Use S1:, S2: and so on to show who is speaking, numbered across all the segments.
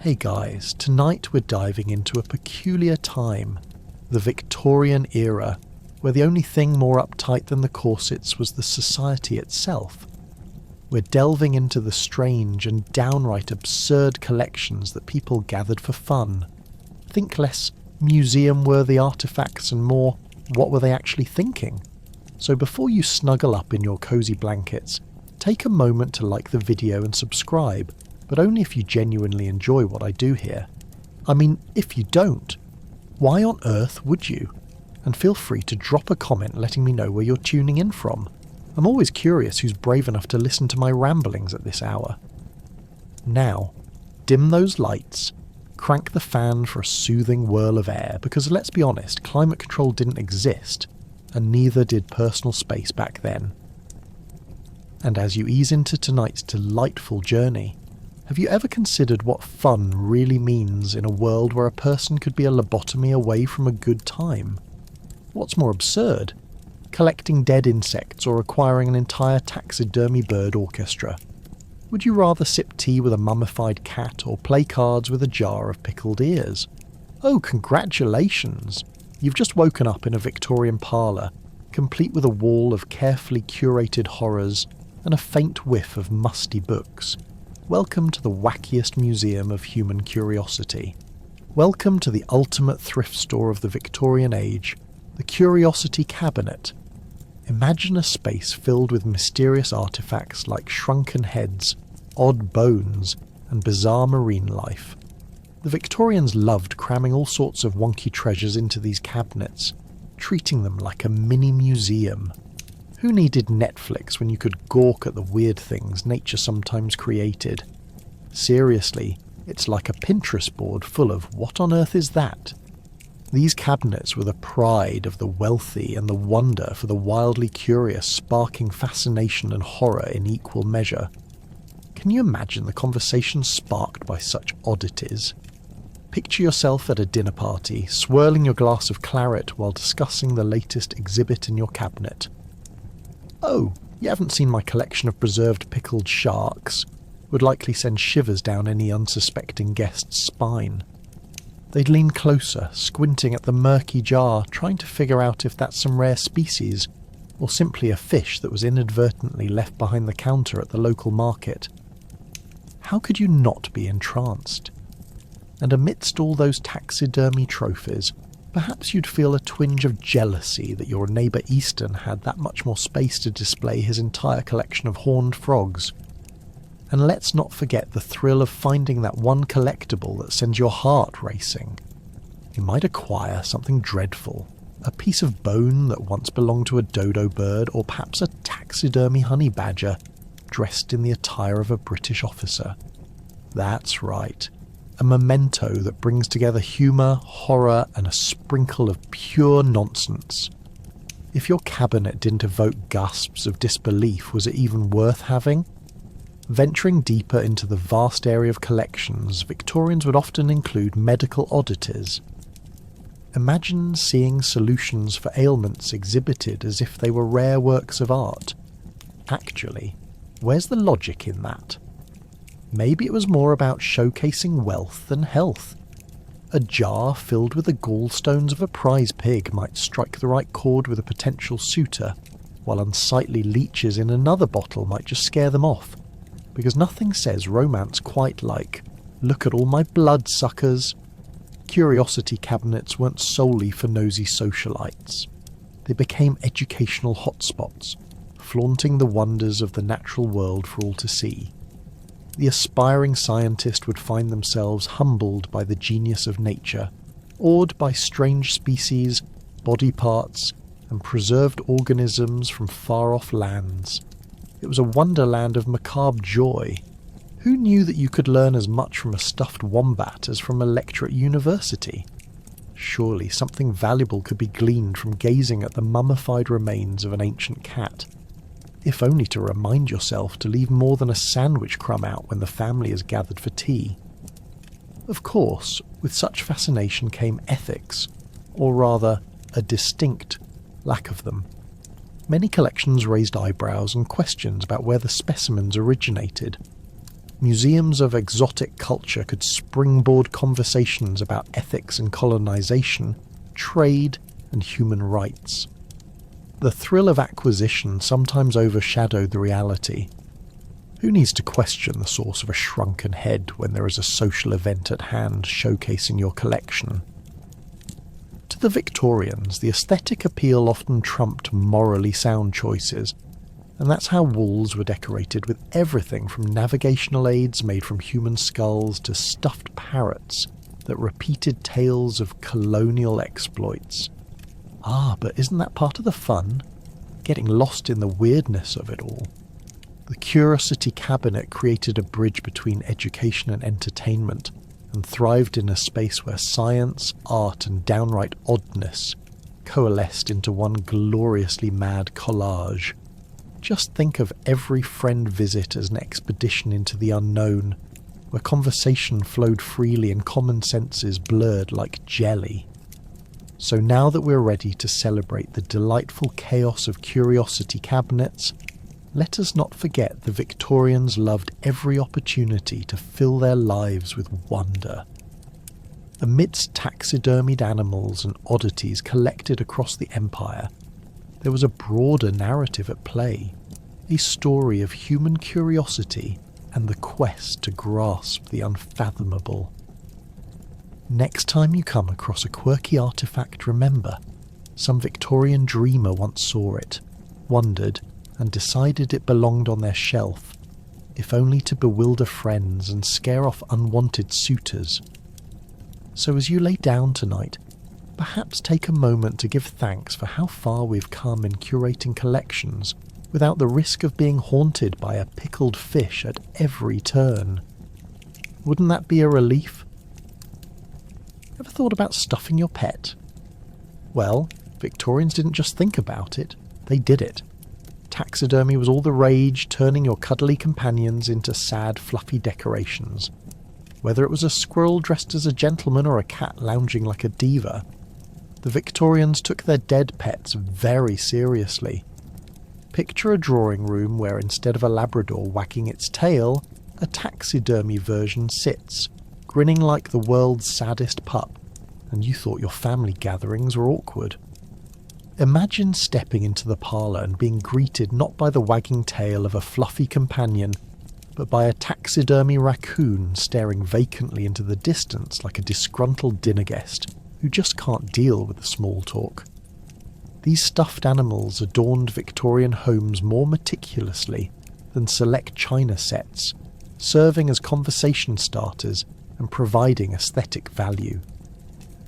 S1: Hey guys, tonight we're diving into a peculiar time, the Victorian era, where the only thing more uptight than the corsets was the society itself. We're delving into the strange and downright absurd collections that people gathered for fun. Think less museum-worthy artifacts and more, what were they actually thinking? So before you snuggle up in your cozy blankets, take a moment to like the video and subscribe, but only if you genuinely enjoy what I do here. I mean, if you don't, why on earth would you? And feel free to drop a comment letting me know where you're tuning in from. I'm always curious who's brave enough to listen to my ramblings at this hour. Now, dim those lights, crank the fan for a soothing whirl of air, because let's be honest, climate control didn't exist, and neither did personal space back then. And as you ease into tonight's delightful journey, have you ever considered what fun really means in a world where a person could be a lobotomy away from a good time? What's more absurd? Collecting dead insects or acquiring an entire taxidermy bird orchestra? Would you rather sip tea with a mummified cat or play cards with a jar of pickled ears? Oh, congratulations! You've just woken up in a Victorian parlour, complete with a wall of carefully curated horrors and a faint whiff of musty books. Welcome to the wackiest museum of human curiosity. Welcome to the ultimate thrift store of the Victorian age, the Curiosity Cabinet. Imagine a space filled with mysterious artifacts like shrunken heads, odd bones, and bizarre marine life. The Victorians loved cramming all sorts of wonky treasures into these cabinets, treating them like a mini museum. Who needed Netflix when you could gawk at the weird things nature sometimes created? Seriously, it's like a Pinterest board full of what on earth is that? These cabinets were the pride of the wealthy and the wonder for the wildly curious, sparking fascination and horror in equal measure. Can you imagine the conversation sparked by such oddities? Picture yourself at a dinner party, swirling your glass of claret while discussing the latest exhibit in your cabinet. Oh, you haven't seen my collection of preserved pickled sharks? Would likely send shivers down any unsuspecting guest's spine. They'd lean closer, squinting at the murky jar, trying to figure out if that's some rare species, or simply a fish that was inadvertently left behind the counter at the local market. How could you not be entranced? And amidst all those taxidermy trophies, perhaps you'd feel a twinge of jealousy that your neighbour Easton had that much more space to display his entire collection of horned frogs. And let's not forget the thrill of finding that one collectible that sends your heart racing. You might acquire something dreadful, a piece of bone that once belonged to a dodo bird, or perhaps a taxidermy honey badger dressed in the attire of a British officer. That's right. A memento that brings together humour, horror, and a sprinkle of pure nonsense. If your cabinet didn't evoke gasps of disbelief, was it even worth having? Venturing deeper into the vast area of collections, Victorians would often include medical oddities. Imagine seeing solutions for ailments exhibited as if they were rare works of art. Actually, where's the logic in that? Maybe it was more about showcasing wealth than health. A jar filled with the gallstones of a prize pig might strike the right chord with a potential suitor, while unsightly leeches in another bottle might just scare them off, because nothing says romance quite like, "Look at all my bloodsuckers." Curiosity cabinets weren't solely for nosy socialites. They became educational hotspots, flaunting the wonders of the natural world for all to see. The aspiring scientist would find themselves humbled by the genius of nature, awed by strange species, body parts, and preserved organisms from far-off lands. It was a wonderland of macabre joy. Who knew that you could learn as much from a stuffed wombat as from a lecture at university? Surely something valuable could be gleaned from gazing at the mummified remains of an ancient cat, if only to remind yourself to leave more than a sandwich crumb out when the family is gathered for tea. Of course, with such fascination came ethics, or rather, a distinct lack of them. Many collections raised eyebrows and questions about where the specimens originated. Museums of exotic culture could springboard conversations about ethics and colonization, trade, and human rights. The thrill of acquisition sometimes overshadowed the reality. Who needs to question the source of a shrunken head when there is a social event at hand showcasing your collection? To the Victorians, the aesthetic appeal often trumped morally sound choices, and that's how walls were decorated with everything from navigational aids made from human skulls to stuffed parrots that repeated tales of colonial exploits. But isn't that part of the fun? Getting lost in the weirdness of it all. The Curiosity Cabinet created a bridge between education and entertainment, and thrived in a space where science, art, and downright oddness coalesced into one gloriously mad collage. Just think of every friend visit as an expedition into the unknown, where conversation flowed freely and common senses blurred like jelly. So now that we're ready to celebrate the delightful chaos of curiosity cabinets, let us not forget the Victorians loved every opportunity to fill their lives with wonder. Amidst taxidermied animals and oddities collected across the empire, there was a broader narrative at play, a story of human curiosity and the quest to grasp the unfathomable. Next time you come across a quirky artifact, remember, some Victorian dreamer once saw it, wondered, and decided it belonged on their shelf, if only to bewilder friends and scare off unwanted suitors. So as you lay down tonight, perhaps take a moment to give thanks for how far we've come in curating collections without the risk of being haunted by a pickled fish at every turn. Wouldn't that be a relief? Ever thought about stuffing your pet? Well, Victorians didn't just think about it, they did it. Taxidermy was all the rage, turning your cuddly companions into sad, fluffy decorations. Whether it was a squirrel dressed as a gentleman or a cat lounging like a diva, the Victorians took their dead pets very seriously. Picture a drawing room where instead of a Labrador wagging its tail, a taxidermy version sits, grinning like the world's saddest pup, and you thought your family gatherings were awkward. Imagine stepping into the parlour and being greeted not by the wagging tail of a fluffy companion, but by a taxidermy raccoon staring vacantly into the distance like a disgruntled dinner guest who just can't deal with the small talk. These stuffed animals adorned Victorian homes more meticulously than select china sets, serving as conversation starters and providing aesthetic value.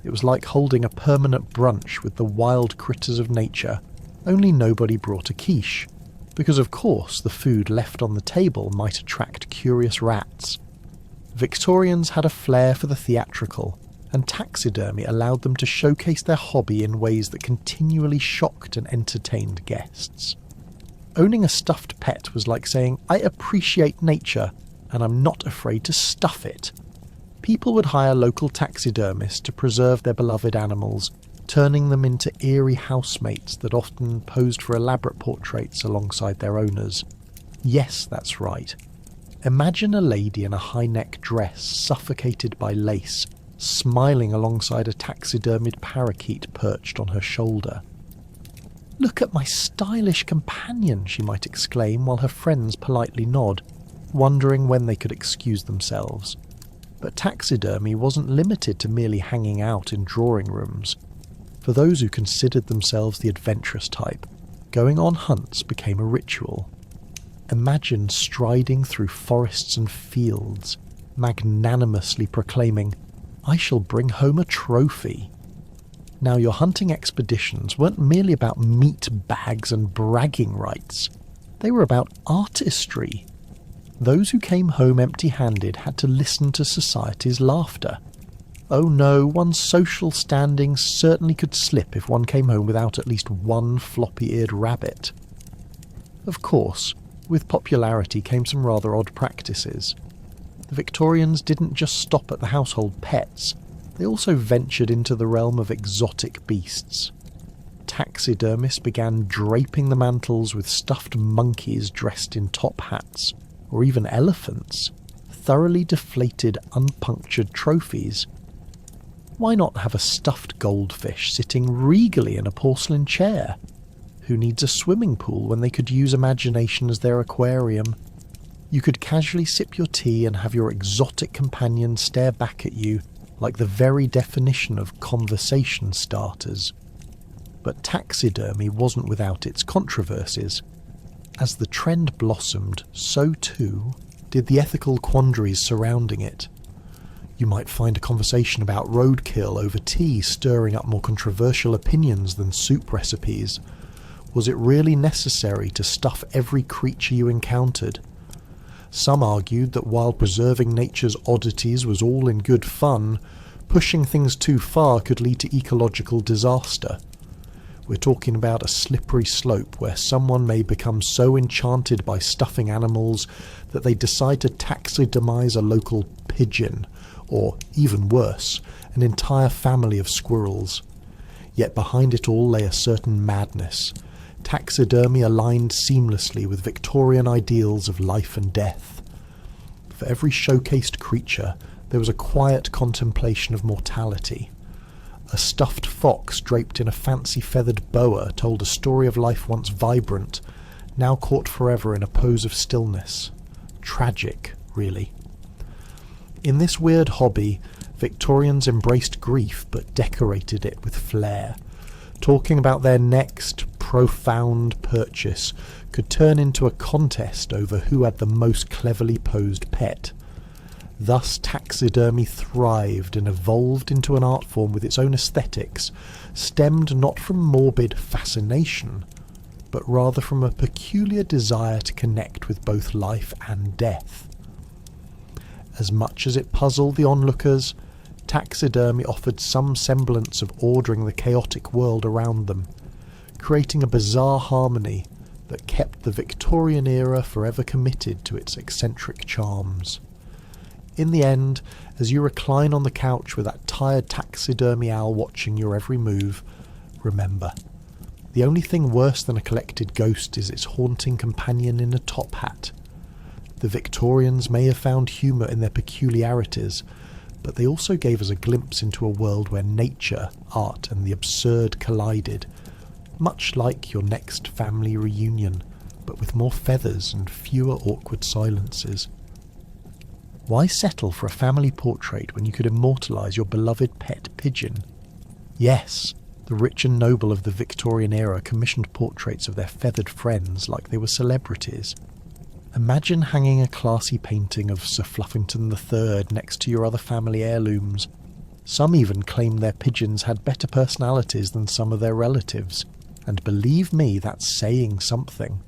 S1: It was like holding a permanent brunch with the wild critters of nature, only nobody brought a quiche, because of course the food left on the table might attract curious rats. Victorians had a flair for the theatrical, and taxidermy allowed them to showcase their hobby in ways that continually shocked and entertained guests. Owning a stuffed pet was like saying, "I appreciate nature, and I'm not afraid to stuff it." People would hire local taxidermists to preserve their beloved animals, turning them into eerie housemates that often posed for elaborate portraits alongside their owners. Yes, that's right. Imagine a lady in a high-neck dress suffocated by lace, smiling alongside a taxidermied parakeet perched on her shoulder. "Look at my stylish companion," she might exclaim while her friends politely nod, wondering when they could excuse themselves. But taxidermy wasn't limited to merely hanging out in drawing rooms. For those who considered themselves the adventurous type, going on hunts became a ritual. Imagine striding through forests and fields, magnanimously proclaiming, "I shall bring home a trophy." Now, your hunting expeditions weren't merely about meat bags and bragging rights. They were about artistry. Those who came home empty-handed had to listen to society's laughter. Oh no, one's social standing certainly could slip if one came home without at least one floppy-eared rabbit. Of course, with popularity came some rather odd practices. The Victorians didn't just stop at the household pets, they also ventured into the realm of exotic beasts. Taxidermists began draping the mantels with stuffed monkeys dressed in top hats, or even elephants, thoroughly deflated, unpunctured trophies. Why not have a stuffed goldfish sitting regally in a porcelain chair? Who needs a swimming pool when they could use imagination as their aquarium? You could casually sip your tea and have your exotic companion stare back at you like the very definition of conversation starters. But taxidermy wasn't without its controversies. As the trend blossomed, so too did the ethical quandaries surrounding it. You might find a conversation about roadkill over tea stirring up more controversial opinions than soup recipes. Was it really necessary to stuff every creature you encountered? Some argued that while preserving nature's oddities was all in good fun, pushing things too far could lead to ecological disaster. We're talking about a slippery slope where someone may become so enchanted by stuffing animals that they decide to taxidermize a local pigeon, or, even worse, an entire family of squirrels. Yet behind it all lay a certain madness. Taxidermy aligned seamlessly with Victorian ideals of life and death. For every showcased creature, there was a quiet contemplation of mortality. A stuffed fox draped in a fancy feathered boa told a story of life once vibrant, now caught forever in a pose of stillness. Tragic, really. In this weird hobby, Victorians embraced grief but decorated it with flair. Talking about their next profound purchase could turn into a contest over who had the most cleverly posed pet. Thus taxidermy thrived and evolved into an art form with its own aesthetics, stemmed not from morbid fascination, but rather from a peculiar desire to connect with both life and death. As much as it puzzled the onlookers, taxidermy offered some semblance of ordering the chaotic world around them, creating a bizarre harmony that kept the Victorian era forever committed to its eccentric charms. In the end, as you recline on the couch with that tired taxidermy owl watching your every move, remember, the only thing worse than a collected ghost is its haunting companion in a top hat. The Victorians may have found humour in their peculiarities, but they also gave us a glimpse into a world where nature, art and the absurd collided, much like your next family reunion, but with more feathers and fewer awkward silences. Why settle for a family portrait when you could immortalise your beloved pet pigeon? Yes, the rich and noble of the Victorian era commissioned portraits of their feathered friends like they were celebrities. Imagine hanging a classy painting of Sir Fluffington III next to your other family heirlooms. Some even claimed their pigeons had better personalities than some of their relatives, and believe me, that's saying something.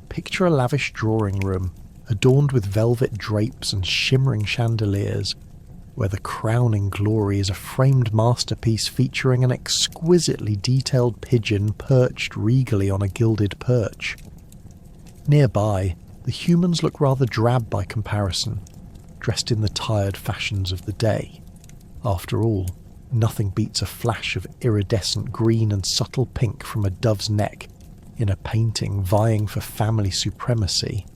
S1: Picture a lavish drawing room, adorned with velvet drapes and shimmering chandeliers, where the crowning glory is a framed masterpiece featuring an exquisitely detailed pigeon perched regally on a gilded perch. Nearby, the humans look rather drab by comparison, dressed in the tired fashions of the day. After all, nothing beats a flash of iridescent green and subtle pink from a dove's neck in a painting vying for family supremacy.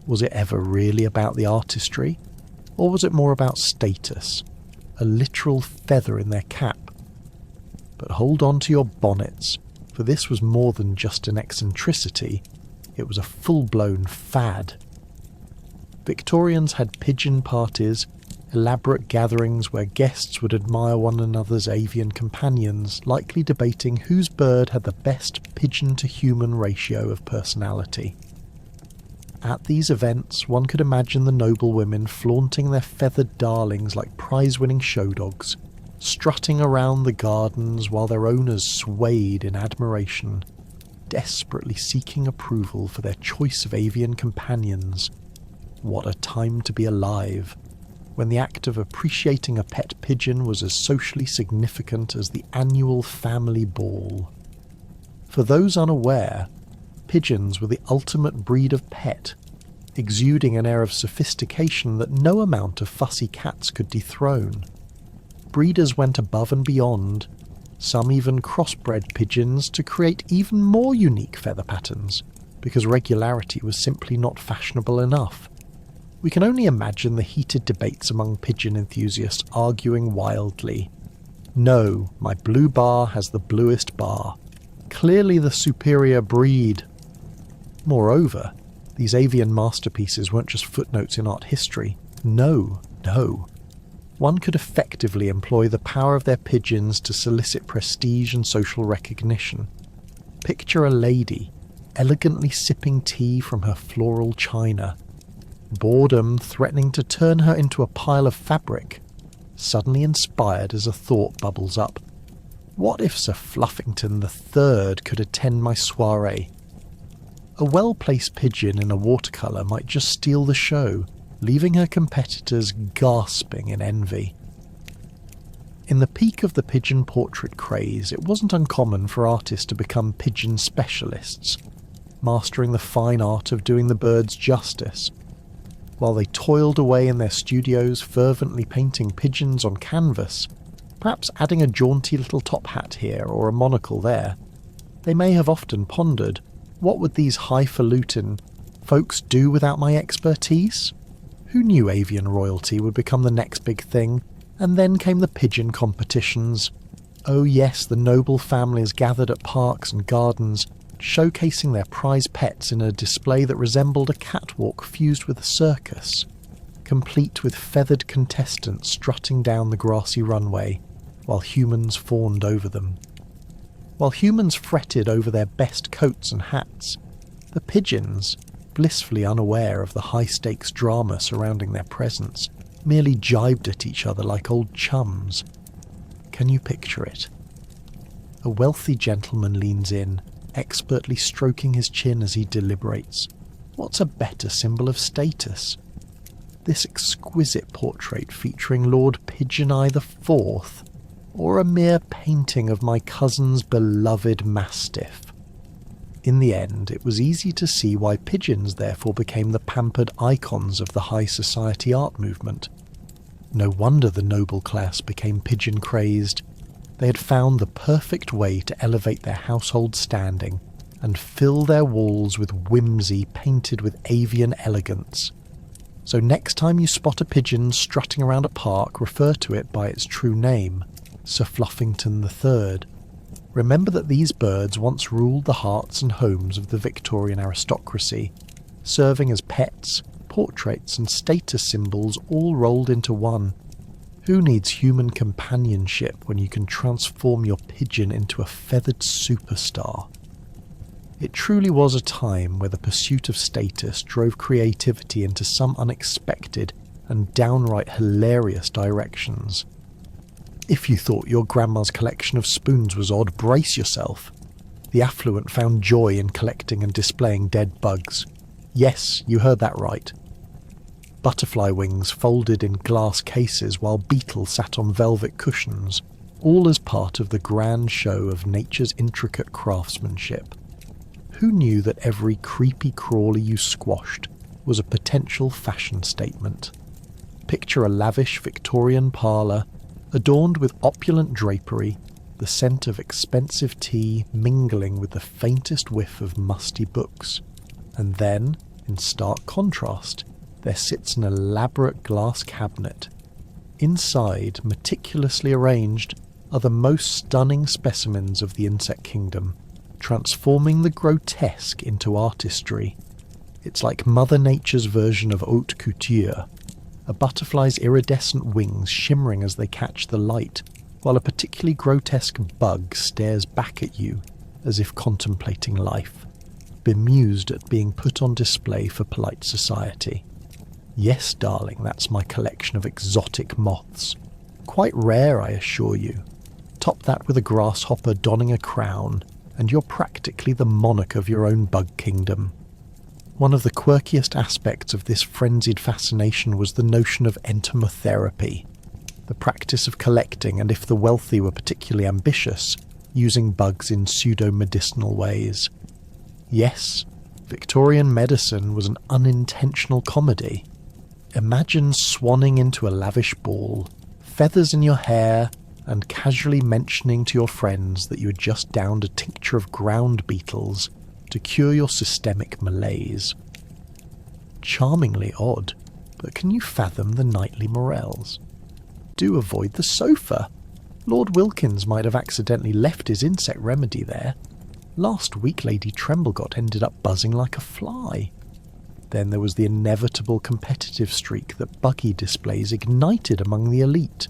S1: Was it ever really about the artistry? Or was it more about status? A literal feather in their cap? But hold on to your bonnets, for this was more than just an eccentricity, it was a full-blown fad. Victorians had pigeon parties, elaborate gatherings where guests would admire one another's avian companions, likely debating whose bird had the best pigeon-to-human ratio of personality. At these events, one could imagine the noblewomen flaunting their feathered darlings like prize-winning show dogs, strutting around the gardens while their owners swayed in admiration, desperately seeking approval for their choice of avian companions. What a time to be alive, when the act of appreciating a pet pigeon was as socially significant as the annual family ball. For those unaware, pigeons were the ultimate breed of pet, exuding an air of sophistication that no amount of fussy cats could dethrone. Breeders went above and beyond, some even crossbred pigeons to create even more unique feather patterns, because regularity was simply not fashionable enough. We can only imagine the heated debates among pigeon enthusiasts arguing wildly. No, my blue bar has the bluest bar. Clearly the superior breed. Moreover, these avian masterpieces weren't just footnotes in art history. No. One could effectively employ the power of their pigeons to solicit prestige and social recognition. Picture a lady, elegantly sipping tea from her floral china. Boredom threatening to turn her into a pile of fabric. Suddenly inspired as a thought bubbles up. What if Sir Fluffington III could attend my soiree? A well-placed pigeon in a watercolour might just steal the show, leaving her competitors gasping in envy. In the peak of the pigeon portrait craze, it wasn't uncommon for artists to become pigeon specialists, mastering the fine art of doing the birds justice. While they toiled away in their studios fervently painting pigeons on canvas, perhaps adding a jaunty little top hat here or a monocle there, they may have often pondered, what would these highfalutin folks do without my expertise? Who knew avian royalty would become the next big thing? And then came the pigeon competitions. Oh yes, the noble families gathered at parks and gardens, showcasing their prize pets in a display that resembled a catwalk fused with a circus, complete with feathered contestants strutting down the grassy runway, while humans fawned over them. While humans fretted over their best coats and hats, the pigeons, blissfully unaware of the high-stakes drama surrounding their presence, merely jibed at each other like old chums. Can you picture it? A wealthy gentleman leans in, expertly stroking his chin as he deliberates. What's a better symbol of status? This exquisite portrait featuring Lord Pigeon-Eye IV, or a mere painting of my cousin's beloved mastiff? In the end, it was easy to see why pigeons therefore became the pampered icons of the high society art movement. No wonder the noble class became pigeon-crazed. They had found the perfect way to elevate their household standing and fill their walls with whimsy painted with avian elegance. So next time you spot a pigeon strutting around a park, refer to it by its true name, Sir Fluffington III. Remember that these birds once ruled the hearts and homes of the Victorian aristocracy, serving as pets, portraits and status symbols all rolled into one. Who needs human companionship when you can transform your pigeon into a feathered superstar? It truly was a time where the pursuit of status drove creativity into some unexpected and downright hilarious directions. If you thought your grandma's collection of spoons was odd, brace yourself. The affluent found joy in collecting and displaying dead bugs. Yes, you heard that right. Butterfly wings folded in glass cases while beetles sat on velvet cushions, all as part of the grand show of nature's intricate craftsmanship. Who knew that every creepy crawly you squashed was a potential fashion statement? Picture a lavish Victorian parlour, adorned with opulent drapery, the scent of expensive tea mingling with the faintest whiff of musty books. And then, in stark contrast, there sits an elaborate glass cabinet. Inside, meticulously arranged, are the most stunning specimens of the insect kingdom, transforming the grotesque into artistry. It's like Mother Nature's version of haute couture, a butterfly's iridescent wings shimmering as they catch the light, while a particularly grotesque bug stares back at you as if contemplating life, bemused at being put on display for polite society. Yes, darling, that's my collection of exotic moths. Quite rare, I assure you. Top that with a grasshopper donning a crown, and you're practically the monarch of your own bug kingdom. One of the quirkiest aspects of this frenzied fascination was the notion of entomotherapy, the practice of collecting, and if the wealthy were particularly ambitious, using bugs in pseudo-medicinal ways. Yes, Victorian medicine was an unintentional comedy. Imagine swanning into a lavish ball, feathers in your hair, and casually mentioning to your friends that you had just downed a tincture of ground beetles to cure your systemic malaise. Charmingly odd, But can you fathom the nightly morels? Do avoid the sofa. Lord Wilkins might have accidentally left his insect remedy there. Last week Lady Tremblegott ended up buzzing like a fly. Then there was the inevitable competitive streak that buggy displays ignited among the elite.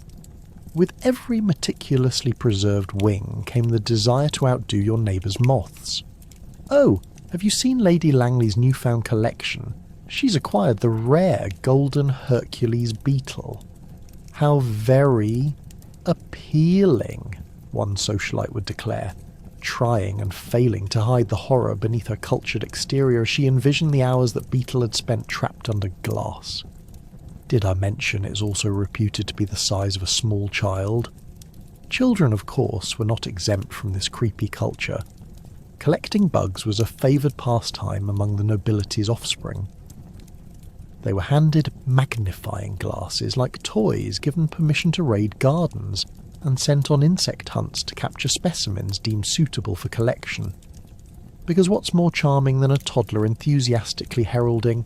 S1: With every meticulously preserved wing came the desire to outdo your neighbour's moths. Oh, have you seen Lady Langley's newfound collection? She's acquired the rare golden Hercules beetle. How very appealing, one socialite would declare, trying and failing to hide the horror beneath her cultured exterior as she envisioned the hours that Beetle had spent trapped under glass. Did I mention it's also reputed to be the size of a small child? Children, of course, were not exempt from this creepy culture. Collecting bugs was a favoured pastime among the nobility's offspring. They were handed magnifying glasses like toys, given permission to raid gardens, and sent on insect hunts to capture specimens deemed suitable for collection. Because what's more charming than a toddler enthusiastically heralding,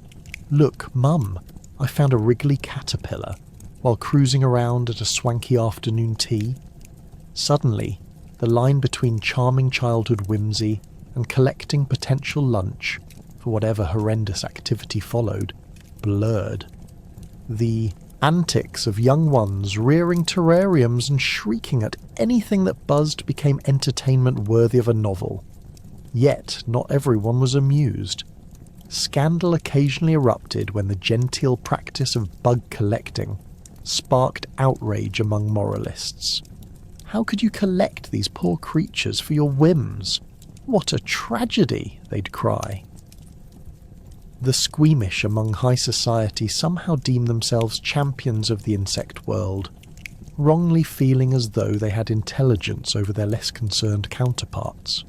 S1: "Look, Mum, I found a wriggly caterpillar," while cruising around at a swanky afternoon tea? Suddenly, the line between charming childhood whimsy and collecting potential lunch, for whatever horrendous activity followed, blurred. The antics of young ones rearing terrariums and shrieking at anything that buzzed became entertainment worthy of a novel. Yet not everyone was amused. Scandal occasionally erupted when the genteel practice of bug collecting sparked outrage among moralists. How could you collect these poor creatures for your whims? What a tragedy, they'd cry. The squeamish among high society somehow deem themselves champions of the insect world, wrongly feeling as though they had intelligence over their less concerned counterparts.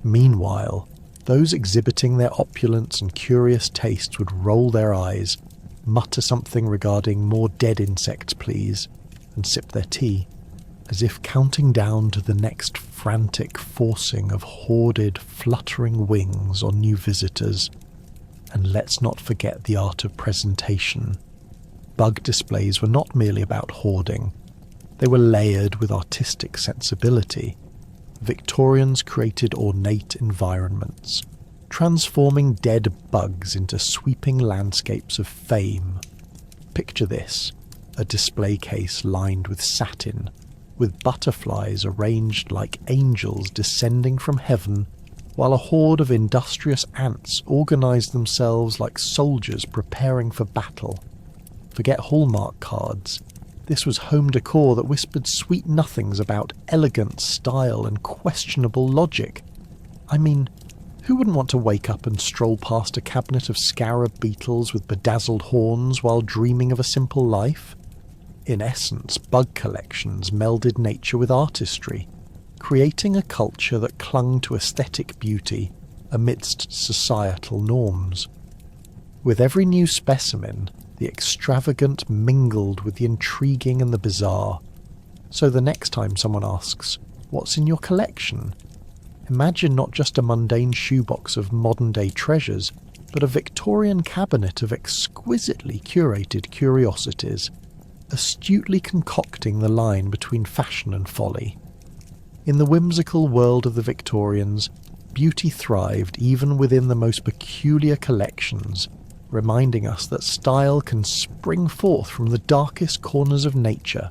S1: Meanwhile, those exhibiting their opulence and curious tastes would roll their eyes, mutter something regarding "more dead insects, please," and sip their tea, as if counting down to the next frantic forcing of hoarded, fluttering wings on new visitors. And let's not forget the art of presentation. Bug displays were not merely about hoarding. They were layered with artistic sensibility. Victorians created ornate environments, transforming dead bugs into sweeping landscapes of fame. Picture this, a display case lined with satin, with butterflies arranged like angels descending from heaven, while a horde of industrious ants organised themselves like soldiers preparing for battle. Forget Hallmark cards. This was home decor that whispered sweet nothings about elegant style and questionable logic. I mean, who wouldn't want to wake up and stroll past a cabinet of scarab beetles with bedazzled horns while dreaming of a simple life? In essence, bug collections melded nature with artistry, creating a culture that clung to aesthetic beauty amidst societal norms. With every new specimen, the extravagant mingled with the intriguing and the bizarre. So the next time someone asks, "What's in your collection?" imagine not just a mundane shoebox of modern-day treasures, but a Victorian cabinet of exquisitely curated curiosities, astutely concocting the line between fashion and folly. In the whimsical world of the Victorians, beauty thrived even within the most peculiar collections, reminding us that style can spring forth from the darkest corners of nature.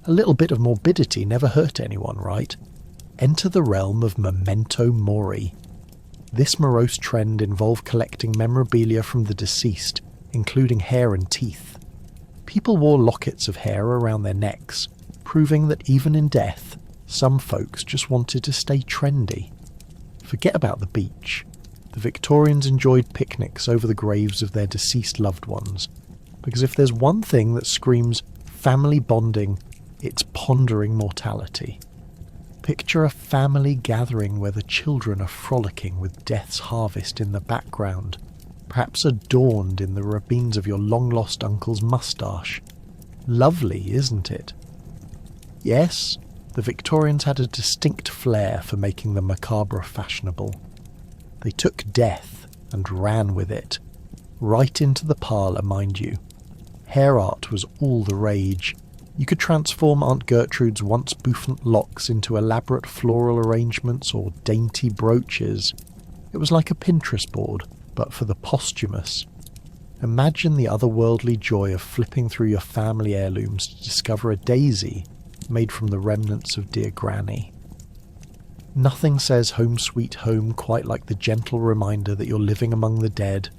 S1: A little bit of morbidity never hurt anyone, right? Enter the realm of memento mori. This morose trend involved collecting memorabilia from the deceased, including hair and teeth. People wore lockets of hair around their necks, proving that even in death, some folks just wanted to stay trendy. Forget about the beach. The Victorians enjoyed picnics over the graves of their deceased loved ones, because if there's one thing that screams family bonding, it's pondering mortality. Picture a family gathering where the children are frolicking with death's harvest in the background, perhaps adorned in the rabines of your long-lost uncle's moustache. Lovely, isn't it? Yes, the Victorians had a distinct flair for making the macabre fashionable. They took death and ran with it, Right into the parlour, mind you. Hair art was all the rage. You could transform Aunt Gertrude's once bouffant locks into elaborate floral arrangements or dainty brooches. It was like a Pinterest board, but for the posthumous. Imagine the otherworldly joy of flipping through your family heirlooms to discover a daisy made from the remnants of dear Granny. Nothing says home sweet home quite like the gentle reminder that you're living among the dead.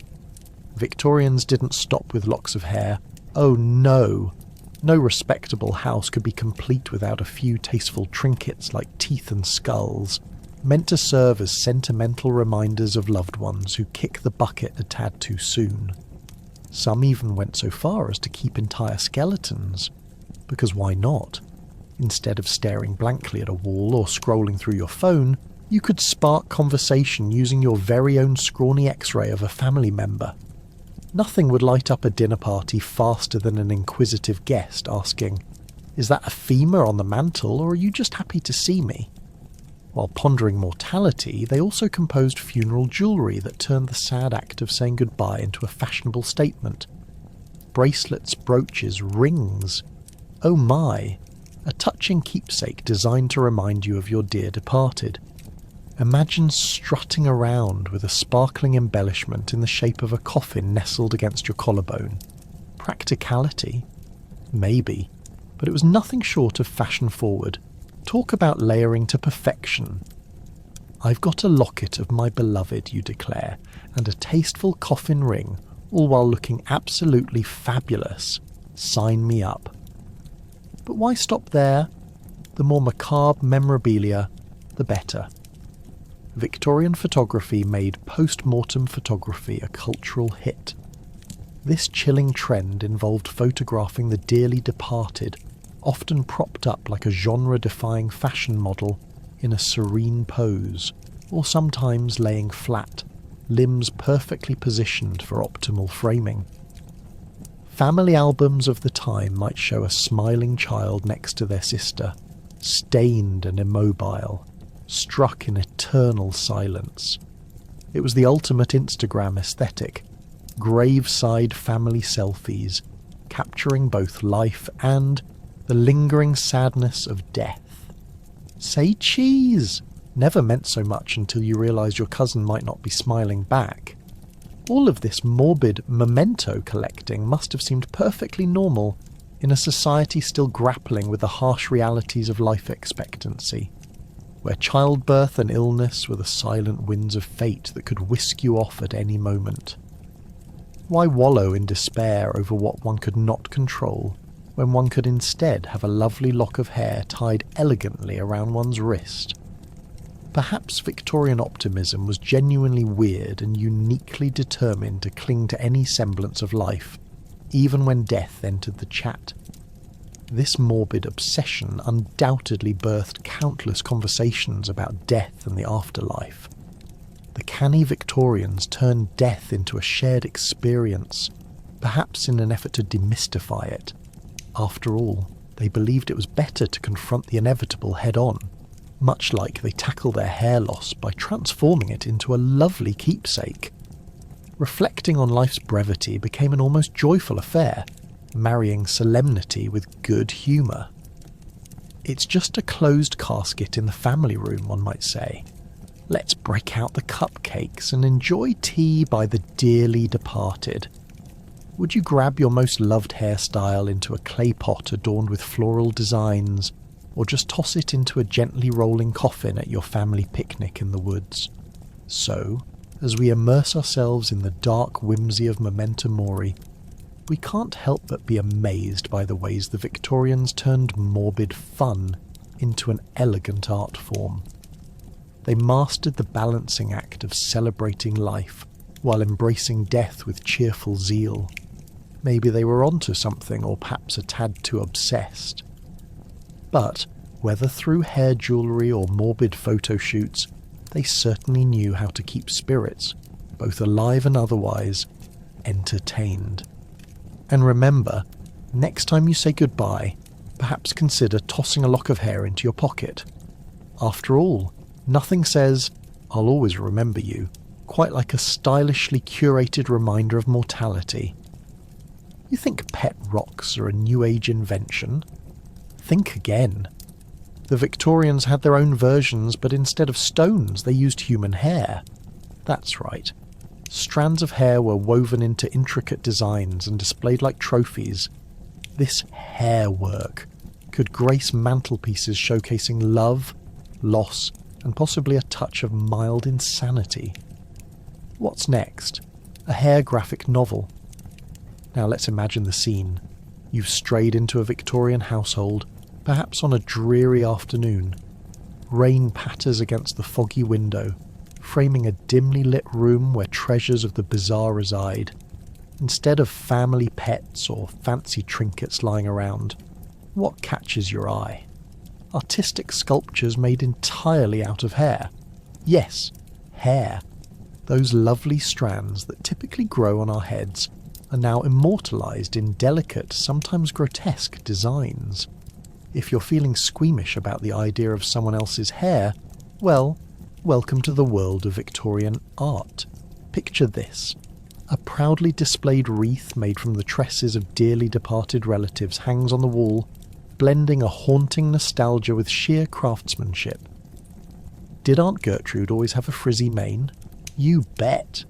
S1: Victorians didn't stop with locks of hair. Oh no! No respectable house could be complete without a few tasteful trinkets like teeth and skulls, meant to serve as sentimental reminders of loved ones who kick the bucket a tad too soon. Some even went so far as to keep entire skeletons, because why not? Instead of staring blankly at a wall or scrolling through your phone, you could spark conversation using your very own scrawny X-ray of a family member. Nothing would light up a dinner party faster than an inquisitive guest asking, "Is that a femur on the mantel, or are you just happy to see me?" While pondering mortality, they also composed funeral jewellery that turned the sad act of saying goodbye into a fashionable statement. Bracelets, brooches, rings. Oh my! A touching keepsake designed to remind you of your dear departed. Imagine strutting around with a sparkling embellishment in the shape of a coffin nestled against your collarbone. Practicality? Maybe, but it was nothing short of fashion-forward. Talk about layering to perfection. "I've got a locket of my beloved," you declare, "and a tasteful coffin ring, all while looking absolutely fabulous. Sign me up." But why stop there? The more macabre memorabilia, the better. Victorian photography made post-mortem photography a cultural hit. This chilling trend involved photographing the dearly departed, often propped up like a genre-defying fashion model in a serene pose, or sometimes laying flat, limbs perfectly positioned for optimal framing. Family albums of the time might show a smiling child next to their sister, stained and immobile, struck in eternal silence. It was the ultimate Instagram aesthetic, graveside family selfies, capturing both life and the lingering sadness of death. Say cheese! Never meant so much until you realise your cousin might not be smiling back. All of this morbid memento collecting must have seemed perfectly normal in a society still grappling with the harsh realities of life expectancy, where childbirth and illness were the silent winds of fate that could whisk you off at any moment. Why wallow in despair over what one could not control, when one could instead have a lovely lock of hair tied elegantly around one's wrist? Perhaps Victorian optimism was genuinely weird and uniquely determined to cling to any semblance of life, even when death entered the chat. This morbid obsession undoubtedly birthed countless conversations about death and the afterlife. The canny Victorians turned death into a shared experience, perhaps in an effort to demystify it. After all, they believed it was better to confront the inevitable head-on, much like they tackle their hair loss by transforming it into a lovely keepsake. Reflecting on life's brevity became an almost joyful affair, marrying solemnity with good humour. It's just a closed casket in the family room, one might say. Let's break out the cupcakes and enjoy tea by the dearly departed. Would you grab your most loved hairstyle into a clay pot adorned with floral designs, or just toss it into a gently rolling coffin at your family picnic in the woods? So, as we immerse ourselves in the dark whimsy of memento mori, we can't help but be amazed by the ways the Victorians turned morbid fun into an elegant art form. They mastered the balancing act of celebrating life while embracing death with cheerful zeal. Maybe they were onto something, or perhaps a tad too obsessed. But, whether through hair jewellery or morbid photo shoots, they certainly knew how to keep spirits, both alive and otherwise, entertained. And remember, next time you say goodbye, perhaps consider tossing a lock of hair into your pocket. After all, nothing says, "I'll always remember you," quite like a stylishly curated reminder of mortality. You think pet rocks are a New Age invention? Think again. The Victorians had their own versions, but instead of stones they used human hair. That's right. Strands of hair were woven into intricate designs and displayed like trophies. This hair work could grace mantelpieces showcasing love, loss, and possibly a touch of mild insanity. What's next? A hair graphic novel. Now let's imagine the scene. You've strayed into a Victorian household, perhaps on a dreary afternoon. Rain patters against the foggy window, framing a dimly lit room where treasures of the bizarre reside. Instead of family pets or fancy trinkets lying around, what catches your eye? Artistic sculptures made entirely out of hair. Yes, hair. Those lovely strands that typically grow on our heads are now immortalised in delicate, sometimes grotesque designs. If you're feeling squeamish about the idea of someone else's hair, well, welcome to the world of Victorian art. Picture this. A proudly displayed wreath made from the tresses of dearly departed relatives hangs on the wall, blending a haunting nostalgia with sheer craftsmanship. Did Aunt Gertrude always have a frizzy mane? You bet!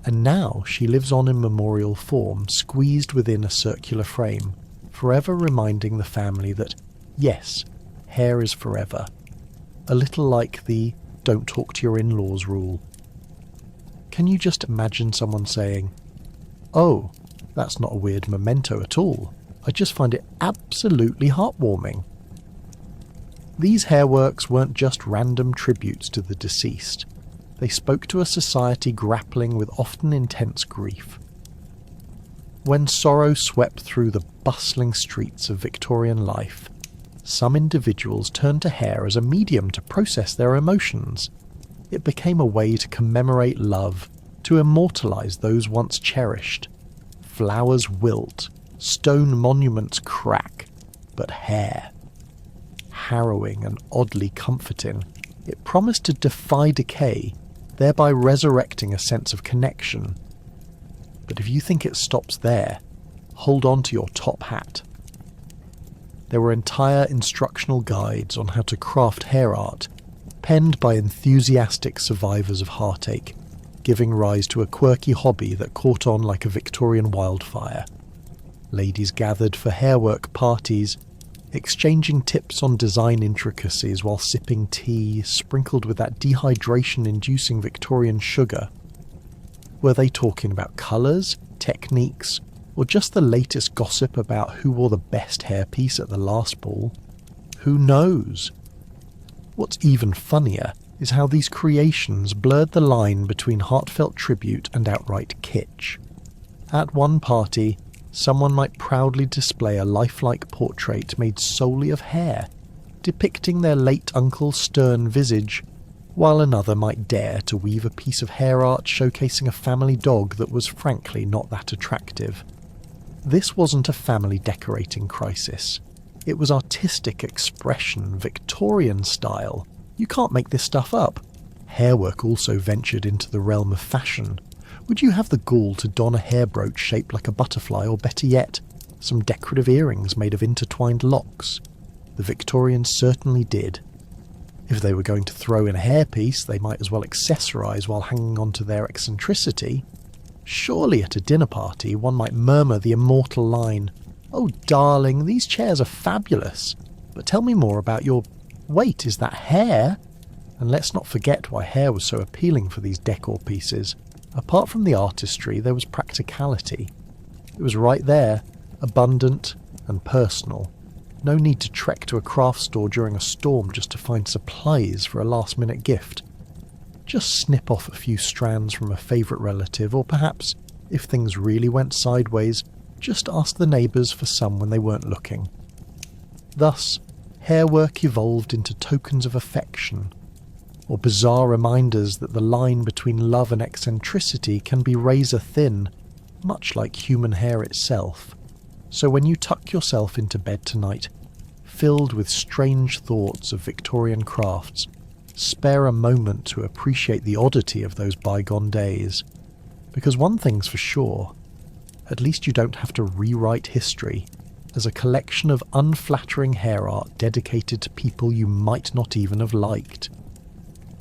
S1: And now she lives on in memorial form, squeezed within a circular frame, forever reminding the family that, yes, hair is forever. A little like the "don't talk to your in-laws" rule. Can you just imagine someone saying, "Oh, that's not a weird memento at all. I just find it absolutely heartwarming." These hairworks weren't just random tributes to the deceased. They spoke to a society grappling with often intense grief. When sorrow swept through the bustling streets of Victorian life, some individuals turned to hair as a medium to process their emotions. It became a way to commemorate love, to immortalise those once cherished. Flowers wilt, stone monuments crack, but hair. Harrowing and oddly comforting, it promised to defy decay, thereby resurrecting a sense of connection. But if you think it stops there, hold on to your top hat. There were entire instructional guides on how to craft hair art, penned by enthusiastic survivors of heartache, giving rise to a quirky hobby that caught on like a Victorian wildfire. Ladies gathered for hairwork parties, exchanging tips on design intricacies while sipping tea sprinkled with that dehydration-inducing Victorian sugar. Were they talking about colours, techniques, or just the latest gossip about who wore the best hairpiece at the last ball? Who knows? What's even funnier is how these creations blurred the line between heartfelt tribute and outright kitsch. At one party, someone might proudly display a lifelike portrait made solely of hair, depicting their late uncle's stern visage, while another might dare to weave a piece of hair art showcasing a family dog that was frankly not that attractive. This wasn't a family decorating crisis. It was artistic expression, Victorian style. You can't make this stuff up. Hairwork also ventured into the realm of fashion. Would you have the gall to don a hair brooch shaped like a butterfly, or better yet, some decorative earrings made of intertwined locks? The Victorians certainly did. If they were going to throw in a hairpiece, they might as well accessorise while hanging on to their eccentricity. Surely at a dinner party one might murmur the immortal line, "Oh darling, these chairs are fabulous, but tell me more about your... Wait, is that hair?" And let's not forget why hair was so appealing for these decor pieces. Apart from the artistry, there was practicality. It was right there, abundant and personal. No need to trek to a craft store during a storm just to find supplies for a last-minute gift. Just snip off a few strands from a favourite relative, or perhaps, if things really went sideways, just ask the neighbours for some when they weren't looking. Thus, hairwork evolved into tokens of affection, or bizarre reminders that the line between love and eccentricity can be razor thin, much like human hair itself. So when you tuck yourself into bed tonight, filled with strange thoughts of Victorian crafts, spare a moment to appreciate the oddity of those bygone days. Because one thing's for sure, at least you don't have to rewrite history as a collection of unflattering hair art dedicated to people you might not even have liked.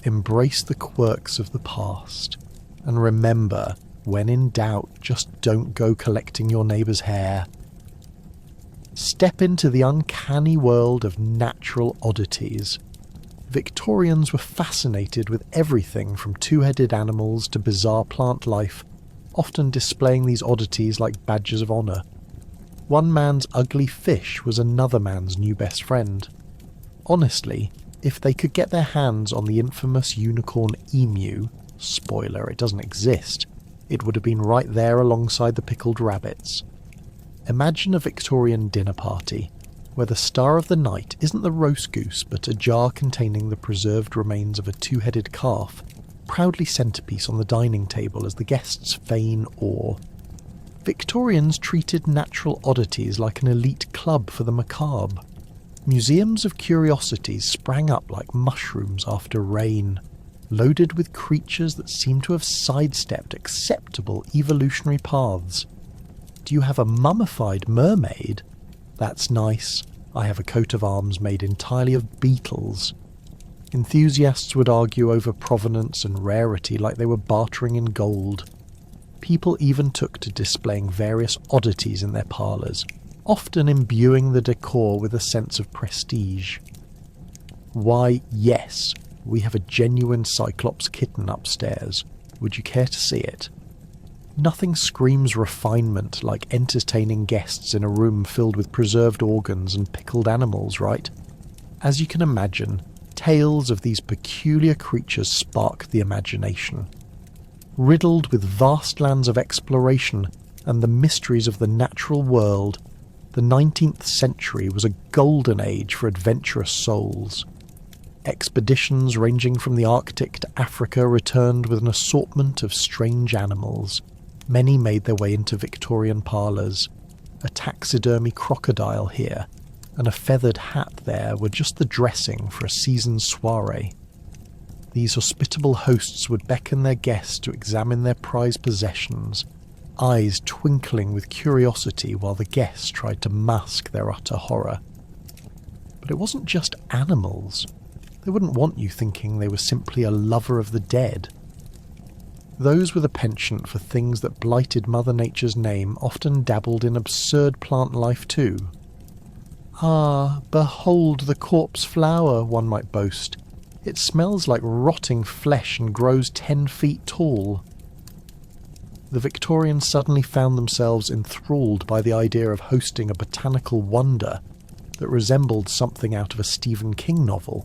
S1: Embrace the quirks of the past, and remember, when in doubt, just don't go collecting your neighbour's hair. Step into the uncanny world of natural oddities. Victorians were fascinated with everything from two-headed animals to bizarre plant life, often displaying these oddities like badges of honour. One man's ugly fish was another man's new best friend. Honestly, if they could get their hands on the infamous unicorn emu, spoiler, it doesn't exist, it would have been right there alongside the pickled rabbits. Imagine a Victorian dinner party, where the star of the night isn't the roast goose but a jar containing the preserved remains of a two-headed calf, proudly centrepiece on the dining table as the guests feign awe. Victorians treated natural oddities like an elite club for the macabre. Museums of curiosities sprang up like mushrooms after rain, loaded with creatures that seem to have sidestepped acceptable evolutionary paths. Do you have a mummified mermaid? That's nice. I have a coat of arms made entirely of beetles. Enthusiasts would argue over provenance and rarity like they were bartering in gold. People even took to displaying various oddities in their parlours, often imbuing the decor with a sense of prestige. Why, yes, we have a genuine Cyclops kitten upstairs. Would you care to see it? Nothing screams refinement like entertaining guests in a room filled with preserved organs and pickled animals, right? As you can imagine, tales of these peculiar creatures spark the imagination. Riddled with vast lands of exploration and the mysteries of the natural world, the 19th century was a golden age for adventurous souls. Expeditions ranging from the Arctic to Africa returned with an assortment of strange animals. Many made their way into Victorian parlours. A taxidermy crocodile here and a feathered hat there were just the dressing for a season's soiree. These hospitable hosts would beckon their guests to examine their prized possessions, eyes twinkling with curiosity while the guests tried to mask their utter horror. But it wasn't just animals. They wouldn't want you thinking they were simply a lover of the dead. Those with a penchant for things that blighted Mother Nature's name often dabbled in absurd plant life too. Ah, behold the corpse flower, one might boast. It smells like rotting flesh and grows 10 feet tall. The Victorians suddenly found themselves enthralled by the idea of hosting a botanical wonder that resembled something out of a Stephen King novel.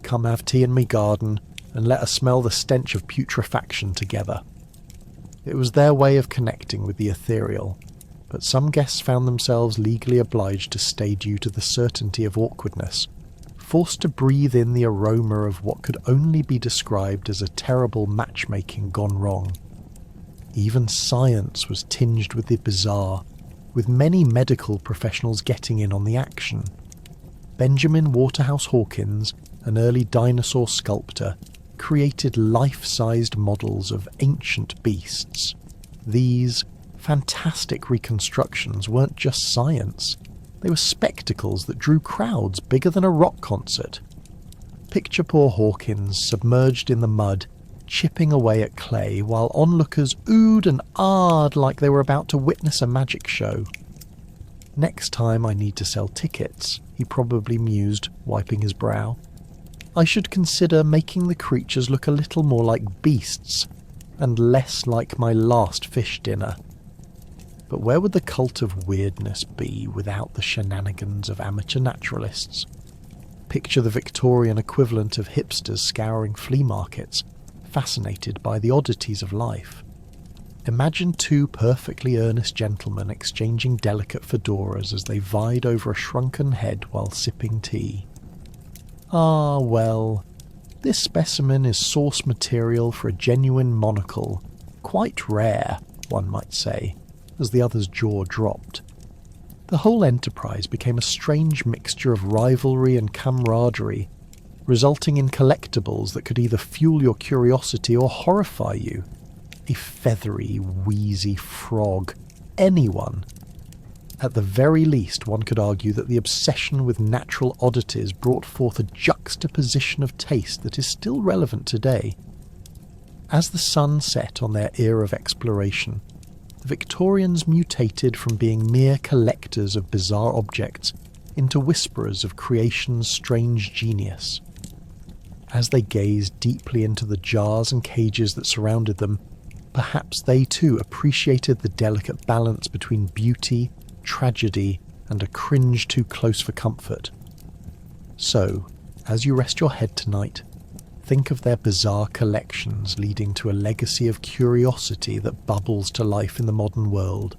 S1: Come have tea in me garden, and let us smell the stench of putrefaction together. It was their way of connecting with the ethereal, but some guests found themselves legally obliged to stay due to the certainty of awkwardness, forced to breathe in the aroma of what could only be described as a terrible matchmaking gone wrong. Even science was tinged with the bizarre, with many medical professionals getting in on the action. Benjamin Waterhouse Hawkins, an early dinosaur sculptor, created life-sized models of ancient beasts. These fantastic reconstructions weren't just science. They were spectacles that drew crowds bigger than a rock concert. Picture poor Hawkins submerged in the mud, chipping away at clay, while onlookers oohed and ahed like they were about to witness a magic show. Next time I need to sell tickets, he probably mused, wiping his brow. I should consider making the creatures look a little more like beasts, and less like my last fish dinner. But where would the cult of weirdness be without the shenanigans of amateur naturalists? Picture the Victorian equivalent of hipsters scouring flea markets, fascinated by the oddities of life. Imagine two perfectly earnest gentlemen exchanging delicate fedoras as they vied over a shrunken head while sipping tea. Ah, well, this specimen is source material for a genuine monocle, quite rare, one might say, as the other's jaw dropped. The whole enterprise became a strange mixture of rivalry and camaraderie, resulting in collectibles that could either fuel your curiosity or horrify you. A feathery, wheezy frog. Anyone. At the very least, one could argue that the obsession with natural oddities brought forth a juxtaposition of taste that is still relevant today. As the sun set on their era of exploration, the Victorians mutated from being mere collectors of bizarre objects into whisperers of creation's strange genius. As they gazed deeply into the jars and cages that surrounded them, perhaps they too appreciated the delicate balance between beauty, tragedy, and a cringe too close for comfort. So, as you rest your head tonight, think of their bizarre collections leading to a legacy of curiosity that bubbles to life in the modern world.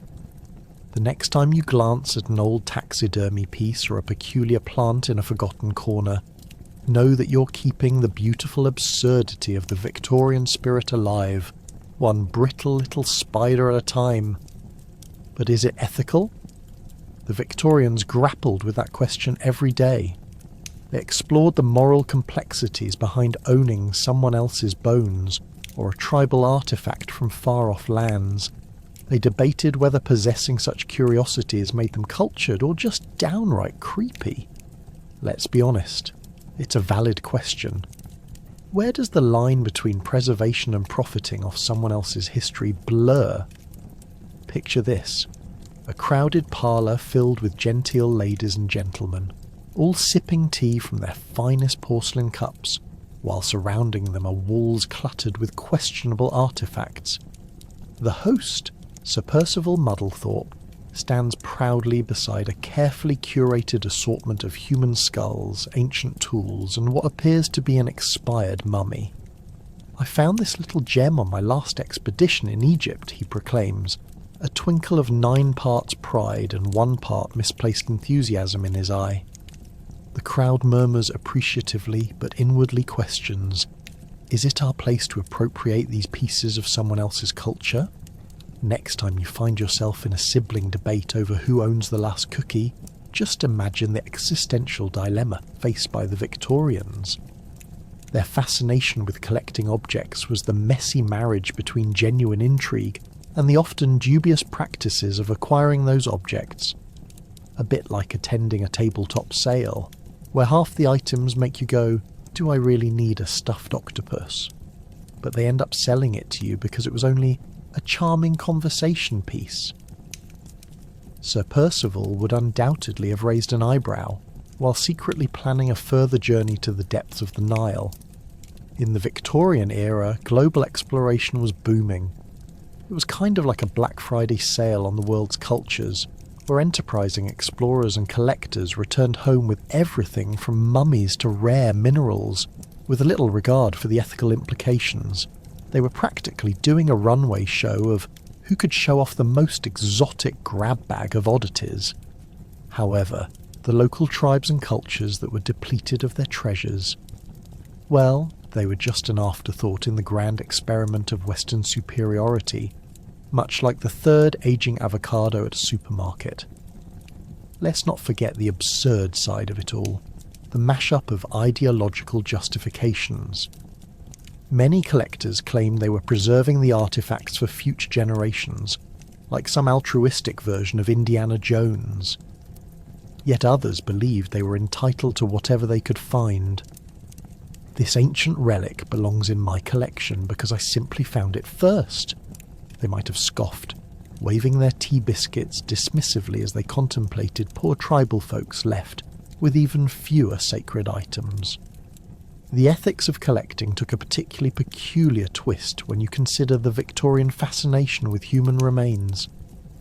S1: The next time you glance at an old taxidermy piece or a peculiar plant in a forgotten corner, know that you're keeping the beautiful absurdity of the Victorian spirit alive, one brittle little spider at a time. But is it ethical? The Victorians grappled with that question every day. They explored the moral complexities behind owning someone else's bones or a tribal artifact from far-off lands. They debated whether possessing such curiosities made them cultured or just downright creepy. Let's be honest, it's a valid question. Where does the line between preservation and profiting off someone else's history blur? Picture this. A crowded parlour filled with genteel ladies and gentlemen, all sipping tea from their finest porcelain cups, while surrounding them are walls cluttered with questionable artefacts. The host, Sir Percival Muddlethorpe, stands proudly beside a carefully curated assortment of human skulls, ancient tools, and what appears to be an expired mummy. "I found this little gem on my last expedition in Egypt," he proclaims, a twinkle of 9 parts pride and 1 part misplaced enthusiasm in his eye. The crowd murmurs appreciatively but inwardly questions, is it our place to appropriate these pieces of someone else's culture? Next time you find yourself in a sibling debate over who owns the last cookie, just imagine the existential dilemma faced by the Victorians. Their fascination with collecting objects was the messy marriage between genuine intrigue and the often dubious practices of acquiring those objects. A bit like attending a tabletop sale, where half the items make you go, do I really need a stuffed octopus? But they end up selling it to you because it was only a charming conversation piece. Sir Percival would undoubtedly have raised an eyebrow, while secretly planning a further journey to the depths of the Nile. In the Victorian era, global exploration was booming. It was kind of like a Black Friday sale on the world's cultures, where enterprising explorers and collectors returned home with everything from mummies to rare minerals, with little regard for the ethical implications. They were practically doing a runway show of who could show off the most exotic grab bag of oddities. However, the local tribes and cultures that were depleted of their treasures, well, they were just an afterthought in the grand experiment of Western superiority, much like the third aging avocado at a supermarket. Let's not forget the absurd side of it all, the mashup of ideological justifications. Many collectors claimed they were preserving the artifacts for future generations, like some altruistic version of Indiana Jones. Yet others believed they were entitled to whatever they could find. This ancient relic belongs in my collection because I simply found it first, they might have scoffed, waving their tea biscuits dismissively as they contemplated poor tribal folks left with even fewer sacred items. The ethics of collecting took a particularly peculiar twist when you consider the Victorian fascination with human remains.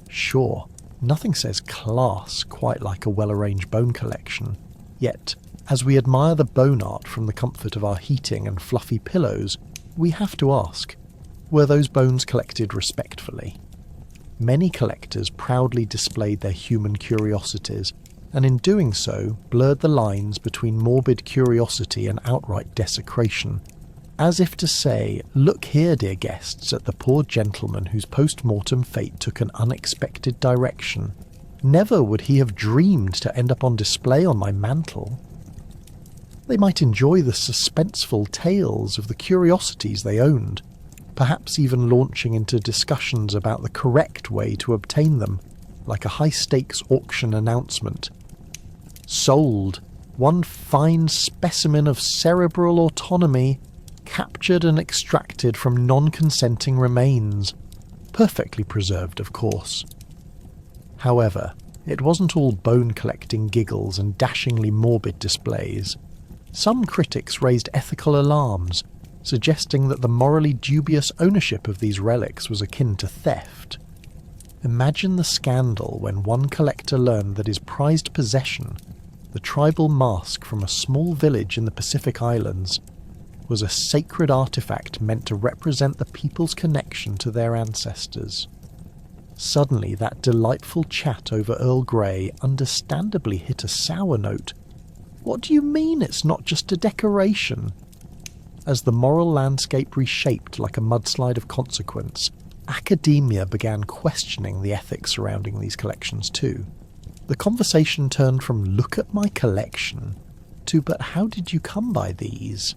S1: Sure, nothing says class quite like a well-arranged bone collection, yet, as we admire the bone art from the comfort of our heating and fluffy pillows, we have to ask, were those bones collected respectfully? Many collectors proudly displayed their human curiosities, and in doing so blurred the lines between morbid curiosity and outright desecration, as if to say, look here, dear guests, at the poor gentleman whose post-mortem fate took an unexpected direction. Never would he have dreamed to end up on display on my mantel. They might enjoy the suspenseful tales of the curiosities they owned, perhaps even launching into discussions about the correct way to obtain them, like a high-stakes auction announcement. Sold, one fine specimen of cerebral autonomy, captured and extracted from non-consenting remains, perfectly preserved, of course. However, it wasn't all bone-collecting giggles and dashingly morbid displays. Some critics raised ethical alarms, suggesting that the morally dubious ownership of these relics was akin to theft. Imagine the scandal when one collector learned that his prized possession, the tribal mask from a small village in the Pacific Islands, was a sacred artifact meant to represent the people's connection to their ancestors. Suddenly, that delightful chat over Earl Grey understandably hit a sour note. What do you mean it's not just a decoration? As the moral landscape reshaped like a mudslide of consequence, academia began questioning the ethics surrounding these collections too. The conversation turned from "look at my collection" to "but how did you come by these?"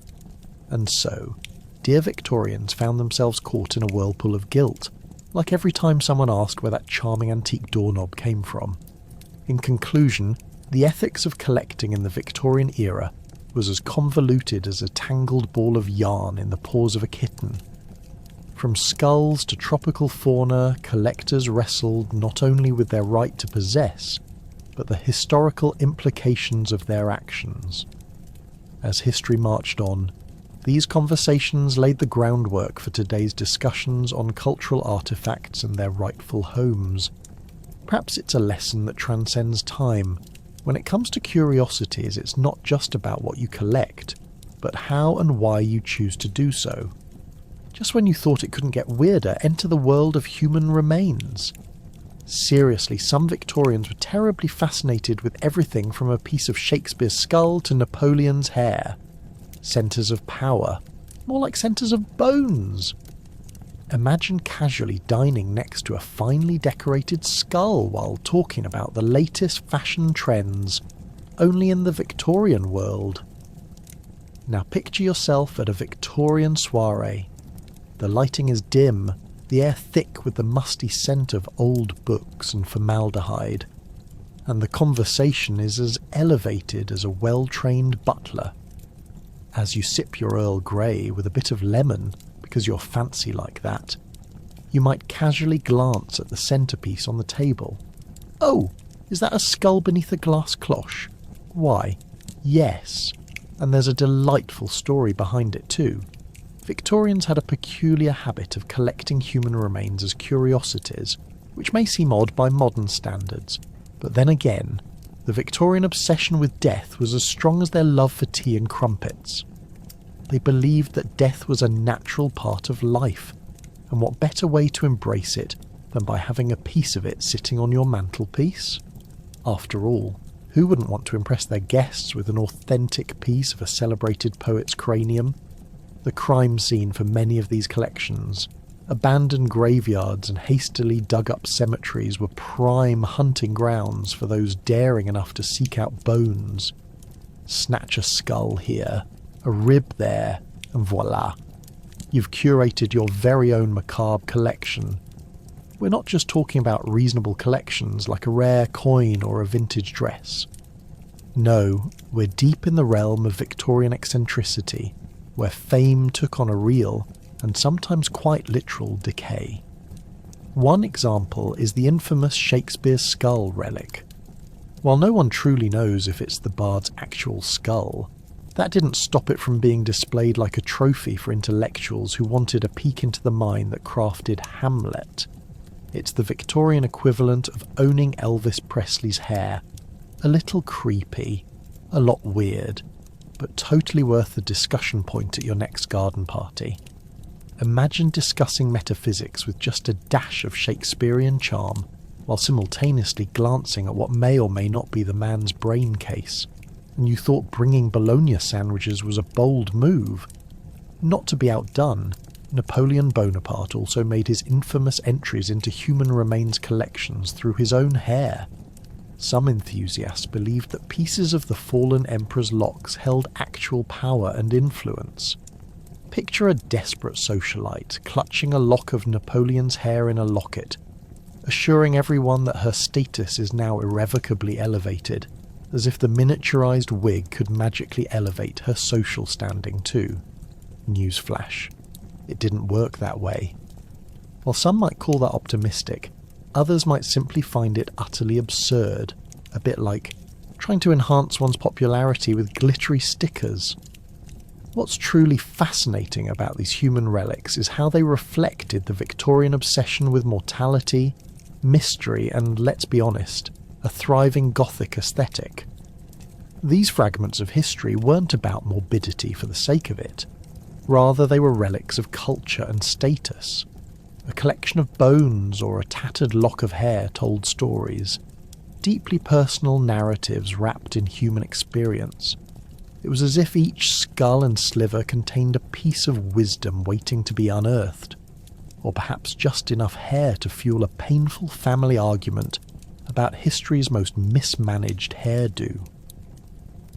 S1: And so, dear Victorians found themselves caught in a whirlpool of guilt, like every time someone asked where that charming antique doorknob came from. In conclusion, the ethics of collecting in the Victorian era was as convoluted as a tangled ball of yarn in the paws of a kitten. From skulls to tropical fauna, collectors wrestled not only with their right to possess, but the historical implications of their actions. As history marched on, these conversations laid the groundwork for today's discussions on cultural artifacts and their rightful homes. Perhaps it's a lesson that transcends time. When it comes to curiosities, it's not just about what you collect, but how and why you choose to do so. Just when you thought it couldn't get weirder, enter the world of human remains. Seriously, some Victorians were terribly fascinated with everything from a piece of Shakespeare's skull to Napoleon's hair. Centres of power, more like centres of bones. Imagine casually dining next to a finely decorated skull while talking about the latest fashion trends, only in the Victorian world. Now picture yourself at a Victorian soiree. The lighting is dim, the air thick with the musty scent of old books and formaldehyde, and the conversation is as elevated as a well-trained butler. As you sip your Earl Grey with a bit of lemon, because you're fancy like that, you might casually glance at the centrepiece on the table. Oh, is that a skull beneath a glass cloche? Why, yes, and there's a delightful story behind it too. Victorians had a peculiar habit of collecting human remains as curiosities, which may seem odd by modern standards, but then again, the Victorian obsession with death was as strong as their love for tea and crumpets. They believed that death was a natural part of life, and what better way to embrace it than by having a piece of it sitting on your mantelpiece? After all, who wouldn't want to impress their guests with an authentic piece of a celebrated poet's cranium? The crime scene for many of these collections, abandoned graveyards and hastily dug-up cemeteries were prime hunting grounds for those daring enough to seek out bones. Snatch a skull here, a rib there, and voila. You've curated your very own macabre collection. We're not just talking about reasonable collections like a rare coin or a vintage dress. No, we're deep in the realm of Victorian eccentricity, where fame took on a real, and sometimes quite literal, decay. One example is the infamous Shakespeare skull relic. While no one truly knows if it's the bard's actual skull, that didn't stop it from being displayed like a trophy for intellectuals who wanted a peek into the mind that crafted Hamlet. It's the Victorian equivalent of owning Elvis Presley's hair. A little creepy, a lot weird, but totally worth the discussion point at your next garden party. Imagine discussing metaphysics with just a dash of Shakespearean charm, while simultaneously glancing at what may or may not be the man's brain case, and you thought bringing bologna sandwiches was a bold move. Not to be outdone, Napoleon Bonaparte also made his infamous entries into human remains collections through his own hair. Some enthusiasts believed that pieces of the fallen emperor's locks held actual power and influence. Picture a desperate socialite clutching a lock of Napoleon's hair in a locket, assuring everyone that her status is now irrevocably elevated, as if the miniaturized wig could magically elevate her social standing too. Newsflash. It didn't work that way. While some might call that optimistic, others might simply find it utterly absurd, a bit like trying to enhance one's popularity with glittery stickers. What's truly fascinating about these human relics is how they reflected the Victorian obsession with mortality, mystery, and, let's be honest, a thriving Gothic aesthetic. These fragments of history weren't about morbidity for the sake of it. Rather, they were relics of culture and status. A collection of bones or a tattered lock of hair told stories, deeply personal narratives wrapped in human experience. It was as if each skull and sliver contained a piece of wisdom waiting to be unearthed, or perhaps just enough hair to fuel a painful family argument about history's most mismanaged hairdo.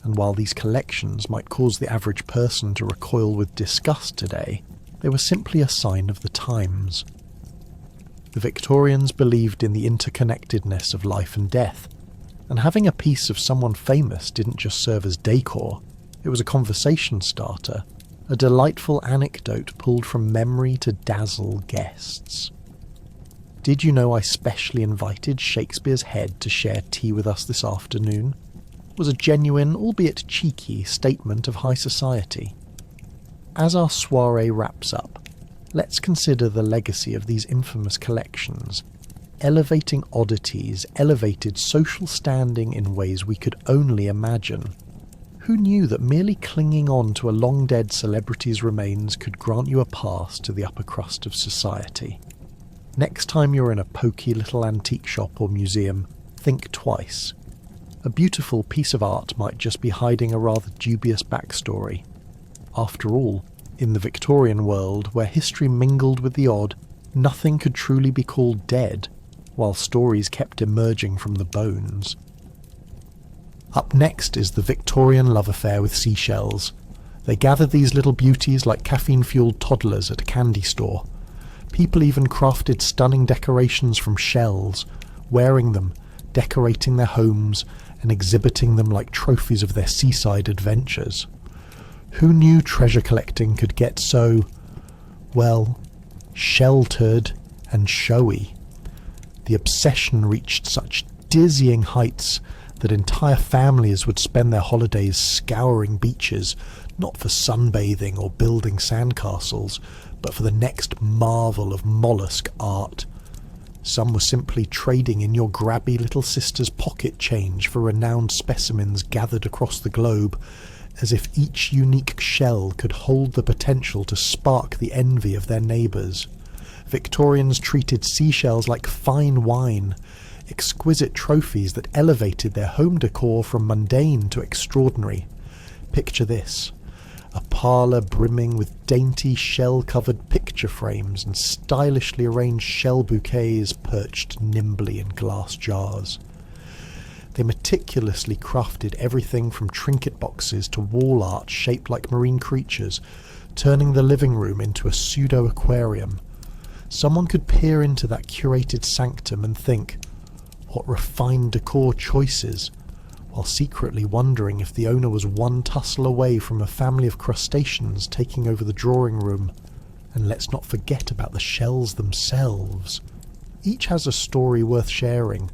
S1: And while these collections might cause the average person to recoil with disgust today, they were simply a sign of the times. The Victorians believed in the interconnectedness of life and death, and having a piece of someone famous didn't just serve as decor, it was a conversation starter, a delightful anecdote pulled from memory to dazzle guests. Did you know I specially invited Shakespeare's head to share tea with us this afternoon? Was a genuine, albeit cheeky, statement of high society. As our soirée wraps up, let's consider the legacy of these infamous collections. Elevating oddities elevated social standing in ways we could only imagine. Who knew that merely clinging on to a long-dead celebrity's remains could grant you a pass to the upper crust of society? Next time you're in a poky little antique shop or museum, think twice. A beautiful piece of art might just be hiding a rather dubious backstory. After all, in the Victorian world, where history mingled with the odd, nothing could truly be called dead, while stories kept emerging from the bones. Up next is the Victorian love affair with seashells. They gathered these little beauties like caffeine-fueled toddlers at a candy store. People even crafted stunning decorations from shells, wearing them, decorating their homes, and exhibiting them like trophies of their seaside adventures. Who knew treasure collecting could get so, well, sheltered and showy? The obsession reached such dizzying heights that entire families would spend their holidays scouring beaches, not for sunbathing or building sandcastles, but for the next marvel of mollusk art. Some were simply trading in your grabby little sister's pocket change for renowned specimens gathered across the globe, as if each unique shell could hold the potential to spark the envy of their neighbours. Victorians treated seashells like fine wine, exquisite trophies that elevated their home decor from mundane to extraordinary. Picture this: a parlour brimming with dainty shell-covered picture frames and stylishly arranged shell bouquets perched nimbly in glass jars. They meticulously crafted everything from trinket boxes to wall art shaped like marine creatures, turning the living room into a pseudo-aquarium. Someone could peer into that curated sanctum and think, what refined decor choices, while secretly wondering if the owner was one tussle away from a family of crustaceans taking over the drawing room. And let's not forget about the shells themselves. Each has a story worth sharing.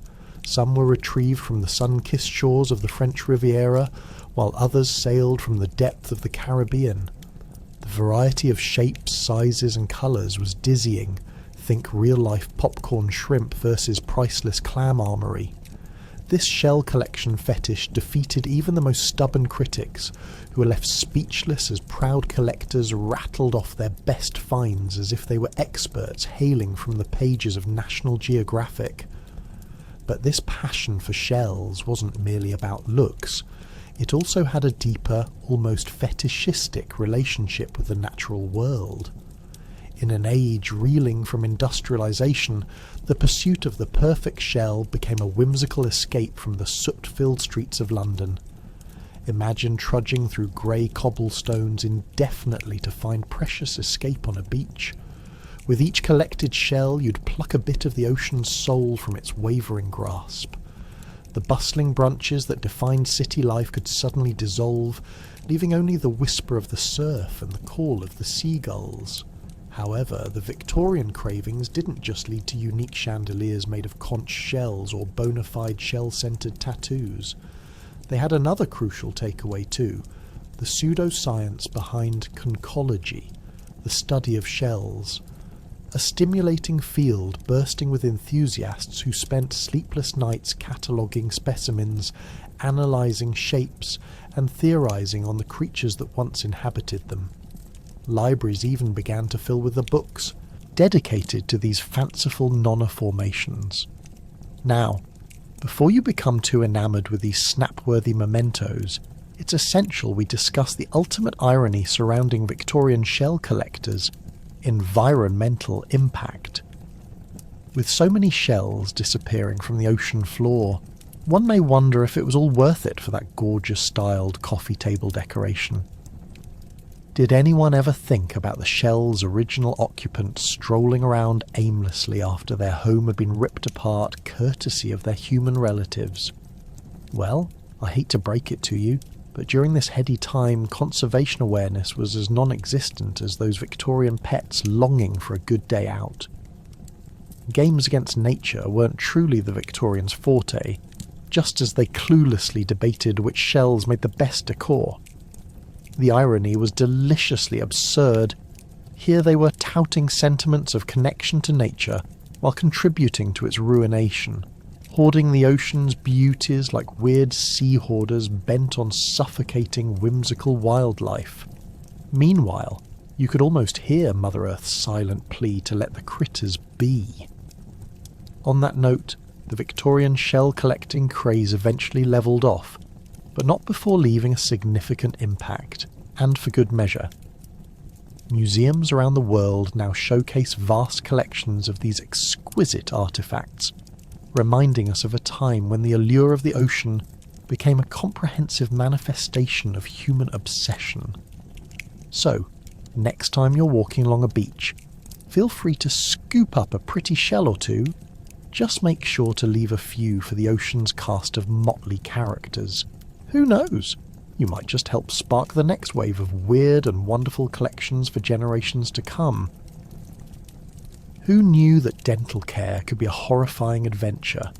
S1: Some were retrieved from the sun-kissed shores of the French Riviera, while others sailed from the depth of the Caribbean. The variety of shapes, sizes and colours was dizzying. Think real-life popcorn shrimp versus priceless clam armoury. This shell collection fetish defeated even the most stubborn critics, who were left speechless as proud collectors rattled off their best finds as if they were experts hailing from the pages of National Geographic. But this passion for shells wasn't merely about looks. It also had a deeper, almost fetishistic relationship with the natural world. In an age reeling from industrialisation, the pursuit of the perfect shell became a whimsical escape from the soot-filled streets of London. Imagine trudging through grey cobblestones indefinitely to find precious escape on a beach. With each collected shell, you'd pluck a bit of the ocean's soul from its wavering grasp. The bustling brunches that defined city life could suddenly dissolve, leaving only the whisper of the surf and the call of the seagulls. However, the Victorian cravings didn't just lead to unique chandeliers made of conch shells or bona fide shell-scented tattoos. They had another crucial takeaway too, the pseudoscience behind conchology, the study of shells. A stimulating field bursting with enthusiasts who spent sleepless nights cataloguing specimens, analysing shapes, and theorising on the creatures that once inhabited them. Libraries even began to fill with the books, dedicated to these fanciful nonna formations. Now, before you become too enamoured with these snap-worthy mementos, it's essential we discuss the ultimate irony surrounding Victorian shell collectors: environmental impact. With so many shells disappearing from the ocean floor, one may wonder if it was all worth it for that gorgeous styled coffee table decoration. Did anyone ever think about the shell's original occupants strolling around aimlessly after their home had been ripped apart courtesy of their human relatives? Well, I hate to break it to you, but during this heady time, conservation awareness was as non-existent as those Victorian pets longing for a good day out. Games against nature weren't truly the Victorians' forte, just as they cluelessly debated which shells made the best decor. The irony was deliciously absurd. Here they were touting sentiments of connection to nature while contributing to its ruination, hoarding the ocean's beauties like weird sea hoarders bent on suffocating whimsical wildlife. Meanwhile, you could almost hear Mother Earth's silent plea to let the critters be. On that note, the Victorian shell collecting craze eventually levelled off, but not before leaving a significant impact, and for good measure. Museums around the world now showcase vast collections of these exquisite artefacts, reminding us of a time when the allure of the ocean became a comprehensive manifestation of human obsession. So, next time you're walking along a beach, feel free to scoop up a pretty shell or two. Just make sure to leave a few for the ocean's cast of motley characters. Who knows? You might just help spark the next wave of weird and wonderful collections for generations to come. Who knew that dental care could be a horrifying adventure?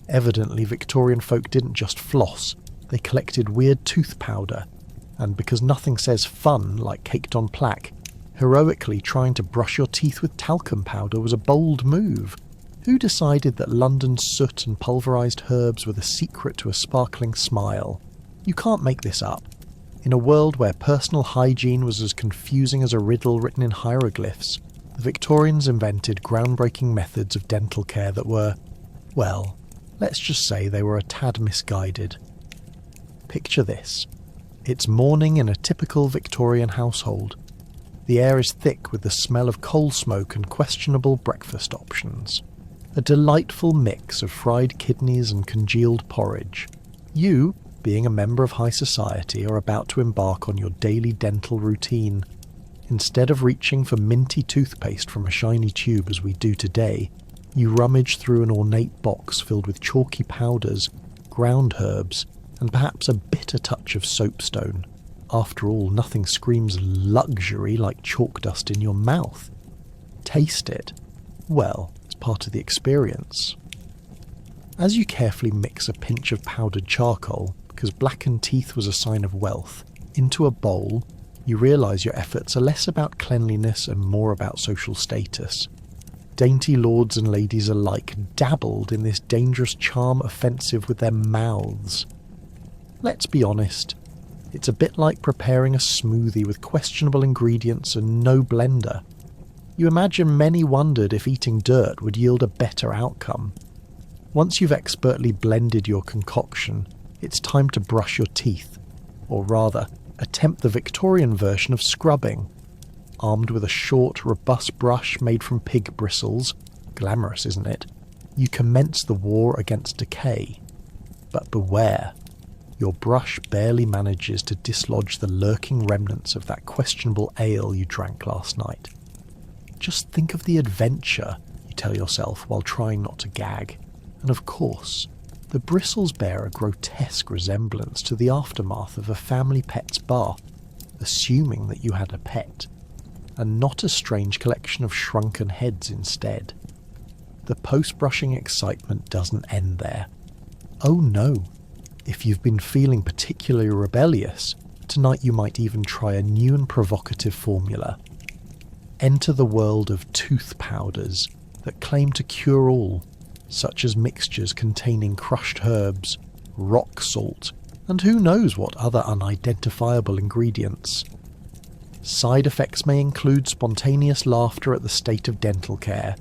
S1: Evidently, Victorian folk didn't just floss, they collected weird tooth powder, and because nothing says fun like caked on plaque, heroically trying to brush your teeth with talcum powder was a bold move. Who decided that London's soot and pulverised herbs were the secret to a sparkling smile? You can't make this up. In a world where personal hygiene was as confusing as a riddle written in hieroglyphs, the Victorians invented groundbreaking methods of dental care that were, well, let's just say they were a tad misguided. Picture this. It's morning in a typical Victorian household. The air is thick with the smell of coal smoke and questionable breakfast options. A delightful mix of fried kidneys and congealed porridge. You, being a member of high society, are about to embark on your daily dental routine. Instead of reaching for minty toothpaste from a shiny tube as we do today, you rummage through an ornate box filled with chalky powders, ground herbs, and perhaps a bitter touch of soapstone. After all, nothing screams luxury like chalk dust in your mouth. Taste it. Well, it's part of the experience. As you carefully mix a pinch of powdered charcoal, because blackened teeth was a sign of wealth, into a bowl, you realise your efforts are less about cleanliness and more about social status. Dainty lords and ladies alike dabbled in this dangerous charm offensive with their mouths. Let's be honest, it's a bit like preparing a smoothie with questionable ingredients and no blender. You imagine many wondered if eating dirt would yield a better outcome. Once you've expertly blended your concoction, it's time to brush your teeth, or rather, attempt the Victorian version of scrubbing. armed with a short, robust brush made from pig bristles, glamorous, isn't it? You commence the war against decay. But beware, your brush barely manages to dislodge the lurking remnants of that questionable ale you drank last night. Just think of the adventure, you tell yourself while trying not to gag. And of course, the bristles bear a grotesque resemblance to the aftermath of a family pet's bath, assuming that you had a pet, and not a strange collection of shrunken heads instead. The post-brushing excitement doesn't end there. Oh no, if you've been feeling particularly rebellious, tonight you might even try a new and provocative formula. Enter the world of tooth powders that claim to cure all, such as mixtures containing crushed herbs, rock salt, and who knows what other unidentifiable ingredients. Side effects may include spontaneous laughter at the state of dental care,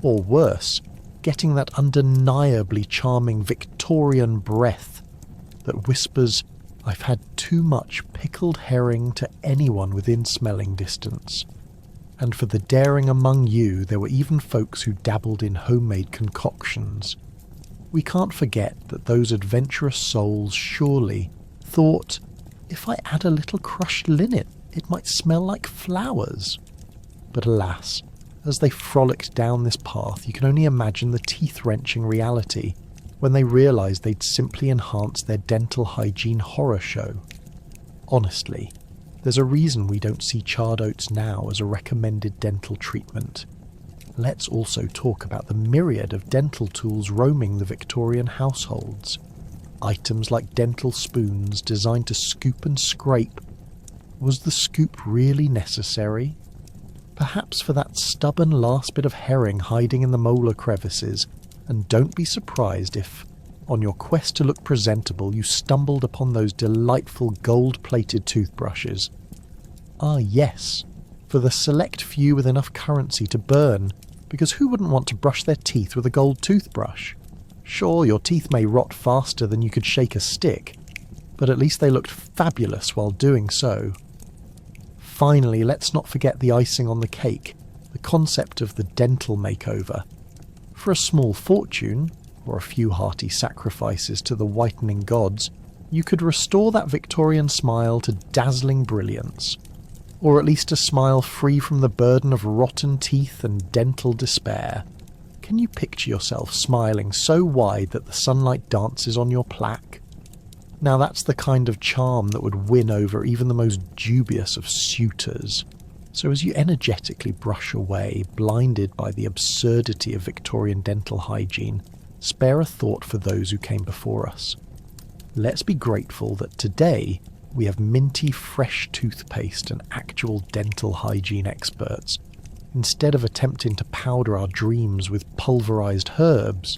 S1: or worse, getting that undeniably charming Victorian breath that whispers, "I've had too much pickled herring" to anyone within smelling distance. And for the daring among you, there were even folks who dabbled in homemade concoctions. We can't forget that those adventurous souls surely thought, if I add a little crushed linnet, it might smell like flowers. But alas, as they frolicked down this path, you can only imagine the teeth-wrenching reality when they realised they'd simply enhanced their dental hygiene horror show. Honestly, there's a reason we don't see charred oats now as a recommended dental treatment. Let's also talk about the myriad of dental tools roaming the Victorian households. Items like dental spoons designed to scoop and scrape. Was the scoop really necessary? Perhaps for that stubborn last bit of herring hiding in the molar crevices, and don't be surprised if, on your quest to look presentable, you stumbled upon those delightful gold-plated toothbrushes. Ah yes, for the select few with enough currency to burn, because who wouldn't want to brush their teeth with a gold toothbrush? Sure, your teeth may rot faster than you could shake a stick, but at least they looked fabulous while doing so. Finally, let's not forget the icing on the cake, the concept of the dental makeover. For a small fortune, or a few hearty sacrifices to the whitening gods, you could restore that Victorian smile to dazzling brilliance, or at least a smile free from the burden of rotten teeth and dental despair. Can you picture yourself smiling so wide that the sunlight dances on your plaque? Now that's the kind of charm that would win over even the most dubious of suitors. So as you energetically brush away, blinded by the absurdity of Victorian dental hygiene, spare a thought for those who came before us. Let's be grateful that today we have minty fresh toothpaste and actual dental hygiene experts, instead of attempting to powder our dreams with pulverized herbs.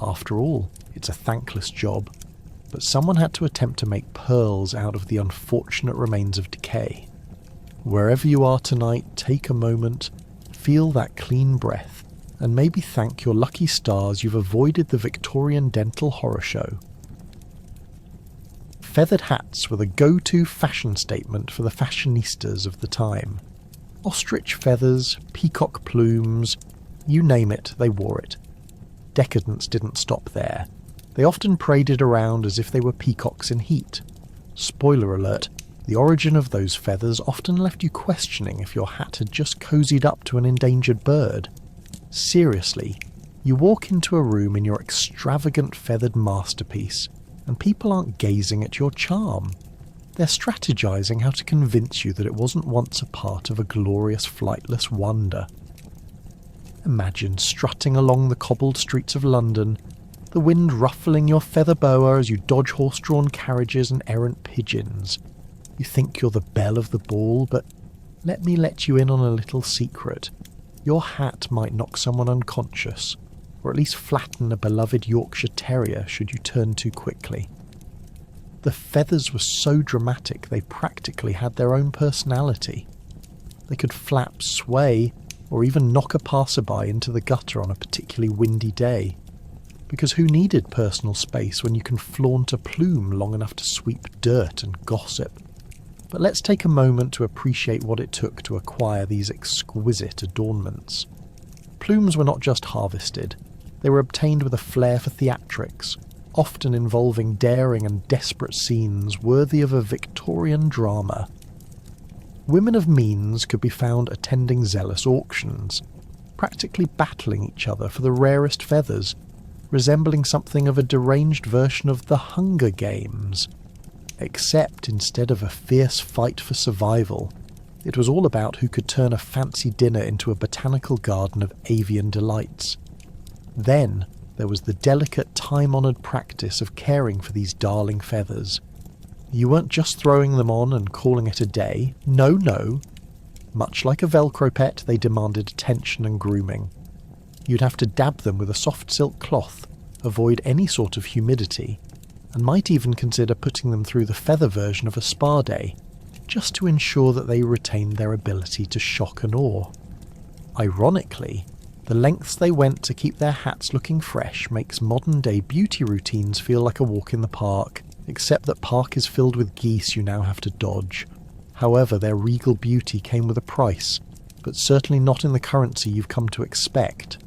S1: After all, it's a thankless job, but someone had to attempt to make pearls out of the unfortunate remains of decay. Wherever you are tonight, take a moment, feel that clean breath, and maybe thank your lucky stars you've avoided the Victorian dental horror show. Feathered hats were the go-to fashion statement for the fashionistas of the time. Ostrich feathers, peacock plumes, you name it, they wore it. Decadence didn't stop there. They often paraded around as if they were peacocks in heat. Spoiler alert, the origin of those feathers often left you questioning if your hat had just cozied up to an endangered bird. Seriously, you walk into a room in your extravagant feathered masterpiece, and people aren't gazing at your charm. They're strategizing how to convince you that it wasn't once a part of a glorious flightless wonder. Imagine strutting along the cobbled streets of London, the wind ruffling your feather boa as you dodge horse-drawn carriages and errant pigeons. You think you're the belle of the ball, but let me let you in on a little secret. Your hat might knock someone unconscious, or at least flatten a beloved Yorkshire Terrier should you turn too quickly. The feathers were so dramatic they practically had their own personality. They could flap, sway, or even knock a passerby into the gutter on a particularly windy day. Because who needed personal space when you can flaunt a plume long enough to sweep dirt and gossip? But let's take a moment to appreciate what it took to acquire these exquisite adornments. Plumes were not just harvested, they were obtained with a flair for theatrics, often involving daring and desperate scenes worthy of a Victorian drama. Women of means could be found attending zealous auctions, practically battling each other for the rarest feathers, resembling something of a deranged version of the Hunger Games. Except instead of a fierce fight for survival, it was all about who could turn a fancy dinner into a botanical garden of avian delights. Then there was the delicate, time-honoured practice of caring for these darling feathers. You weren't just throwing them on and calling it a day. No. Much like a Velcro pet, they demanded attention and grooming. You'd have to dab them with a soft silk cloth, avoid any sort of humidity, and might even consider putting them through the feather version of a spa day, just to ensure that they retained their ability to shock and awe. Ironically, the lengths they went to keep their hats looking fresh makes modern-day beauty routines feel like a walk in the park, except that park is filled with geese you now have to dodge. However, their regal beauty came with a price, but certainly not in the currency you've come to expect.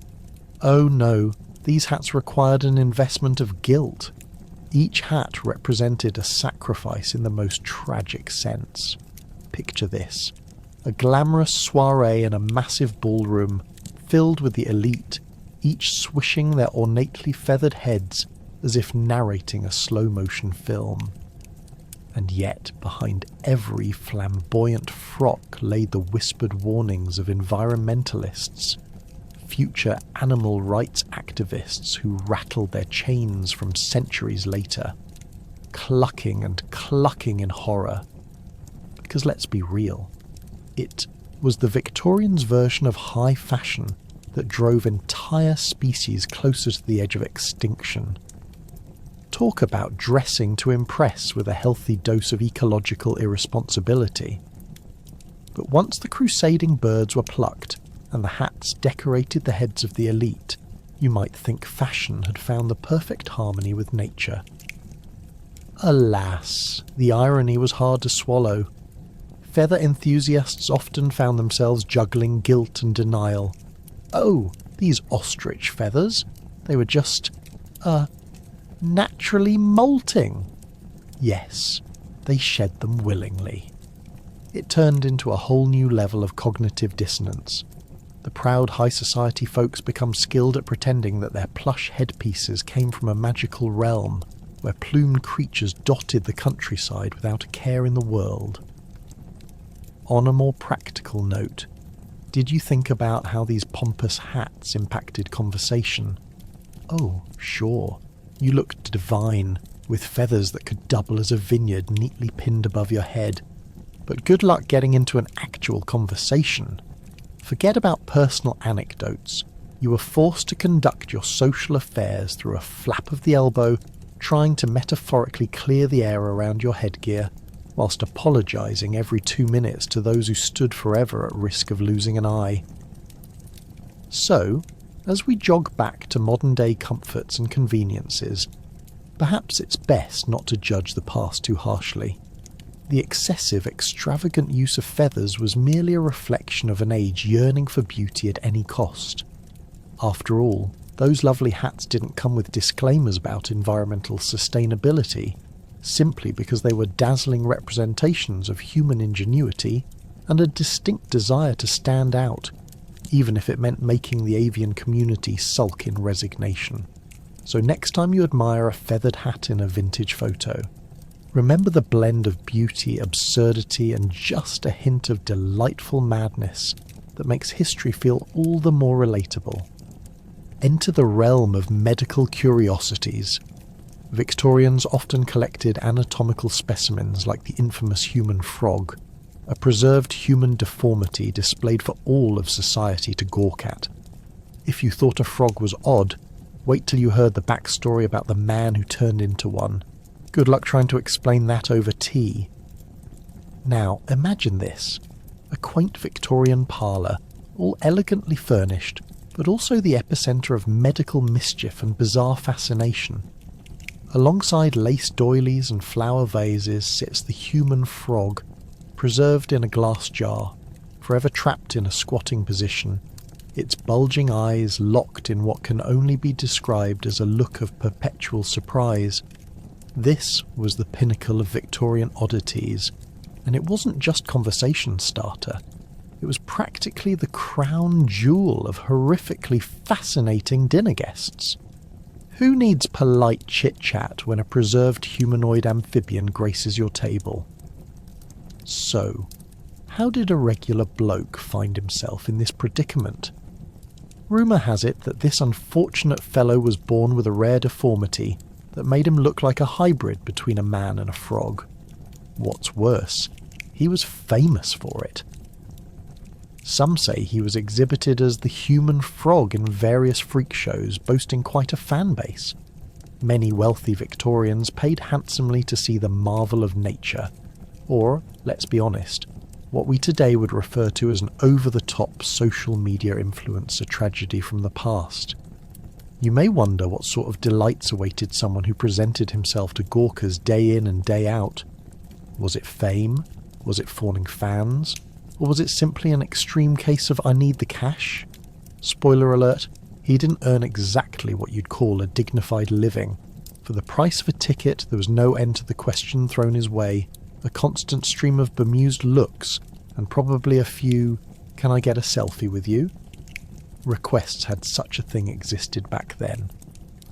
S1: Oh no, these hats required an investment of guilt. Each hat represented a sacrifice in the most tragic sense. Picture this: a glamorous soiree in a massive ballroom filled with the elite, each swishing their ornately feathered heads as if narrating a slow-motion film. And yet, behind every flamboyant frock lay the whispered warnings of environmentalists, future animal rights activists who rattled their chains from centuries later, clucking and clucking in horror. Because let's be real, it was the Victorians' version of high fashion that drove entire species closer to the edge of extinction. Talk about dressing to impress with a healthy dose of ecological irresponsibility. But once the crusading birds were plucked, and the hats decorated the heads of the elite, you might think fashion had found the perfect harmony with nature. Alas, the irony was hard to swallow. Feather enthusiasts often found themselves juggling guilt and denial. Oh, these ostrich feathers, they were just, naturally molting. Yes, they shed them willingly. It turned into a whole new level of cognitive dissonance. The proud high society folks become skilled at pretending that their plush headpieces came from a magical realm where plumed creatures dotted the countryside without a care in the world. On a more practical note, did you think about how these pompous hats impacted conversation? Oh, sure, you looked divine, with feathers that could double as a vineyard neatly pinned above your head. But good luck getting into an actual conversation. Forget about personal anecdotes. You were forced to conduct your social affairs through a flap of the elbow, trying to metaphorically clear the air around your headgear, whilst apologising every 2 minutes to those who stood forever at risk of losing an eye. So, as we jog back to modern-day comforts and conveniences, perhaps it's best not to judge the past too harshly. The excessive, extravagant use of feathers was merely a reflection of an age yearning for beauty at any cost. After all, those lovely hats didn't come with disclaimers about environmental sustainability, simply because they were dazzling representations of human ingenuity and a distinct desire to stand out, even if it meant making the avian community sulk in resignation. So next time you admire a feathered hat in a vintage photo, remember the blend of beauty, absurdity, and just a hint of delightful madness that makes history feel all the more relatable. Enter the realm of medical curiosities. Victorians often collected anatomical specimens like the infamous human frog, a preserved human deformity displayed for all of society to gawk at. If you thought a frog was odd, wait till you heard the backstory about the man who turned into one. Good luck trying to explain that over tea. Now, imagine this. A quaint Victorian parlour, all elegantly furnished, but also the epicentre of medical mischief and bizarre fascination. Alongside lace doilies and flower vases sits the human frog, preserved in a glass jar, forever trapped in a squatting position, its bulging eyes locked in what can only be described as a look of perpetual surprise. This was the pinnacle of Victorian oddities, and it wasn't just conversation starter. It was practically the crown jewel of horrifically fascinating dinner guests. Who needs polite chit-chat when a preserved humanoid amphibian graces your table? So, how did a regular bloke find himself in this predicament? Rumour has it that this unfortunate fellow was born with a rare deformity that made him look like a hybrid between a man and a frog. What's worse, he was famous for it. Some say he was exhibited as the human frog in various freak shows, boasting quite a fan base. Many wealthy Victorians paid handsomely to see the marvel of nature, or, let's be honest, what we today would refer to as an over-the-top social media influencer tragedy from the past. You may wonder what sort of delights awaited someone who presented himself to gawkers day in and day out. Was it fame? Was it fawning fans? Or was it simply an extreme case of I need the cash? Spoiler alert, he didn't earn exactly what you'd call a dignified living. For the price of a ticket, there was no end to the question thrown his way, a constant stream of bemused looks, and probably a few, "Can I get a selfie with you?" Requests had such a thing existed back then.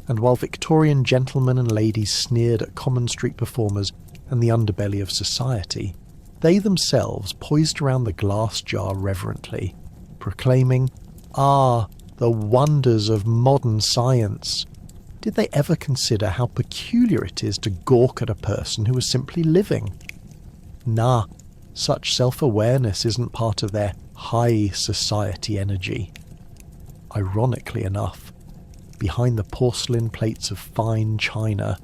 S1: And while Victorian gentlemen and ladies sneered at common street performers and the underbelly of society, they themselves poised around the glass jar reverently, proclaiming, "Ah, the wonders of modern science." Did they ever consider how peculiar it is to gawk at a person who was simply living? Nah, such self-awareness isn't part of their high society energy. Ironically enough, behind the porcelain plates of fine china,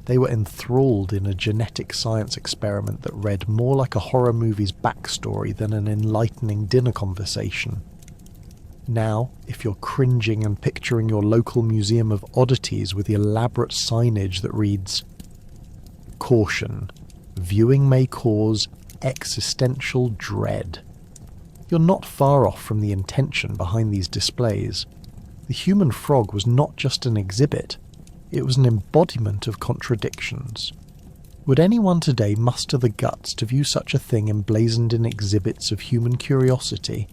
S1: they were enthralled in a genetic science experiment that read more like a horror movie's backstory than an enlightening dinner conversation. Now, if you're cringing and picturing your local museum of oddities with the elaborate signage that reads, "Caution, viewing may cause existential dread," you're not far off from the intention behind these displays. The human frog was not just an exhibit, it was an embodiment of contradictions. Would anyone today muster the guts to view such a thing emblazoned in exhibits of human curiosity?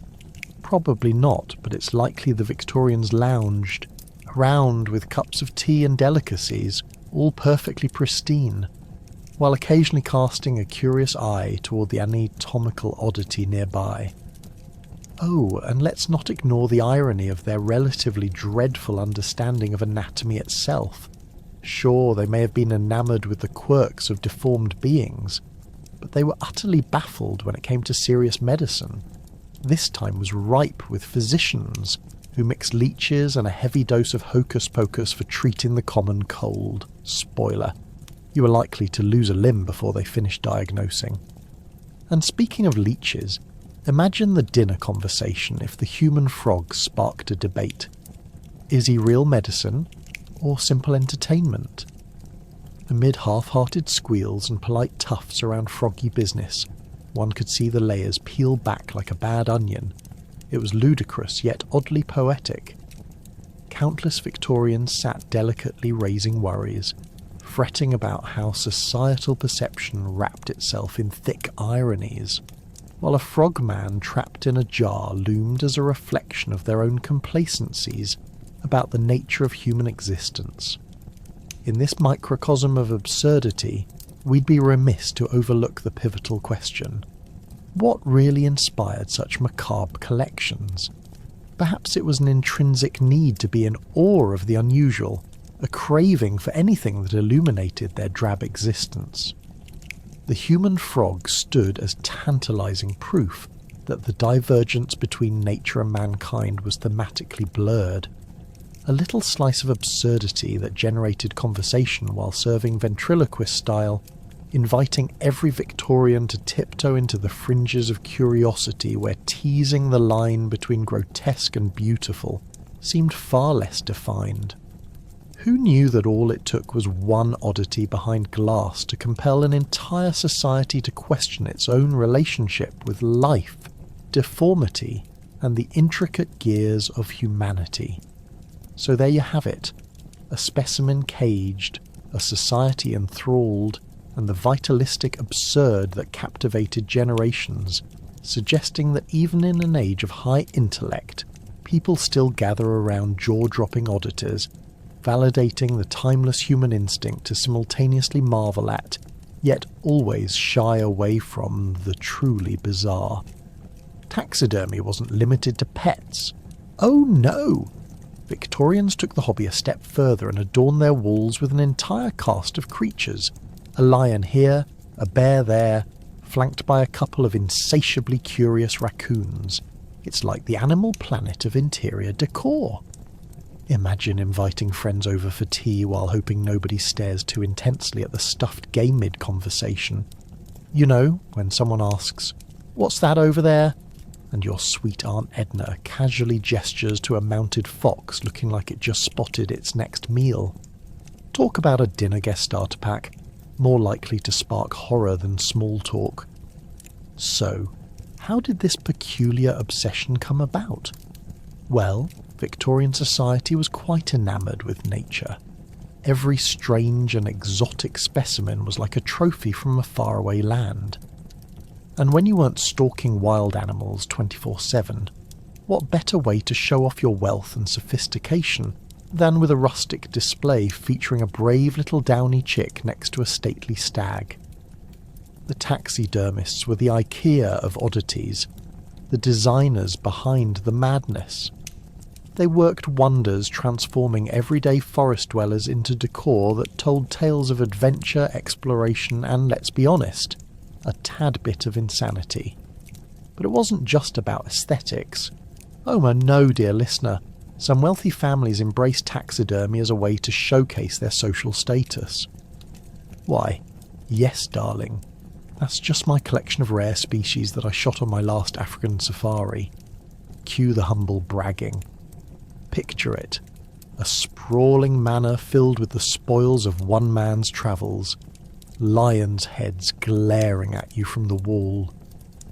S1: Probably not, but it's likely the Victorians lounged around with cups of tea and delicacies, all perfectly pristine, while occasionally casting a curious eye toward the anatomical oddity nearby. Oh, and let's not ignore the irony of their relatively dreadful understanding of anatomy itself. Sure, they may have been enamoured with the quirks of deformed beings, but they were utterly baffled when it came to serious medicine. This time was ripe with physicians who mixed leeches and a heavy dose of hocus-pocus for treating the common cold. Spoiler, you were likely to lose a limb before they finished diagnosing. And speaking of leeches, imagine the dinner conversation if the human frog sparked a debate. Is he real medicine or simple entertainment? Amid half-hearted squeals and polite tuffs around froggy business, one could see the layers peel back like a bad onion. It was ludicrous yet oddly poetic. Countless Victorians sat delicately raising worries, fretting about how societal perception wrapped itself in thick ironies, while a frogman trapped in a jar loomed as a reflection of their own complacencies about the nature of human existence. In this microcosm of absurdity, we'd be remiss to overlook the pivotal question: what really inspired such macabre collections? Perhaps it was an intrinsic need to be in awe of the unusual, a craving for anything that illuminated their drab existence. The human frog stood as tantalizing proof that the divergence between nature and mankind was thematically blurred. A little slice of absurdity that generated conversation while serving ventriloquist style, inviting every Victorian to tiptoe into the fringes of curiosity where teasing the line between grotesque and beautiful seemed far less defined. Who knew that all it took was one oddity behind glass to compel an entire society to question its own relationship with life, deformity, and the intricate gears of humanity? So there you have it, a specimen caged, a society enthralled, and the vitalistic absurd that captivated generations, suggesting that even in an age of high intellect, people still gather around jaw-dropping oddities, validating the timeless human instinct to simultaneously marvel at, yet always shy away from, the truly bizarre. Taxidermy wasn't limited to pets. Oh no! Victorians took the hobby a step further and adorned their walls with an entire cast of creatures. A lion here, a bear there, flanked by a couple of insatiably curious raccoons. It's like the Animal Planet of interior decor. Imagine inviting friends over for tea while hoping nobody stares too intensely at the stuffed game mid-conversation. You know, when someone asks, "What's that over there?" and your sweet Aunt Edna casually gestures to a mounted fox looking like it just spotted its next meal. Talk about a dinner guest starter pack, more likely to spark horror than small talk. So, how did this peculiar obsession come about? Well, Victorian society was quite enamoured with nature. Every strange and exotic specimen was like a trophy from a faraway land. And when you weren't stalking wild animals 24/7, what better way to show off your wealth and sophistication than with a rustic display featuring a brave little downy chick next to a stately stag? The taxidermists were the IKEA of oddities, the designers behind the madness. They worked wonders transforming everyday forest dwellers into decor that told tales of adventure, exploration, and, let's be honest, a tad bit of insanity. But it wasn't just about aesthetics. Oh no, dear listener, some wealthy families embraced taxidermy as a way to showcase their social status. Why, yes, darling, that's just my collection of rare species that I shot on my last African safari. Cue the humble bragging. Picture it, a sprawling manor filled with the spoils of one man's travels, lions' heads glaring at you from the wall,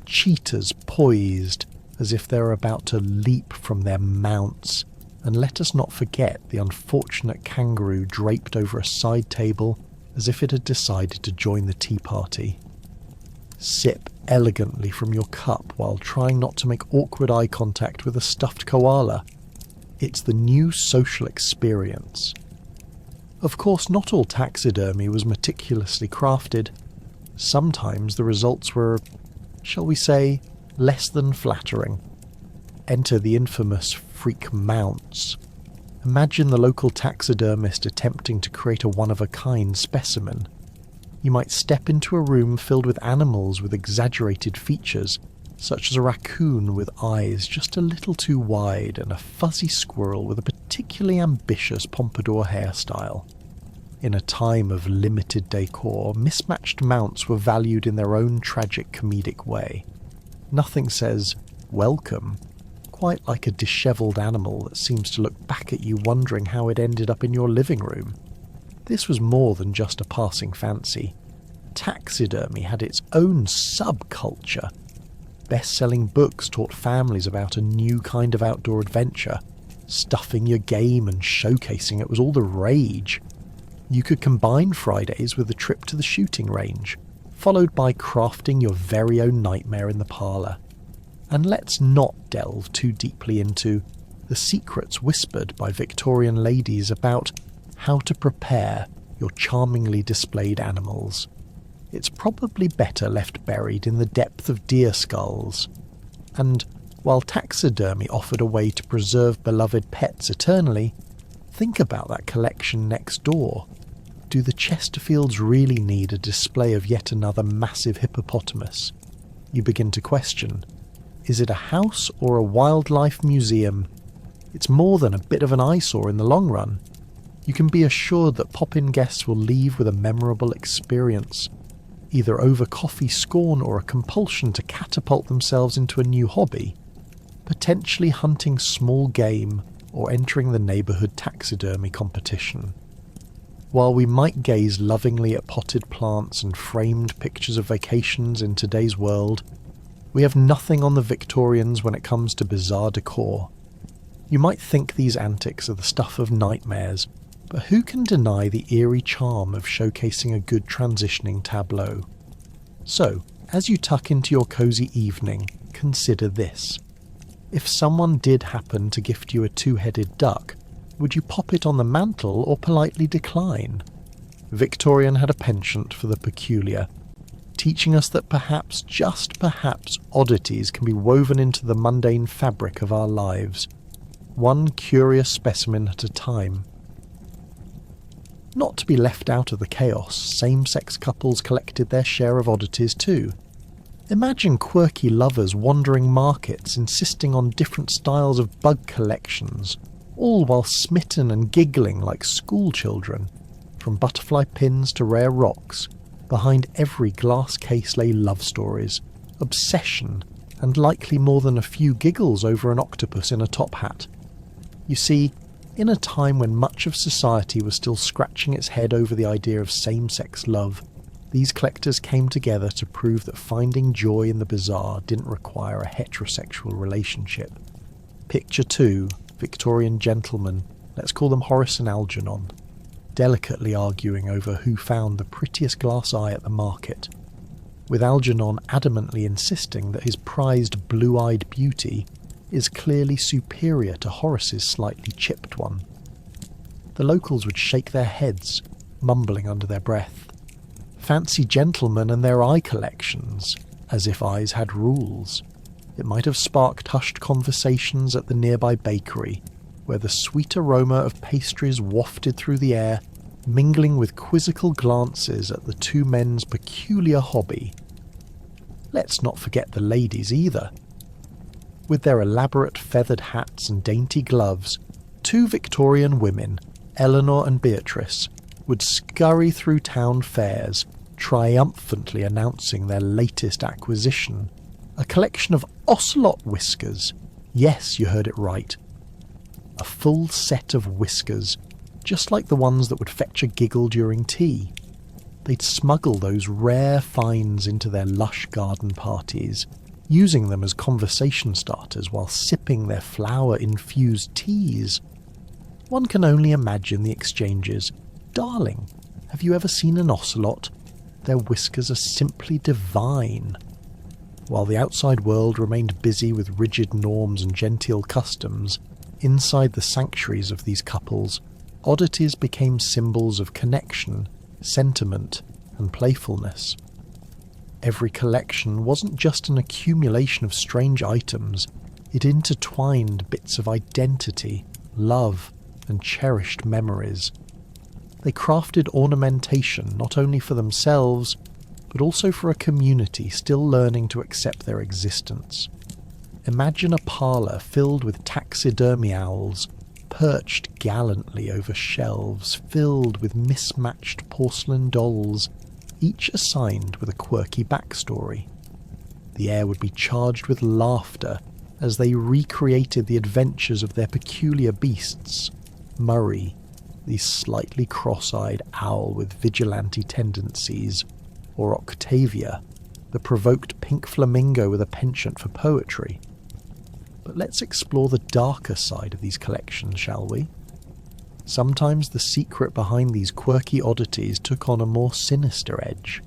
S1: cheetahs poised as if they're about to leap from their mounts, and let us not forget the unfortunate kangaroo draped over a side table as if it had decided to join the tea party. Sip elegantly from your cup while trying not to make awkward eye contact with a stuffed koala. It's the new social experience. Of course, not all taxidermy was meticulously crafted. Sometimes the results were, shall we say, less than flattering. Enter the infamous freak mounts. Imagine the local taxidermist attempting to create a one-of-a-kind specimen. You might step into a room filled with animals with exaggerated features, such as a raccoon with eyes just a little too wide and a fuzzy squirrel with a particularly ambitious pompadour hairstyle. In a time of limited decor, mismatched mounts were valued in their own tragic comedic way. Nothing says, "welcome," quite like a dishevelled animal that seems to look back at you wondering how it ended up in your living room. This was more than just a passing fancy. Taxidermy had its own subculture. Best-selling books taught families about a new kind of outdoor adventure. Stuffing your game and showcasing it was all the rage. You could combine Fridays with a trip to the shooting range, followed by crafting your very own nightmare in the parlour. And let's not delve too deeply into the secrets whispered by Victorian ladies about how to prepare your charmingly displayed animals. It's probably better left buried in the depth of deer skulls. And while taxidermy offered a way to preserve beloved pets eternally, think about that collection next door. Do the Chesterfields really need a display of yet another massive hippopotamus? You begin to question, is it a house or a wildlife museum? It's more than a bit of an eyesore in the long run. You can be assured that pop-in guests will leave with a memorable experience, either over coffee scorn or a compulsion to catapult themselves into a new hobby, potentially hunting small game or entering the neighbourhood taxidermy competition. While we might gaze lovingly at potted plants and framed pictures of vacations in today's world, we have nothing on the Victorians when it comes to bizarre decor. You might think these antics are the stuff of nightmares, but who can deny the eerie charm of showcasing a good transitioning tableau? So, as you tuck into your cosy evening, consider this. If someone did happen to gift you a two-headed duck, would you pop it on the mantel or politely decline? Victorian had a penchant for the peculiar, teaching us that perhaps, just perhaps, oddities can be woven into the mundane fabric of our lives, one curious specimen at a time. Not to be left out of the chaos, same-sex couples collected their share of oddities too. Imagine quirky lovers wandering markets insisting on different styles of bug collections, all while smitten and giggling like school children. From butterfly pins to rare rocks, behind every glass case lay love stories, obsession, and likely more than a few giggles over an octopus in a top hat. You see, in a time when much of society was still scratching its head over the idea of same-sex love, these collectors came together to prove that finding joy in the bizarre didn't require a heterosexual relationship. Picture 2, Victorian gentlemen, let's call them Horace and Algernon, delicately arguing over who found the prettiest glass eye at the market, with Algernon adamantly insisting that his prized blue-eyed beauty is clearly superior to Horace's slightly chipped one. The locals would shake their heads, mumbling under their breath. Fancy gentlemen and their eye collections, as if eyes had rules. It might have sparked hushed conversations at the nearby bakery, where the sweet aroma of pastries wafted through the air, mingling with quizzical glances at the two men's peculiar hobby. Let's not forget the ladies either. With their elaborate feathered hats and dainty gloves, two Victorian women, Eleanor and Beatrice, would scurry through town fairs, triumphantly announcing their latest acquisition, a collection of ocelot whiskers. Yes, you heard it right. A full set of whiskers, just like the ones that would fetch a giggle during tea. They'd smuggle those rare finds into their lush garden parties, using them as conversation starters while sipping their flower-infused teas. One can only imagine the exchanges. Darling, have you ever seen an ocelot? Their whiskers are simply divine. While the outside world remained busy with rigid norms and genteel customs, inside the sanctuaries of these couples, oddities became symbols of connection, sentiment, and playfulness. Every collection wasn't just an accumulation of strange items, it intertwined bits of identity, love, and cherished memories. They crafted ornamentation not only for themselves, but also for a community still learning to accept their existence. Imagine a parlour filled with taxidermy owls, perched gallantly over shelves filled with mismatched porcelain dolls, each assigned with a quirky backstory. The air would be charged with laughter as they recreated the adventures of their peculiar beasts. Murray, the slightly cross-eyed owl with vigilante tendencies, or Octavia, the provoked pink flamingo with a penchant for poetry. But let's explore the darker side of these collections, shall we? Sometimes the secret behind these quirky oddities took on a more sinister edge.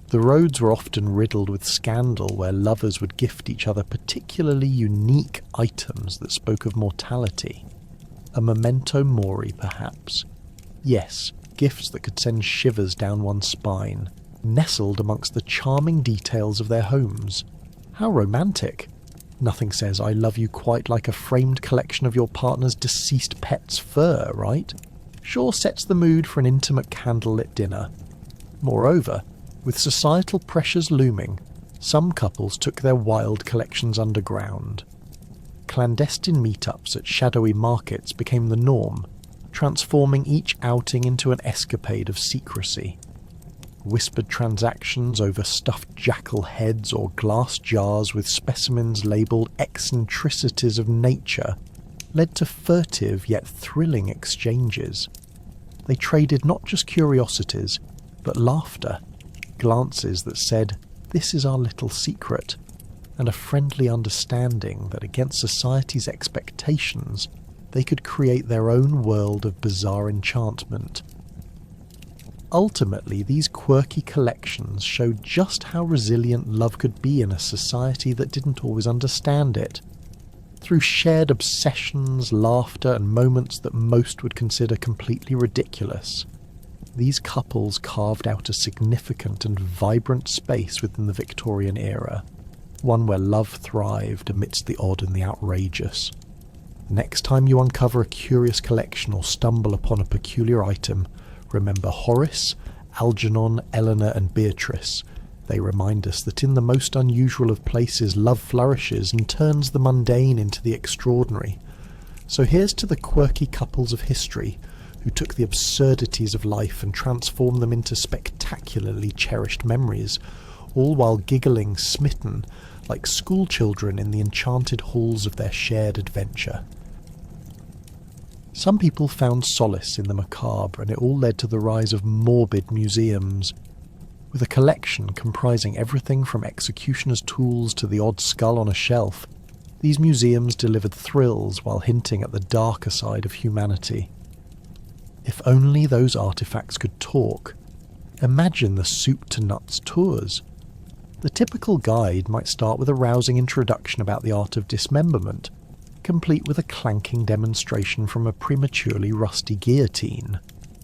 S1: The roads were often riddled with scandal where lovers would gift each other particularly unique items that spoke of mortality. A memento mori, perhaps. Yes, gifts that could send shivers down one's spine, nestled amongst the charming details of their homes. How romantic! Nothing says I love you quite like a framed collection of your partner's deceased pet's fur, right? Sure sets the mood for an intimate candlelit dinner. Moreover, with societal pressures looming, some couples took their wild collections underground. Clandestine meetups at shadowy markets became the norm, transforming each outing into an escapade of secrecy. Whispered transactions over stuffed jackal heads or glass jars with specimens labelled eccentricities of nature led to furtive yet thrilling exchanges. They traded not just curiosities, but laughter, glances that said, "This is our little secret," and a friendly understanding that against society's expectations, they could create their own world of bizarre enchantment. Ultimately, these quirky collections showed just how resilient love could be in a society that didn't always understand it. Through shared obsessions, laughter, and moments that most would consider completely ridiculous, these couples carved out a significant and vibrant space within the Victorian era, one where love thrived amidst the odd and the outrageous. Next time you uncover a curious collection or stumble upon a peculiar item, remember Horace, Algernon, Eleanor, and Beatrice. They remind us that in the most unusual of places, love flourishes and turns the mundane into the extraordinary. So here's to the quirky couples of history who took the absurdities of life and transformed them into spectacularly cherished memories, all while giggling smitten like schoolchildren in the enchanted halls of their shared adventure. Some people found solace in the macabre, and it all led to the rise of morbid museums. With a collection comprising everything from executioner's tools to the odd skull on a shelf, these museums delivered thrills while hinting at the darker side of humanity. If only those artifacts could talk. Imagine the soup-to-nuts tours. The typical guide might start with a rousing introduction about the art of dismemberment, complete with a clanking demonstration from a prematurely rusty guillotine.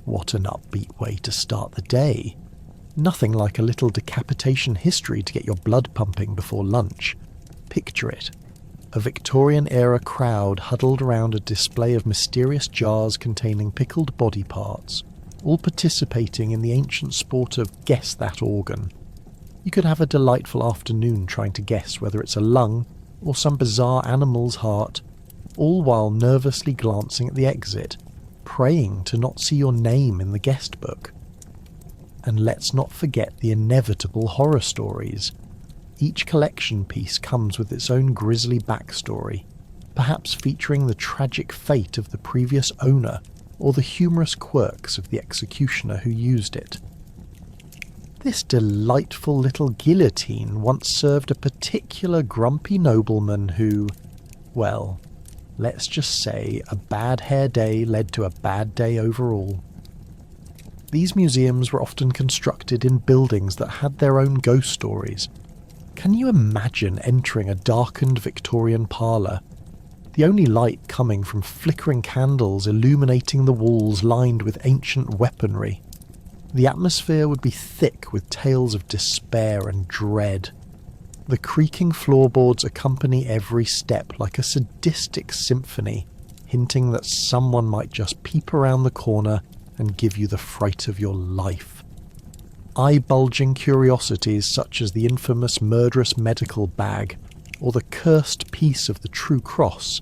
S1: What an upbeat way to start the day. Nothing like a little decapitation history to get your blood pumping before lunch. Picture it. A Victorian-era crowd huddled around a display of mysterious jars containing pickled body parts, all participating in the ancient sport of guess that organ. You could have a delightful afternoon trying to guess whether it's a lung or some bizarre animal's heart, all while nervously glancing at the exit, praying to not see your name in the guest book. And let's not forget the inevitable horror stories. Each collection piece comes with its own grisly backstory, perhaps featuring the tragic fate of the previous owner or the humorous quirks of the executioner who used it. This delightful little guillotine once served a particular grumpy nobleman who, well, let's just say a bad hair day led to a bad day overall. These museums were often constructed in buildings that had their own ghost stories. Can you imagine entering a darkened Victorian parlour, the only light coming from flickering candles illuminating the walls lined with ancient weaponry? The atmosphere would be thick with tales of despair and dread. The creaking floorboards accompany every step like a sadistic symphony, hinting that someone might just peep around the corner and give you the fright of your life. Eye-bulging curiosities such as the infamous murderous medical bag or the cursed piece of the True Cross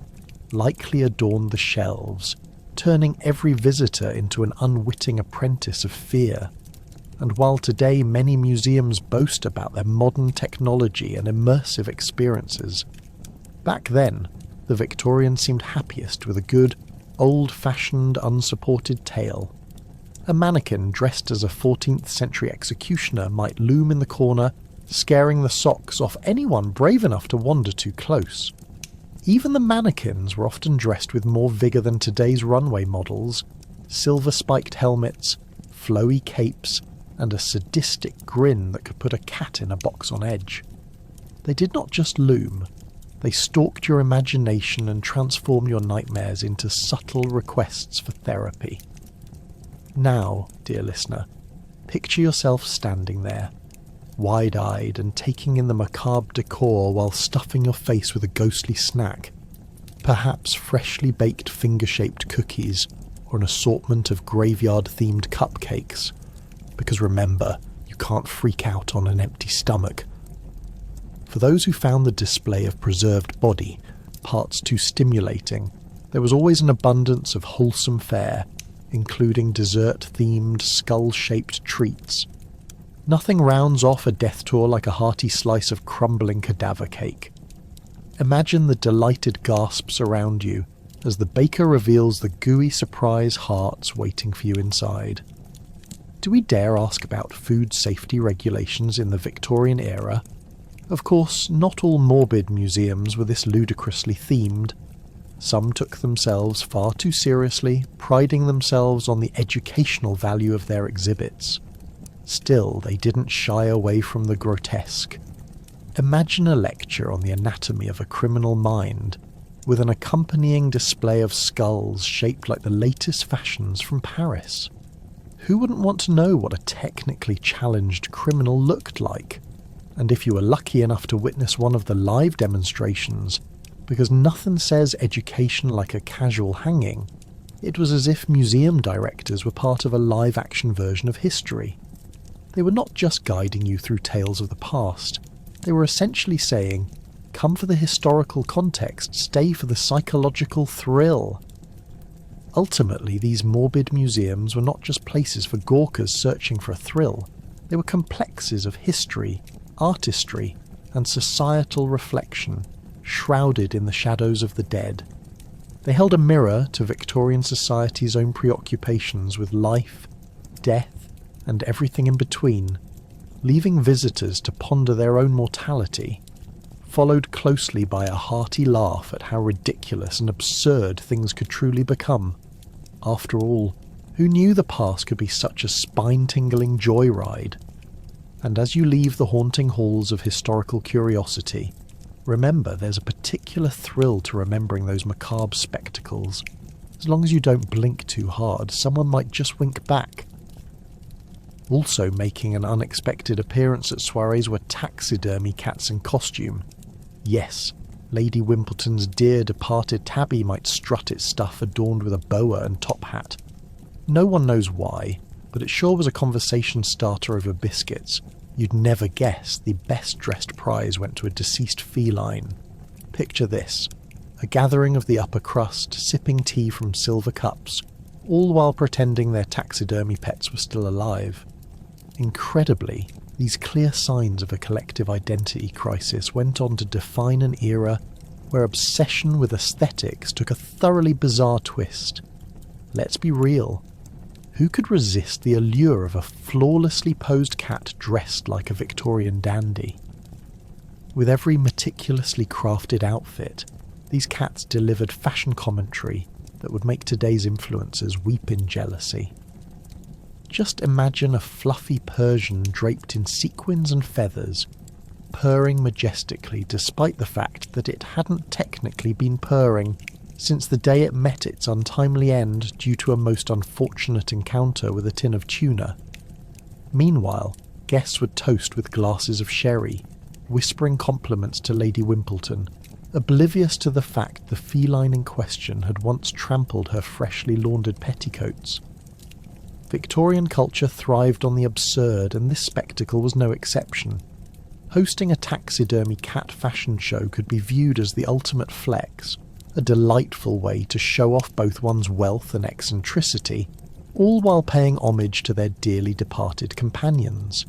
S1: likely adorned the shelves, turning every visitor into an unwitting apprentice of fear. And while today many museums boast about their modern technology and immersive experiences, back then the Victorians seemed happiest with a good, old-fashioned, unsupported tale. A mannequin dressed as a 14th century executioner might loom in the corner, scaring the socks off anyone brave enough to wander too close. Even the mannequins were often dressed with more vigour than today's runway models, silver-spiked helmets, flowy capes, and a sadistic grin that could put a cat in a box on edge. They did not just loom, they stalked your imagination and transformed your nightmares into subtle requests for therapy. Now, dear listener, picture yourself standing there, wide-eyed and taking in the macabre decor while stuffing your face with a ghostly snack, perhaps freshly baked finger-shaped cookies or an assortment of graveyard-themed cupcakes. Because remember, you can't freak out on an empty stomach. For those who found the display of preserved body parts too stimulating, there was always an abundance of wholesome fare, including dessert-themed skull-shaped treats. Nothing rounds off a death tour like a hearty slice of crumbling cadaver cake. Imagine the delighted gasps around you as the baker reveals the gooey surprise hearts waiting for you inside. Do we dare ask about food safety regulations in the Victorian era? Of course, not all morbid museums were this ludicrously themed. Some took themselves far too seriously, priding themselves on the educational value of their exhibits. Still, they didn't shy away from the grotesque. Imagine a lecture on the anatomy of a criminal mind, with an accompanying display of skulls shaped like the latest fashions from Paris. Who wouldn't want to know what a technically challenged criminal looked like? And if you were lucky enough to witness one of the live demonstrations, because nothing says education like a casual hanging, it was as if museum directors were part of a live-action version of history. They were not just guiding you through tales of the past, they were essentially saying, come for the historical context, stay for the psychological thrill. Ultimately, these morbid museums were not just places for gawkers searching for a thrill, they were complexes of history, artistry, and societal reflection, shrouded in the shadows of the dead. They held a mirror to Victorian society's own preoccupations with life, death, and everything in between, leaving visitors to ponder their own mortality, followed closely by a hearty laugh at how ridiculous and absurd things could truly become. After all, who knew the past could be such a spine-tingling joyride? And as you leave the haunting halls of historical curiosity, remember there's a particular thrill to remembering those macabre spectacles. As long as you don't blink too hard, someone might just wink back. Also making an unexpected appearance at soirees were taxidermy cats in costume. Yes, Lady Wimbledon's dear departed tabby might strut its stuff adorned with a boa and top hat. No one knows why, but it sure was a conversation starter over biscuits. You'd never guess the best-dressed prize went to a deceased feline. Picture this, a gathering of the upper crust, sipping tea from silver cups, all while pretending their taxidermy pets were still alive. Incredibly, these clear signs of a collective identity crisis went on to define an era where obsession with aesthetics took a thoroughly bizarre twist. Let's be real. Who could resist the allure of a flawlessly posed cat dressed like a Victorian dandy? With every meticulously crafted outfit, these cats delivered fashion commentary that would make today's influencers weep in jealousy. Just imagine a fluffy Persian draped in sequins and feathers, purring majestically despite the fact that it hadn't technically been purring since the day it met its untimely end due to a most unfortunate encounter with a tin of tuna. Meanwhile, guests would toast with glasses of sherry, whispering compliments to Lady Wimbledon, oblivious to the fact the feline in question had once trampled her freshly laundered petticoats. Victorian culture thrived on the absurd, and this spectacle was no exception. Hosting a taxidermy cat fashion show could be viewed as the ultimate flex, a delightful way to show off both one's wealth and eccentricity, all while paying homage to their dearly departed companions.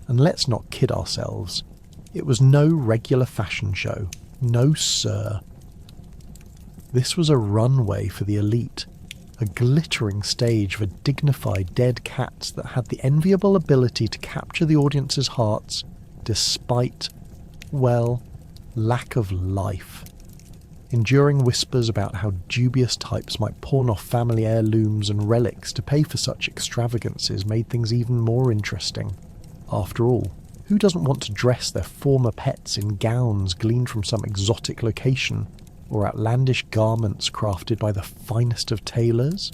S1: And let's not kid ourselves, it was no regular fashion show, no sir. This was a runway for the elite, a glittering stage for dignified dead cats that had the enviable ability to capture the audience's hearts despite, well, lack of life. Enduring whispers about how dubious types might pawn off family heirlooms and relics to pay for such extravagances made things even more interesting. After all, who doesn't want to dress their former pets in gowns gleaned from some exotic location, or outlandish garments crafted by the finest of tailors?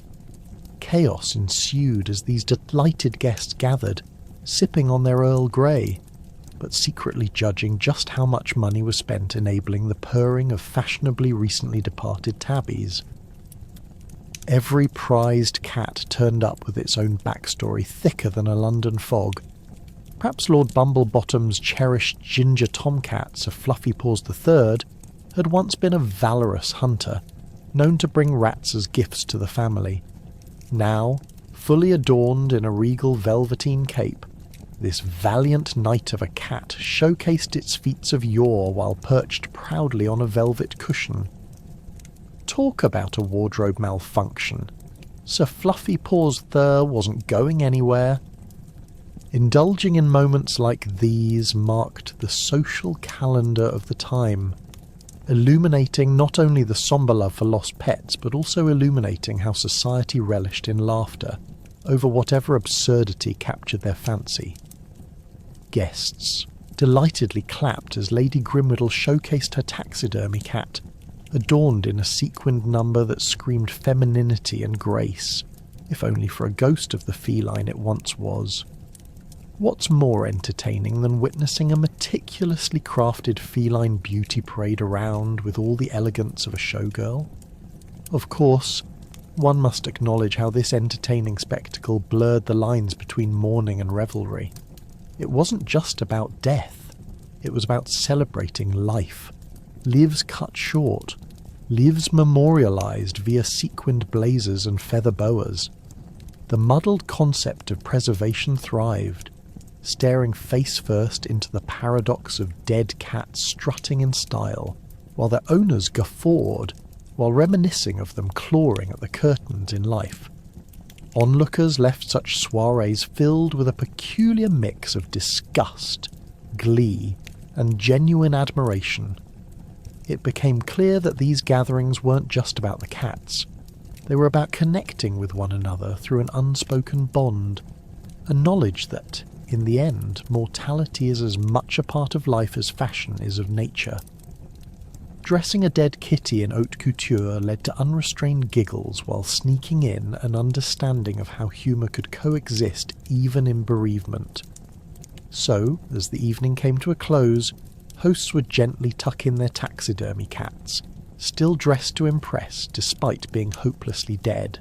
S1: Chaos ensued as these delighted guests gathered, sipping on their Earl Grey, but secretly judging just how much money was spent enabling the purring of fashionably recently departed tabbies. Every prized cat turned up with its own backstory thicker than a London fog. Perhaps Lord Bumblebottom's cherished ginger tomcat, Sir Fluffy Paws III, had once been a valorous hunter, known to bring rats as gifts to the family. Now, fully adorned in a regal velveteen cape, this valiant knight of a cat showcased its feats of yore while perched proudly on a velvet cushion. talk about a wardrobe malfunction. Sir Fluffy Paws Thur wasn't going anywhere. Indulging in moments like these marked the social calendar of the time, illuminating not only the sombre love for lost pets, but also illuminating how society relished in laughter over whatever absurdity captured their fancy. Guests delightedly clapped as Lady Grimriddle showcased her taxidermy cat, adorned in a sequined number that screamed femininity and grace, if only for a ghost of the feline it once was. What's more entertaining than witnessing a meticulously crafted feline beauty parade around with all the elegance of a showgirl? Of course, one must acknowledge how this entertaining spectacle blurred the lines between mourning and revelry. It wasn't just about death, it was about celebrating life. Lives cut short, lives memorialised via sequined blazers and feather boas. The muddled concept of preservation thrived, staring face first into the paradox of dead cats strutting in style, while their owners guffawed while reminiscing of them clawing at the curtains in life. Onlookers left such soirees filled with a peculiar mix of disgust, glee, and genuine admiration. It became clear that these gatherings weren't just about the cats. They were about connecting with one another through an unspoken bond, a knowledge that, in the end, mortality is as much a part of life as fashion is of nature. Dressing a dead kitty in haute couture led to unrestrained giggles while sneaking in an understanding of how humour could coexist even in bereavement. So, as the evening came to a close, hosts would gently tuck in their taxidermy cats, still dressed to impress despite being hopelessly dead.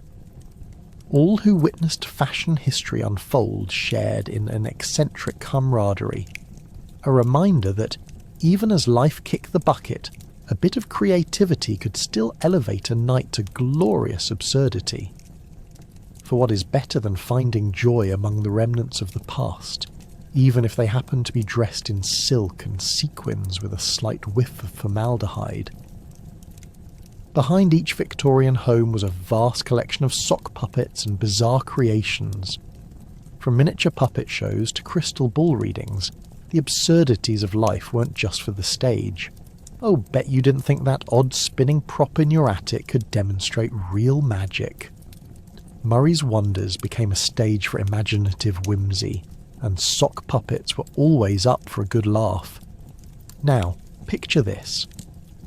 S1: All who witnessed fashion history unfold shared in an eccentric camaraderie, a reminder that, even as life kicked the bucket, a bit of creativity could still elevate a night to glorious absurdity. For what is better than finding joy among the remnants of the past, even if they happen to be dressed in silk and sequins with a slight whiff of formaldehyde? Behind each Victorian home was a vast collection of sock puppets and bizarre creations. From miniature puppet shows to crystal ball readings, the absurdities of life weren't just for the stage. Oh, bet you didn't think that odd spinning prop in your attic could demonstrate real magic. Murray's Wonders became a stage for imaginative whimsy, and sock puppets were always up for a good laugh. Now, picture this.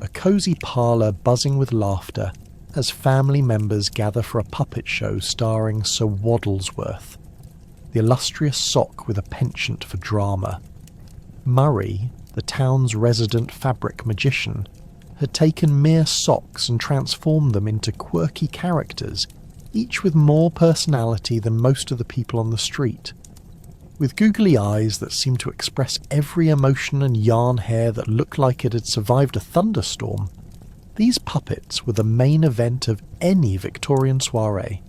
S1: A cosy parlour buzzing with laughter as family members gather for a puppet show starring Sir Waddlesworth, the illustrious sock with a penchant for drama. Murray, the town's resident fabric magician, had taken mere socks and transformed them into quirky characters, each with more personality than most of the people on the street. With googly eyes that seemed to express every emotion and yarn hair that looked like it had survived a thunderstorm, these puppets were the main event of any Victorian soiree.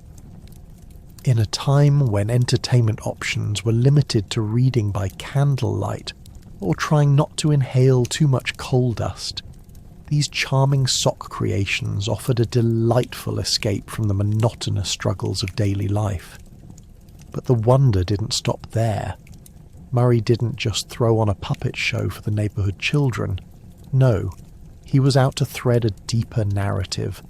S1: In a time when entertainment options were limited to reading by candlelight or trying not to inhale too much coal dust, these charming sock creations offered a delightful escape from the monotonous struggles of daily life. But the wonder didn't stop there. Murray didn't just throw on a puppet show for the neighbourhood children. No, he was out to thread a deeper narrative,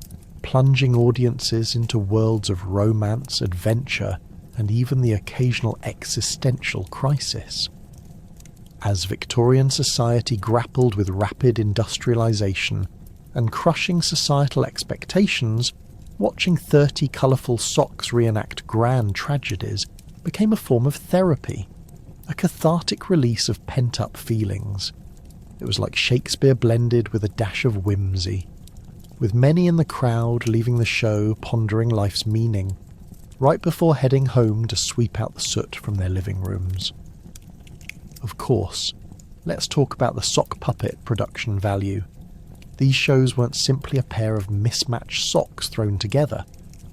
S1: plunging audiences into worlds of romance, adventure, and even the occasional existential crisis. As Victorian society grappled with rapid industrialisation and crushing societal expectations, watching 30 colourful socks reenact grand tragedies became a form of therapy, a cathartic release of pent-up feelings. It was like Shakespeare blended with a dash of whimsy, with many in the crowd leaving the show pondering life's meaning, right before heading home to sweep out the soot from their living rooms. Of course, let's talk about the sock puppet production value. These shows weren't simply a pair of mismatched socks thrown together.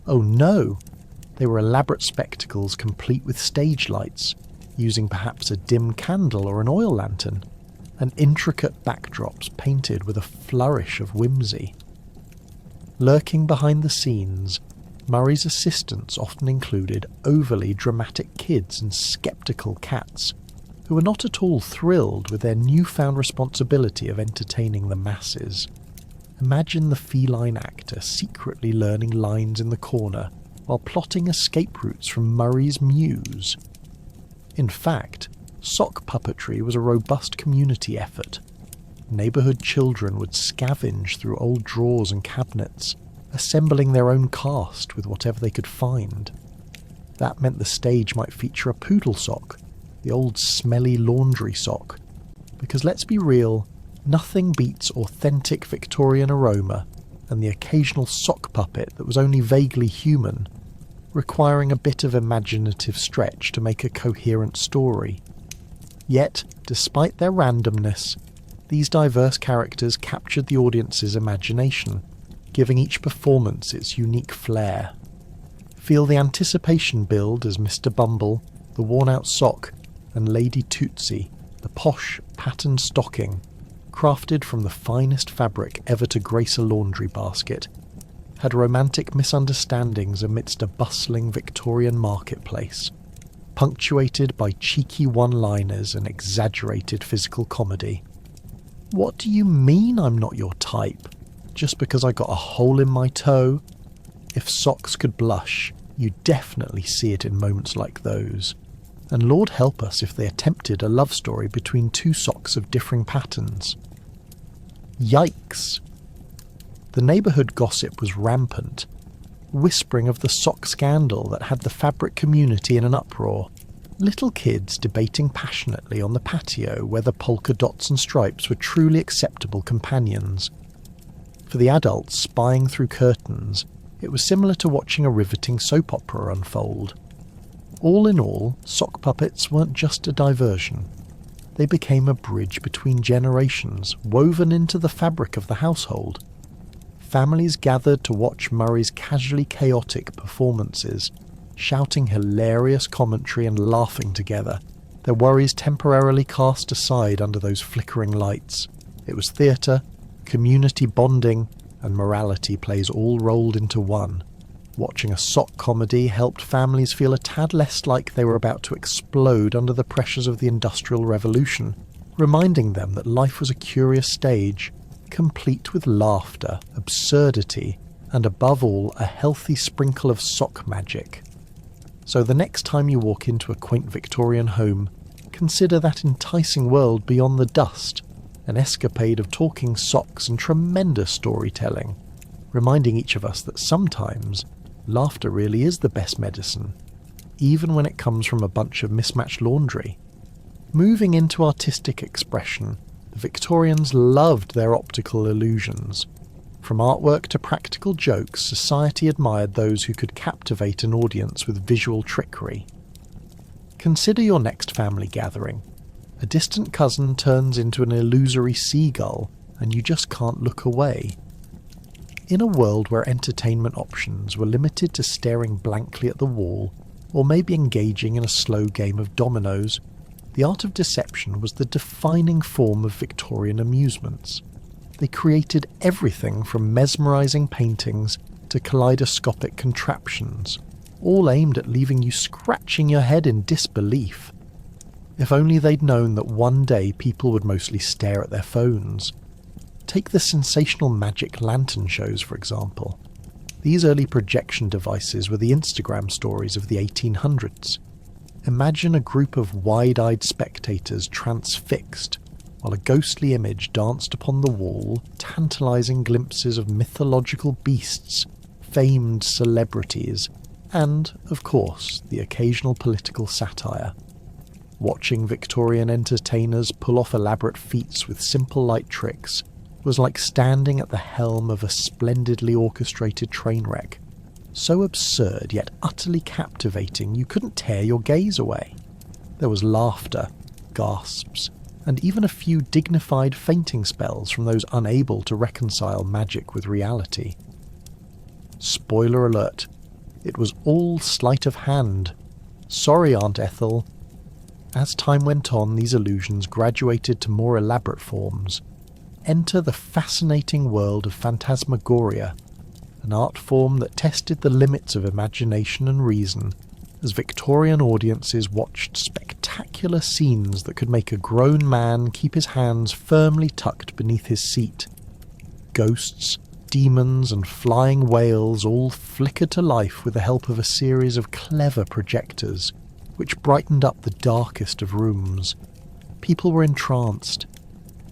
S1: Oh no! They were elaborate spectacles complete with stage lights, using perhaps a dim candle or an oil lantern, and intricate backdrops painted with a flourish of whimsy. Lurking behind the scenes, Murray's assistants often included overly dramatic kids and sceptical cats, who were not at all thrilled with their newfound responsibility of entertaining the masses. Imagine the feline actor secretly learning lines in the corner while plotting escape routes from Murray's muse. In fact, sock puppetry was a robust community effort. Neighbourhood children would scavenge through old drawers and cabinets, assembling their own cast with whatever they could find. That meant the stage might feature a poodle sock, the old smelly laundry sock, because let's be real, nothing beats authentic Victorian aroma and the occasional sock puppet that was only vaguely human, requiring a bit of imaginative stretch to make a coherent story. Yet, despite their randomness, these diverse characters captured the audience's imagination, giving each performance its unique flair. Feel the anticipation build as Mr. Bumble, the worn-out sock, and Lady Tootsie, the posh, patterned stocking, crafted from the finest fabric ever to grace a laundry basket, had romantic misunderstandings amidst a bustling Victorian marketplace, punctuated by cheeky one-liners and exaggerated physical comedy. What do you mean I'm not your type? Just because I got a hole in my toe? If socks could blush, you'd definitely see it in moments like those. And Lord help us if they attempted a love story between two socks of differing patterns. Yikes! The neighbourhood gossip was rampant, whispering of the sock scandal that had the fabric community in an uproar. Little kids debating passionately on the patio whether polka dots and stripes were truly acceptable companions. For the adults spying through curtains, it was similar to watching a riveting soap opera unfold. All in all, sock puppets weren't just a diversion. They became a bridge between generations, woven into the fabric of the household. Families gathered to watch Murray's casually chaotic performances, shouting hilarious commentary and laughing together, their worries temporarily cast aside under those flickering lights. It was theatre, community bonding, and morality plays all rolled into one. Watching a sock comedy helped families feel a tad less like they were about to explode under the pressures of the Industrial Revolution, reminding them that life was a curious stage, complete with laughter, absurdity, and above all a healthy sprinkle of sock magic. So the next time you walk into a quaint Victorian home, consider that enticing world beyond the dust, an escapade of talking socks and tremendous storytelling, reminding each of us that sometimes laughter really is the best medicine, even when it comes from a bunch of mismatched laundry. Moving into artistic expression, the Victorians loved their optical illusions. From artwork to practical jokes, society admired those who could captivate an audience with visual trickery. Consider your next family gathering. A distant cousin turns into an illusory seagull, and you just can't look away. In a world where entertainment options were limited to staring blankly at the wall, or maybe engaging in a slow game of dominoes, the art of deception was the defining form of Victorian amusements. They created everything from mesmerising paintings to kaleidoscopic contraptions, all aimed at leaving you scratching your head in disbelief. If only they'd known that one day people would mostly stare at their phones. Take the sensational magic lantern shows, for example. These early projection devices were the Instagram stories of the 1800s. Imagine a group of wide-eyed spectators transfixed, while a ghostly image danced upon the wall, tantalising glimpses of mythological beasts, famed celebrities, and, of course, the occasional political satire. Watching Victorian entertainers pull off elaborate feats with simple light tricks was like standing at the helm of a splendidly orchestrated train wreck, so absurd yet utterly captivating you couldn't tear your gaze away. There was laughter, gasps, and even a few dignified fainting spells from those unable to reconcile magic with reality. Spoiler alert, it was all sleight of hand. Sorry, Aunt Ethel. As time went on, these illusions graduated to more elaborate forms. Enter the fascinating world of phantasmagoria. an art form that tested the limits of imagination and reason as Victorian audiences watched spectacular scenes that could make a grown man keep his hands firmly tucked beneath his seat. Ghosts, demons and flying whales all flickered to life with the help of a series of clever projectors, which brightened up the darkest of rooms. People were entranced.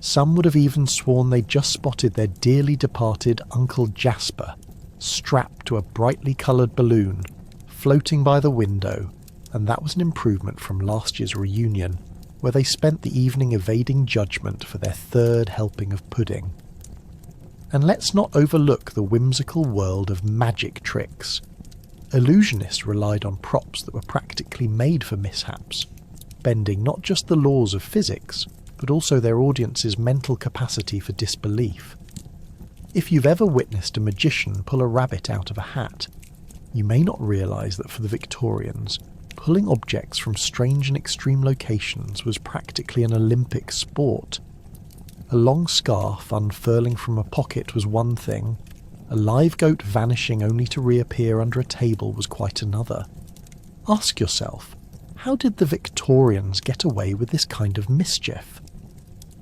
S1: Some would have even sworn they'd just spotted their dearly departed Uncle Jasper, strapped to a brightly coloured balloon, floating by the window, and that was an improvement from last year's reunion, where they spent the evening evading judgment for their third helping of pudding. And let's not overlook the whimsical world of magic tricks. Illusionists relied on props that were practically made for mishaps, bending not just the laws of physics, but also their audience's mental capacity for disbelief. If you've ever witnessed a magician pull a rabbit out of a hat, you may not realise that for the Victorians, pulling objects from strange and extreme locations was practically an Olympic sport. A long scarf unfurling from a pocket was one thing, a live goat vanishing only to reappear under a table was quite another. Ask yourself, how did the Victorians get away with this kind of mischief?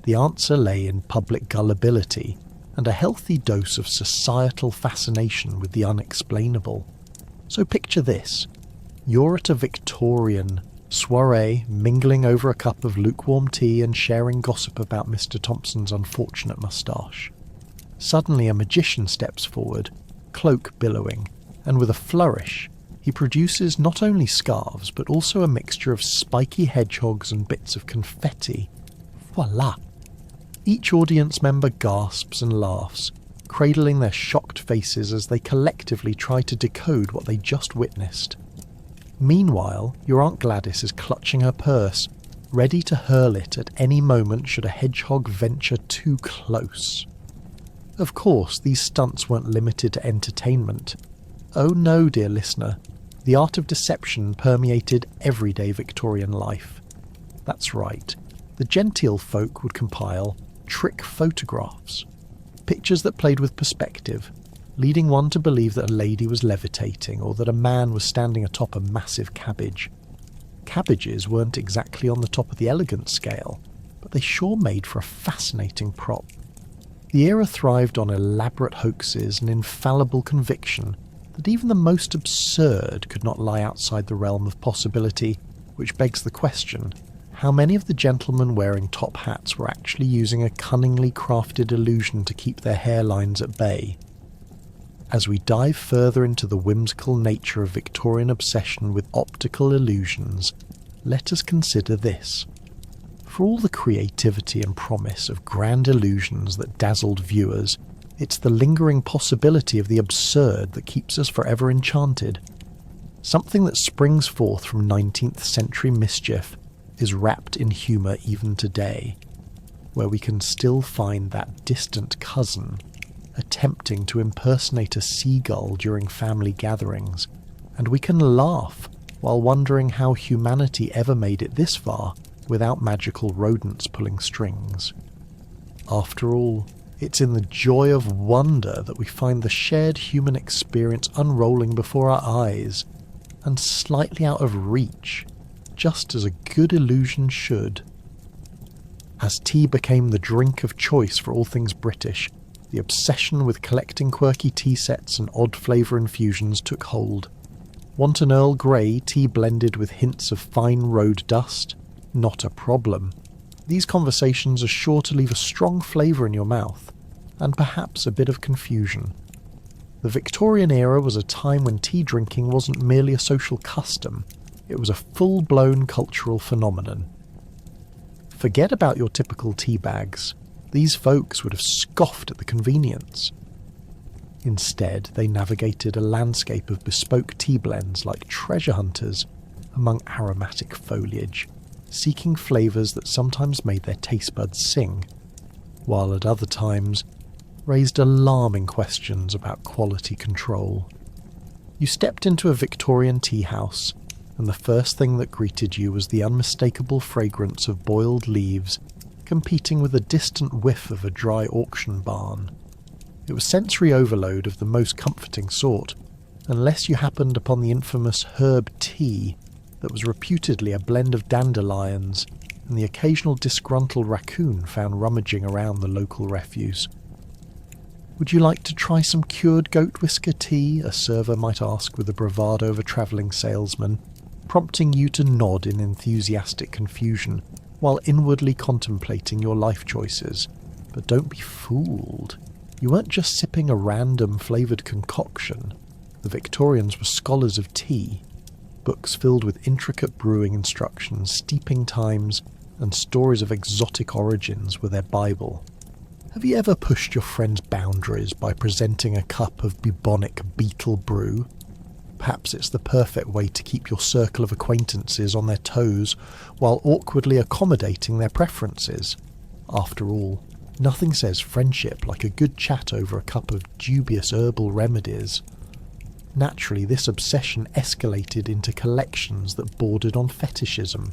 S1: The answer lay in public gullibility and a healthy dose of societal fascination with the unexplainable. So picture this. You're at a Victorian soiree, mingling over a cup of lukewarm tea and sharing gossip about Mr. Thompson's unfortunate moustache. Suddenly a magician steps forward, cloak billowing, and with a flourish, he produces not only scarves but also a mixture of spiky hedgehogs and bits of confetti. Voila! Each audience member gasps and laughs, cradling their shocked faces as they collectively try to decode what they just witnessed. Meanwhile, your Aunt Gladys is clutching her purse, ready to hurl it at any moment should a hedgehog venture too close. Of course, these stunts weren't limited to entertainment. Oh no, dear listener, the art of deception permeated everyday Victorian life. That's right, the genteel folk would compile trick photographs, pictures that played with perspective, leading one to believe that a lady was levitating or that a man was standing atop a massive cabbage. Cabbages weren't exactly on the top of the elegant scale, but they sure made for a fascinating prop. The era thrived on elaborate hoaxes and infallible conviction that even the most absurd could not lie outside the realm of possibility, which begs the question, how many of the gentlemen wearing top hats were actually using a cunningly crafted illusion to keep their hairlines at bay? As we dive further into the whimsical nature of Victorian obsession with optical illusions, let us consider this. For all the creativity and promise of grand illusions that dazzled viewers, it's the lingering possibility of the absurd that keeps us forever enchanted. Something that springs forth from 19th century mischief is wrapped in humour even today, where we can still find that distant cousin attempting to impersonate a seagull during family gatherings, and we can laugh while wondering how humanity ever made it this far without magical rodents pulling strings. After all, it's in the joy of wonder that we find the shared human experience unrolling before our eyes, and slightly out of reach, just as a good illusion should. As tea became the drink of choice for all things British, the obsession with collecting quirky tea sets and odd flavour infusions took hold. Want an Earl Grey tea blended with hints of fine road dust? Not a problem. These conversations are sure to leave a strong flavour in your mouth, and perhaps a bit of confusion. The Victorian era was a time when tea drinking wasn't merely a social custom, it was a full-blown cultural phenomenon. Forget about your typical tea bags. These folks would have scoffed at the convenience. Instead, they navigated a landscape of bespoke tea blends like treasure hunters among aromatic foliage, seeking flavours that sometimes made their taste buds sing, while at other times raised alarming questions about quality control. You stepped into a Victorian tea house, and the first thing that greeted you was the unmistakable fragrance of boiled leaves competing with a distant whiff of a dry auction barn. It was sensory overload of the most comforting sort, unless you happened upon the infamous herb tea that was reputedly a blend of dandelions and the occasional disgruntled raccoon found rummaging around the local refuse. "Would you like to try some cured goat whisker tea?" a server might ask with the bravado of a travelling salesman, prompting you to nod in enthusiastic confusion while inwardly contemplating your life choices. But don't be fooled. You weren't just sipping a random flavoured concoction. The Victorians were scholars of tea. Books filled with intricate brewing instructions, steeping times, and stories of exotic origins were their Bible. Have you ever pushed your friend's boundaries by presenting a cup of bubonic beetle brew? Perhaps it's the perfect way to keep your circle of acquaintances on their toes while awkwardly accommodating their preferences. After all, nothing says friendship like a good chat over a cup of dubious herbal remedies. Naturally, this obsession escalated into collections that bordered on fetishism.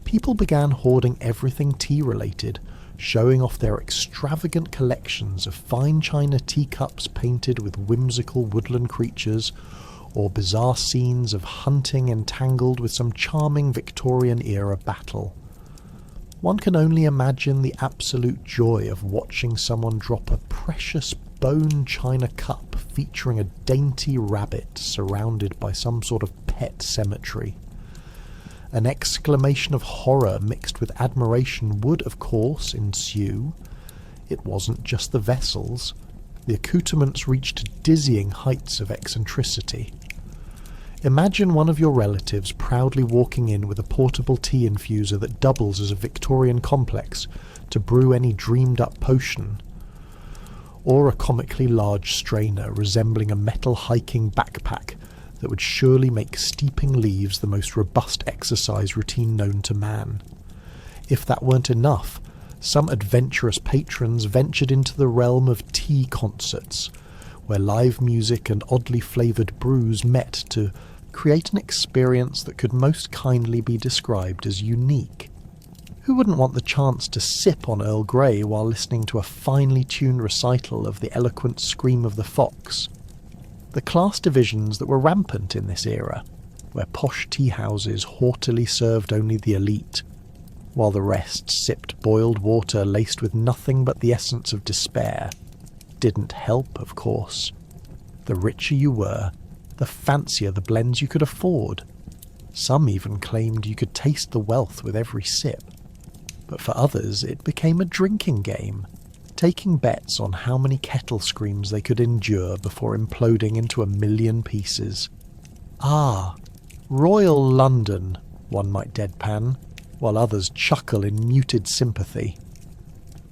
S1: People began hoarding everything tea-related, showing off their extravagant collections of fine china teacups painted with whimsical woodland creatures, or bizarre scenes of hunting entangled with some charming Victorian-era battle. One can only imagine the absolute joy of watching someone drop a precious bone china cup featuring a dainty rabbit surrounded by some sort of pet cemetery. An exclamation of horror mixed with admiration would, of course, ensue. It wasn't just the vessels. The accoutrements reached dizzying heights of eccentricity. Imagine one of your relatives proudly walking in with a portable tea infuser that doubles as a Victorian complex to brew any dreamed-up potion, or a comically large strainer resembling a metal hiking backpack that would surely make steeping leaves the most robust exercise routine known to man. If that weren't enough, some adventurous patrons ventured into the realm of tea concerts, where live music and oddly flavoured brews met to create an experience that could most kindly be described as unique. Who wouldn't want the chance to sip on Earl Grey while listening to a finely tuned recital of the eloquent Scream of the Fox? The class divisions that were rampant in this era, where posh tea houses haughtily served only the elite, while the rest sipped boiled water laced with nothing but the essence of despair, didn't help, of course. The richer you were, the fancier the blends you could afford. Some even claimed you could taste the wealth with every sip. But for others, it became a drinking game, taking bets on how many kettle screams they could endure before imploding into a million pieces. "Ah, Royal London," one might deadpan, while others chuckle in muted sympathy.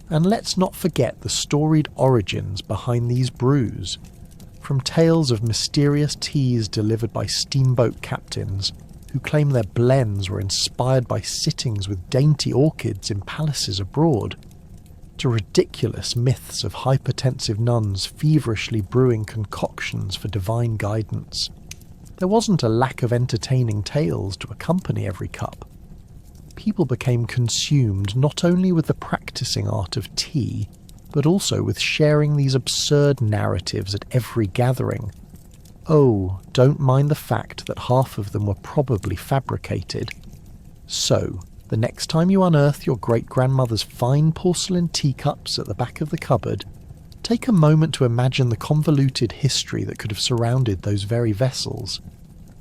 S1: And let's not forget the storied origins behind these brews. From tales of mysterious teas delivered by steamboat captains who claim their blends were inspired by sittings with dainty orchids in palaces abroad, to ridiculous myths of hypertensive nuns feverishly brewing concoctions for divine guidance. There wasn't a lack of entertaining tales to accompany every cup. People became consumed not only with the practicing art of tea, but also with sharing these absurd narratives at every gathering. Oh, don't mind the fact that half of them were probably fabricated. So, the next time you unearth your great-grandmother's fine porcelain teacups at the back of the cupboard, take a moment to imagine the convoluted history that could have surrounded those very vessels.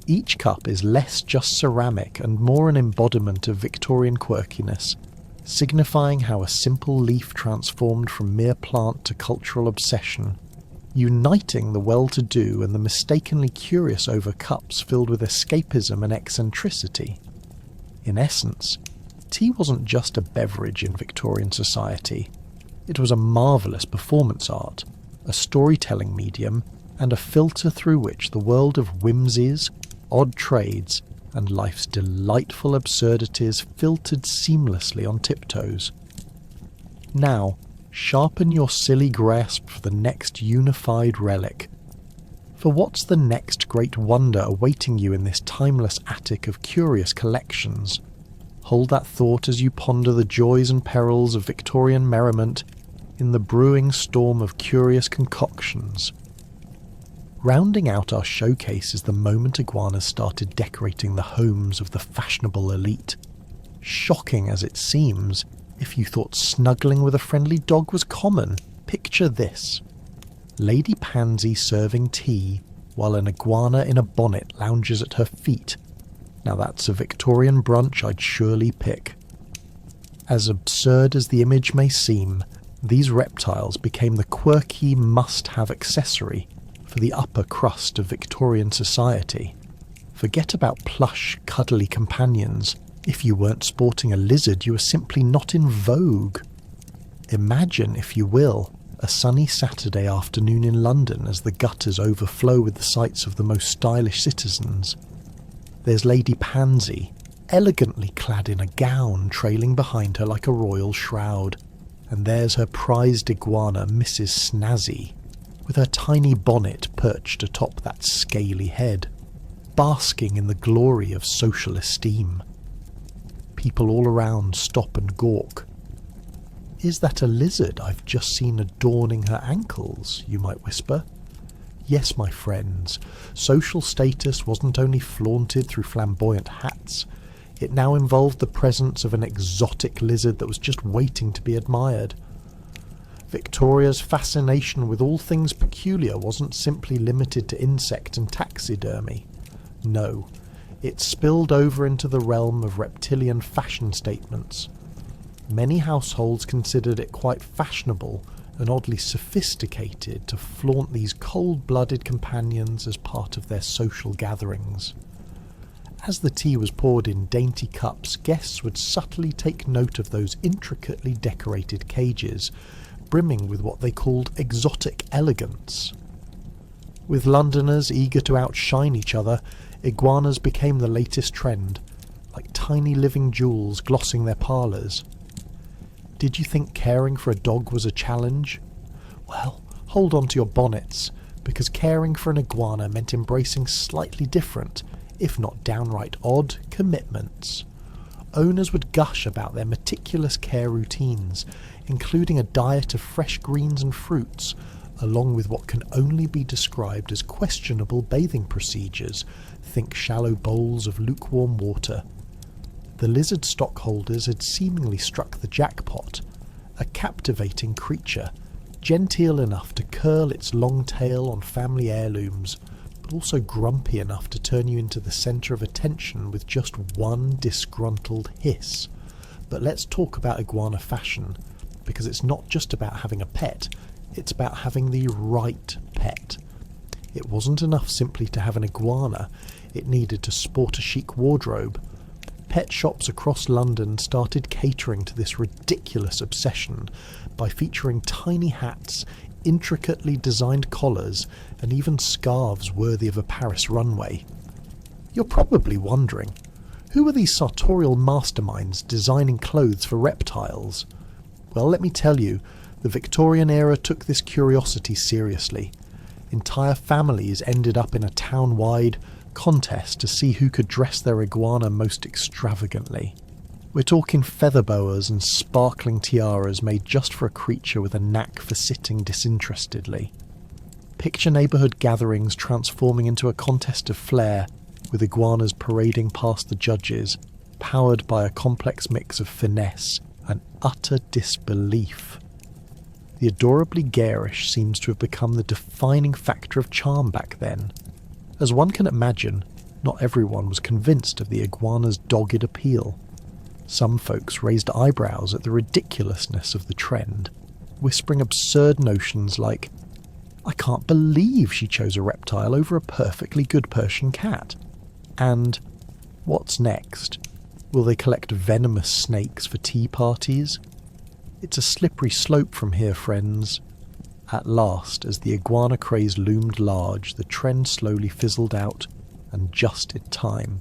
S1: Each cup is less just ceramic and more an embodiment of Victorian quirkiness, signifying how a simple leaf transformed from mere plant to cultural obsession, uniting the well-to-do and the mistakenly curious over cups filled with escapism and eccentricity. In essence, tea wasn't just a beverage in Victorian society. It was a marvellous performance art, a storytelling medium, and a filter through which the world of whimsies, odd trades, and life's delightful absurdities filtered seamlessly on tiptoes. Now, sharpen your silly grasp for the next unified relic. For what's the next great wonder awaiting you in this timeless attic of curious collections? Hold that thought as you ponder the joys and perils of Victorian merriment, in the brewing storm of curious concoctions. Rounding out our showcase is the moment iguanas started decorating the homes of the fashionable elite. Shocking as it seems, if you thought snuggling with a friendly dog was common, picture this. Lady Pansy serving tea while an iguana in a bonnet lounges at her feet. Now that's a Victorian brunch I'd surely pick. As absurd as the image may seem, these reptiles became the quirky must-have accessory for the upper crust of Victorian society. Forget about plush, cuddly companions. If you weren't sporting a lizard, you were simply not in vogue. Imagine, if you will, a sunny Saturday afternoon in London as the gutters overflow with the sights of the most stylish citizens. There's Lady Pansy, elegantly clad in a gown trailing behind her like a royal shroud. And there's her prized iguana, Mrs. Snazzy, with her tiny bonnet perched atop that scaly head, basking in the glory of social esteem. People all around stop and gawk. Is that a lizard I've just seen adorning her ankles, you might whisper? Yes, my friends, social status wasn't only flaunted through flamboyant hats, it now involved the presence of an exotic lizard that was just waiting to be admired. Victoria's fascination with all things peculiar wasn't simply limited to insect and taxidermy. No, it spilled over into the realm of reptilian fashion statements. Many households considered it quite fashionable and oddly sophisticated to flaunt these cold-blooded companions as part of their social gatherings. As the tea was poured in dainty cups, guests would subtly take note of those intricately decorated cages, brimming with what they called exotic elegance. With Londoners eager to outshine each other, iguanas became the latest trend, like tiny living jewels glossing their parlours. Did you think caring for a dog was a challenge? Well, hold on to your bonnets, because caring for an iguana meant embracing slightly different, if not downright odd, commitments. Owners would gush about their meticulous care routines, including a diet of fresh greens and fruits, along with what can only be described as questionable bathing procedures. Think shallow bowls of lukewarm water. The lizard stockholders had seemingly struck the jackpot, a captivating creature, genteel enough to curl its long tail on family heirlooms, but also grumpy enough to turn you into the centre of attention with just one disgruntled hiss. But let's talk about iguana fashion, because it's not just about having a pet, it's about having the right pet. It wasn't enough simply to have an iguana, it needed to sport a chic wardrobe. Pet shops across London started catering to this ridiculous obsession by featuring tiny hats, intricately designed collars, and even scarves worthy of a Paris runway. You're probably wondering, who are these sartorial masterminds designing clothes for reptiles? Well, let me tell you, the Victorian era took this curiosity seriously. Entire families ended up in a town-wide contest to see who could dress their iguana most extravagantly. We're talking feather boas and sparkling tiaras made just for a creature with a knack for sitting disinterestedly. Picture neighbourhood gatherings transforming into a contest of flair, with iguanas parading past the judges, powered by a complex mix of finesse and utter disbelief. The adorably garish seems to have become the defining factor of charm back then. As one can imagine, not everyone was convinced of the iguana's dogged appeal. Some folks raised eyebrows at the ridiculousness of the trend, whispering absurd notions like, "I can't believe she chose a reptile over a perfectly good Persian cat." And, "What's next? Will they collect venomous snakes for tea parties?" It's a slippery slope from here, friends. At last, as the iguana craze loomed large, the trend slowly fizzled out, and just in time.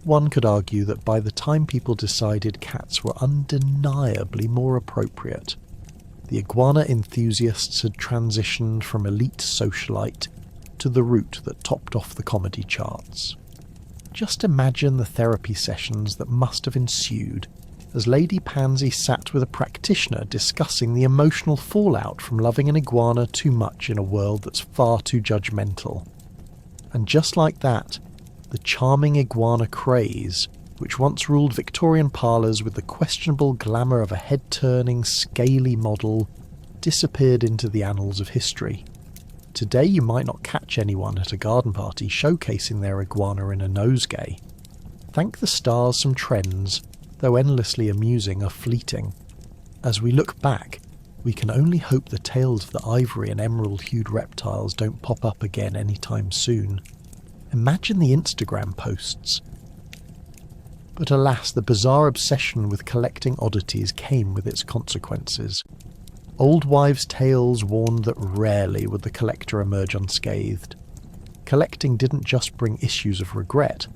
S1: One could argue that by the time people decided cats were undeniably more appropriate, the iguana enthusiasts had transitioned from elite socialite to the route that topped off the comedy charts. Just imagine the therapy sessions that must have ensued, as Lady Pansy sat with a practitioner discussing the emotional fallout from loving an iguana too much in a world that's far too judgmental. And just like that, the charming iguana craze, which once ruled Victorian parlours with the questionable glamour of a head-turning, scaly model, disappeared into the annals of history. Today you might not catch anyone at a garden party showcasing their iguana in a nosegay. Thank the stars some trends, though endlessly amusing, are fleeting. As we look back, we can only hope the tales of the ivory and emerald-hued reptiles don't pop up again anytime soon. Imagine the Instagram posts. But alas, the bizarre obsession with collecting oddities came with its consequences. Old wives' tales warned that rarely would the collector emerge unscathed. Collecting didn't just bring issues of regret.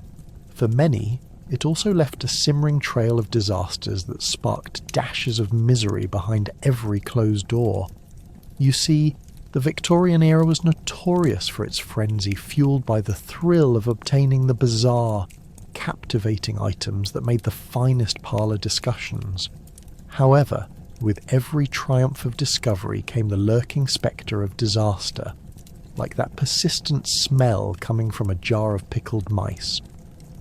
S1: For many, it also left a simmering trail of disasters that sparked dashes of misery behind every closed door. You see, the Victorian era was notorious for its frenzy, fueled by the thrill of obtaining the bizarre, captivating items that made the finest parlour discussions. However, with every triumph of discovery came the lurking spectre of disaster, like that persistent smell coming from a jar of pickled mice.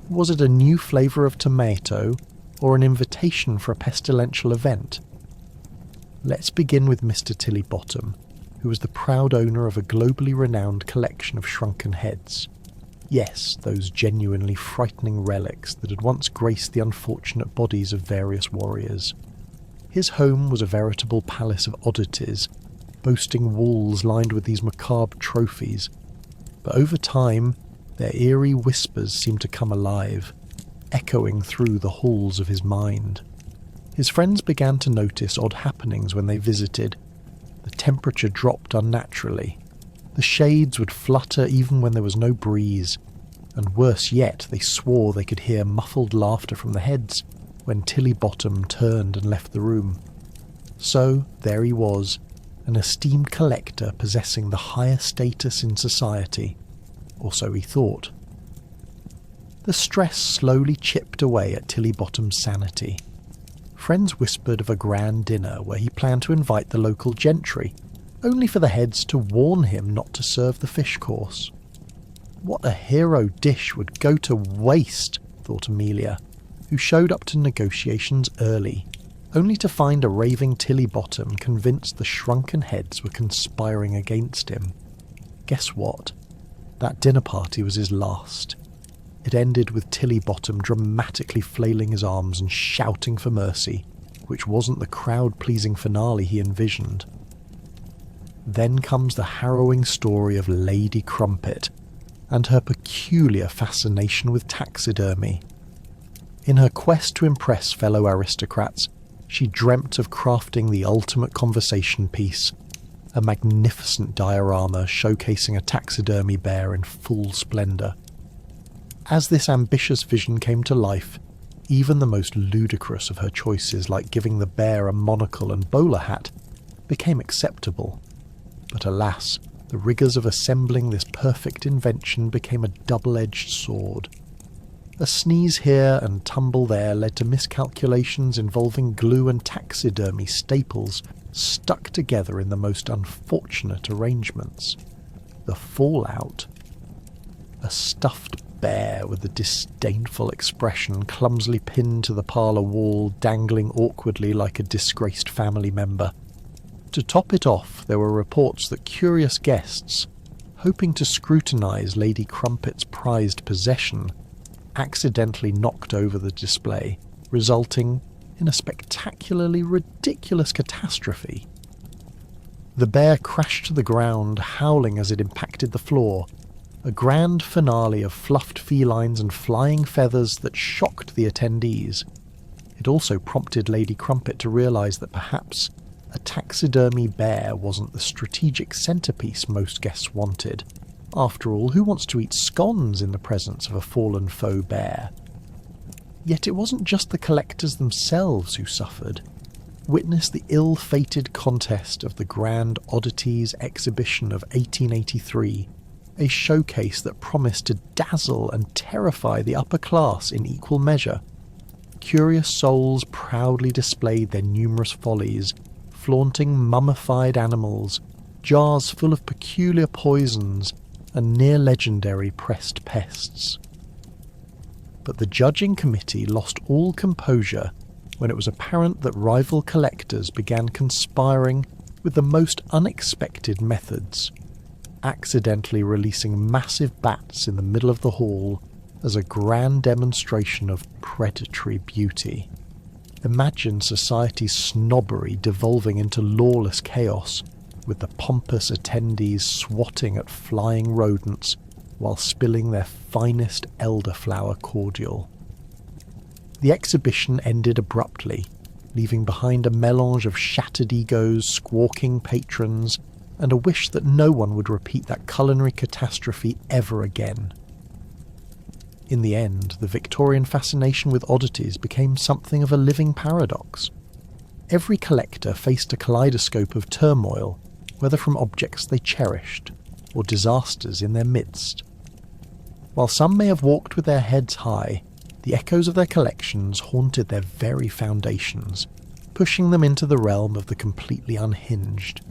S1: Was it a new flavour of tomato, or an invitation for a pestilential event? Let's begin with Mr. Tillybottom, who was the proud owner of a globally renowned collection of shrunken heads. Yes, those genuinely frightening relics that had once graced the unfortunate bodies of various warriors. His home was a veritable palace of oddities, boasting walls lined with these macabre trophies. But over time, their eerie whispers seemed to come alive, echoing through the halls of his mind. His friends began to notice odd happenings when they visited. The temperature dropped unnaturally. The shades would flutter even when there was no breeze. And worse yet, they swore they could hear muffled laughter from the heads when Tillybottom turned and left the room. So there he was, an esteemed collector possessing the highest status in society. Or so he thought. The stress slowly chipped away at Tillybottom's sanity. Friends whispered of a grand dinner where he planned to invite the local gentry, only for the heads to warn him not to serve the fish course. What a hero dish would go to waste, thought Amelia, who showed up to negotiations early, only to find a raving Tillybottom convinced the shrunken heads were conspiring against him. Guess what? That dinner party was his last. It ended with Tillybottom dramatically flailing his arms and shouting for mercy, which wasn't the crowd-pleasing finale he envisioned. Then comes the harrowing story of Lady Crumpet and her peculiar fascination with taxidermy. In her quest to impress fellow aristocrats, she dreamt of crafting the ultimate conversation piece, a magnificent diorama showcasing a taxidermy bear in full splendour. As this ambitious vision came to life, even the most ludicrous of her choices, like giving the bear a monocle and bowler hat, became acceptable. But alas, the rigours of assembling this perfect invention became a double-edged sword. A sneeze here and tumble there led to miscalculations involving glue and taxidermy staples stuck together in the most unfortunate arrangements. The fallout? A stuffed bear with a disdainful expression clumsily pinned to the parlour wall, dangling awkwardly like a disgraced family member. To top it off, there were reports that curious guests, hoping to scrutinise Lady Crumpet's prized possession, accidentally knocked over the display, resulting in a spectacularly ridiculous catastrophe. The bear crashed to the ground, howling as it impacted the floor, a grand finale of fluffed felines and flying feathers that shocked the attendees. It also prompted Lady Crumpet to realise that perhaps a taxidermy bear wasn't the strategic centrepiece most guests wanted. After all, who wants to eat scones in the presence of a fallen faux bear? Yet it wasn't just the collectors themselves who suffered. Witness the ill-fated contest of the Grand Oddities Exhibition of 1883, a showcase that promised to dazzle and terrify the upper class in equal measure. curious souls proudly displayed their numerous follies, flaunting mummified animals, jars full of peculiar poisons, and near-legendary pressed pests. But the judging committee lost all composure when it was apparent that rival collectors began conspiring with the most unexpected methods, accidentally releasing massive bats in the middle of the hall as a grand demonstration of predatory beauty. Imagine society's snobbery devolving into lawless chaos, with the pompous attendees swatting at flying rodents while spilling their finest elderflower cordial. The exhibition ended abruptly, leaving behind a melange of shattered egos, squawking patrons, and a wish that no one would repeat that culinary catastrophe ever again. In the end, the Victorian fascination with oddities became something of a living paradox. Every collector faced a kaleidoscope of turmoil, whether from objects they cherished or disasters in their midst. While some may have walked with their heads high, the echoes of their collections haunted their very foundations, pushing them into the realm of the completely unhinged.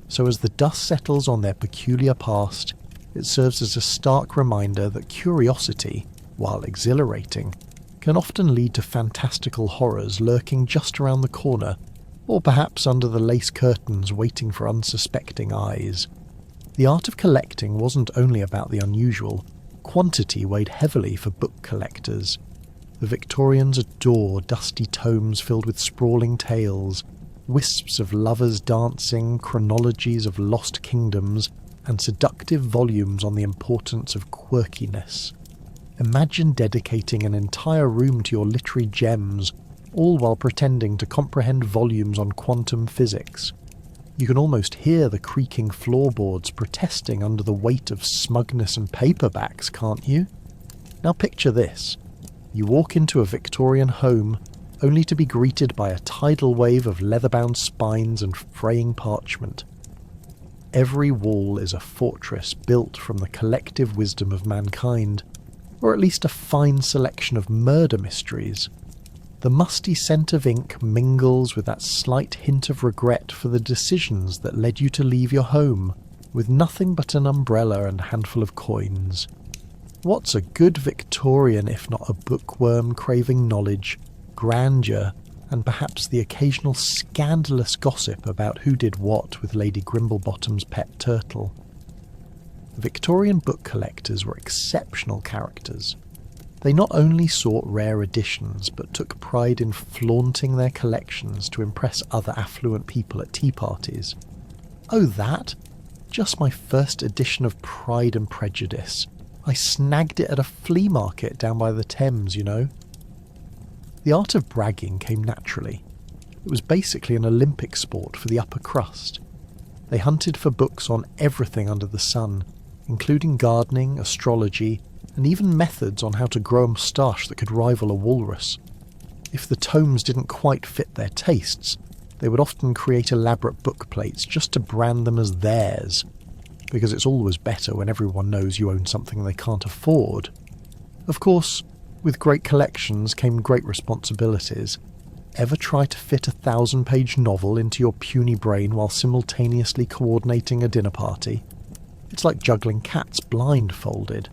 S1: So as the dust settles on their peculiar past, it serves as a stark reminder that curiosity, while exhilarating, can often lead to fantastical horrors lurking just around the corner, or perhaps under the lace curtains waiting for unsuspecting eyes. The art of collecting wasn't only about the unusual. Quantity weighed heavily for book collectors. The Victorians adored dusty tomes filled with sprawling tales, wisps of lovers dancing, chronologies of lost kingdoms, and seductive volumes on the importance of quirkiness. Imagine dedicating an entire room to your literary gems, all while pretending to comprehend volumes on quantum physics. You can almost hear the creaking floorboards protesting under the weight of smugness and paperbacks, can't you? Now picture this. You walk into a Victorian home, only to be greeted by a tidal wave of leather-bound spines and fraying parchment. Every wall is a fortress built from the collective wisdom of mankind, or at least a fine selection of murder mysteries. The musty scent of ink mingles with that slight hint of regret for the decisions that led you to leave your home, with nothing but an umbrella and a handful of coins. What's a good Victorian if not a bookworm craving knowledge, grandeur, and perhaps the occasional scandalous gossip about who did what with Lady Grimblebottom's pet turtle? The Victorian book collectors were exceptional characters. They not only sought rare editions, but took pride in flaunting their collections to impress other affluent people at tea parties. Oh, that? Just my first edition of Pride and Prejudice. I snagged it at a flea market down by the Thames, you know. The art of bragging came naturally. It was basically an Olympic sport for the upper crust. They hunted for books on everything under the sun, including gardening, astrology, and even methods on how to grow a moustache that could rival a walrus. If the tomes didn't quite fit their tastes, they would often create elaborate book plates just to brand them as theirs, because it's always better when everyone knows you own something they can't afford. Of course, with great collections came great responsibilities. Ever try to fit a 1,000-page novel into your puny brain while simultaneously coordinating a dinner party? It's like juggling cats blindfolded.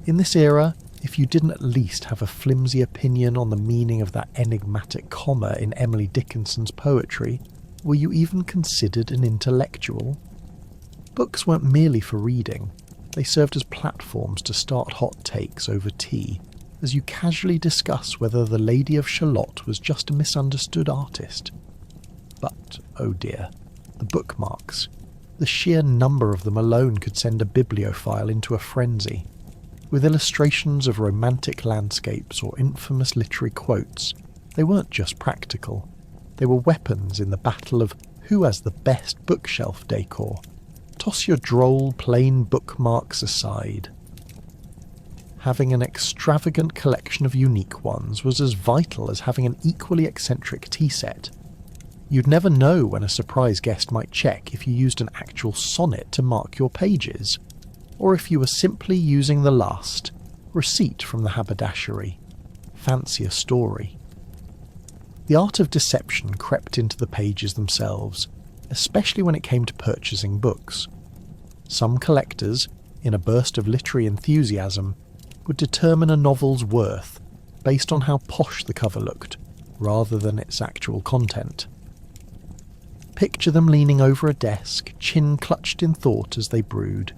S1: In this era, if you didn't at least have a flimsy opinion on the meaning of that enigmatic comma in Emily Dickinson's poetry, were you even considered an intellectual? Books weren't merely for reading. They served as platforms to start hot takes over tea, as you casually discuss whether the Lady of Shalott was just a misunderstood artist. But, oh dear, the bookmarks. The sheer number of them alone could send a bibliophile into a frenzy. With illustrations of romantic landscapes or infamous literary quotes, they weren't just practical. They were weapons in the battle of who has the best bookshelf decor. Toss your droll, plain bookmarks aside. Having an extravagant collection of unique ones was as vital as having an equally eccentric tea set. You'd never know when a surprise guest might check if you used an actual sonnet to mark your pages, or if you were simply using the last receipt from the haberdashery. Fancy a story. The art of deception crept into the pages themselves, especially when it came to purchasing books. Some collectors, in a burst of literary enthusiasm, would determine a novel's worth based on how posh the cover looked, rather than its actual content. Picture them leaning over a desk, chin clutched in thought as they brood.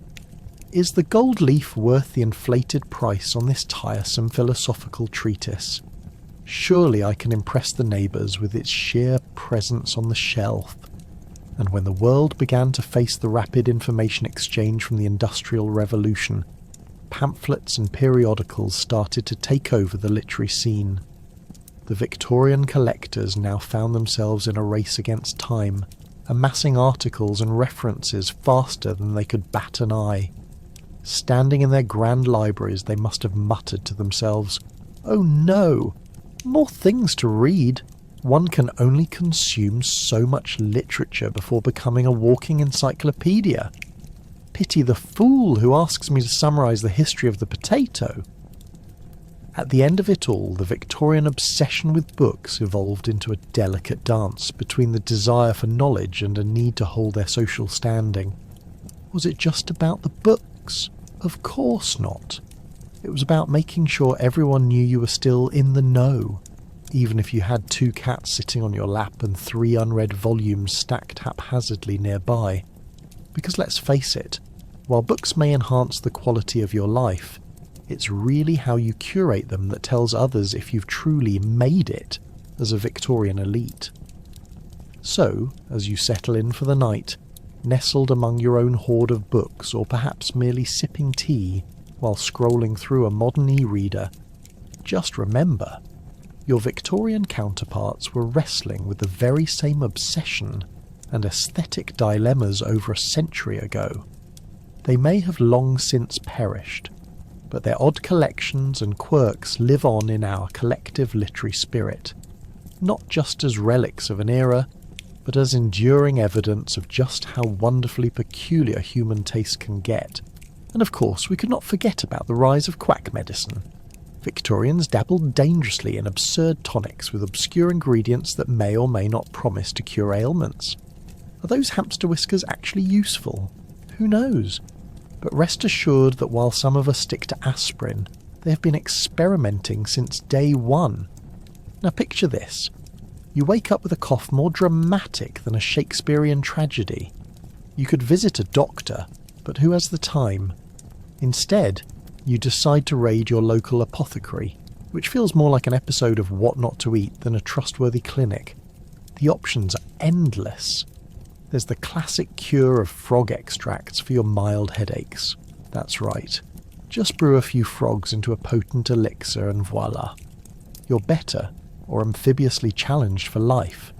S1: Is the gold leaf worth the inflated price on this tiresome philosophical treatise? Surely I can impress the neighbours with its sheer presence on the shelf. And when the world began to face the rapid information exchange from the Industrial Revolution, pamphlets and periodicals started to take over the literary scene. The Victorian collectors now found themselves in a race against time, amassing articles and references faster than they could bat an eye. Standing in their grand libraries, they must have muttered to themselves, "Oh no! More things to read! One can only consume so much literature before becoming a walking encyclopedia. Pity the fool who asks me to summarise the history of the potato." At the end of it all, the Victorian obsession with books evolved into a delicate dance between the desire for knowledge and a need to hold their social standing. Was it just about the books? Of course not. It was about making sure everyone knew you were still in the know, even if you had 2 cats sitting on your lap and 3 unread volumes stacked haphazardly nearby. Because let's face it, while books may enhance the quality of your life, it's really how you curate them that tells others if you've truly made it as a Victorian elite. So, as you settle in for the night, nestled among your own hoard of books, or perhaps merely sipping tea while scrolling through a modern e-reader, just remember, your Victorian counterparts were wrestling with the very same obsession and aesthetic dilemmas over a century ago. They may have long since perished, but their odd collections and quirks live on in our collective literary spirit, not just as relics of an era, but as enduring evidence of just how wonderfully peculiar human taste can get. And of course, we could not forget about the rise of quack medicine. Victorians dabbled dangerously in absurd tonics with obscure ingredients that may or may not promise to cure ailments. Are those hamster whiskers actually useful? Who knows? But rest assured that while some of us stick to aspirin, they have been experimenting since day one. Now picture this. You wake up with a cough more dramatic than a Shakespearean tragedy. You could visit a doctor, but who has the time? Instead, you decide to raid your local apothecary, which feels more like an episode of What Not to Eat than a trustworthy clinic. The options are endless. There's the classic cure of frog extracts for your mild headaches. That's right. Just brew a few frogs into a potent elixir and voila. You're better, or amphibiously challenged for life.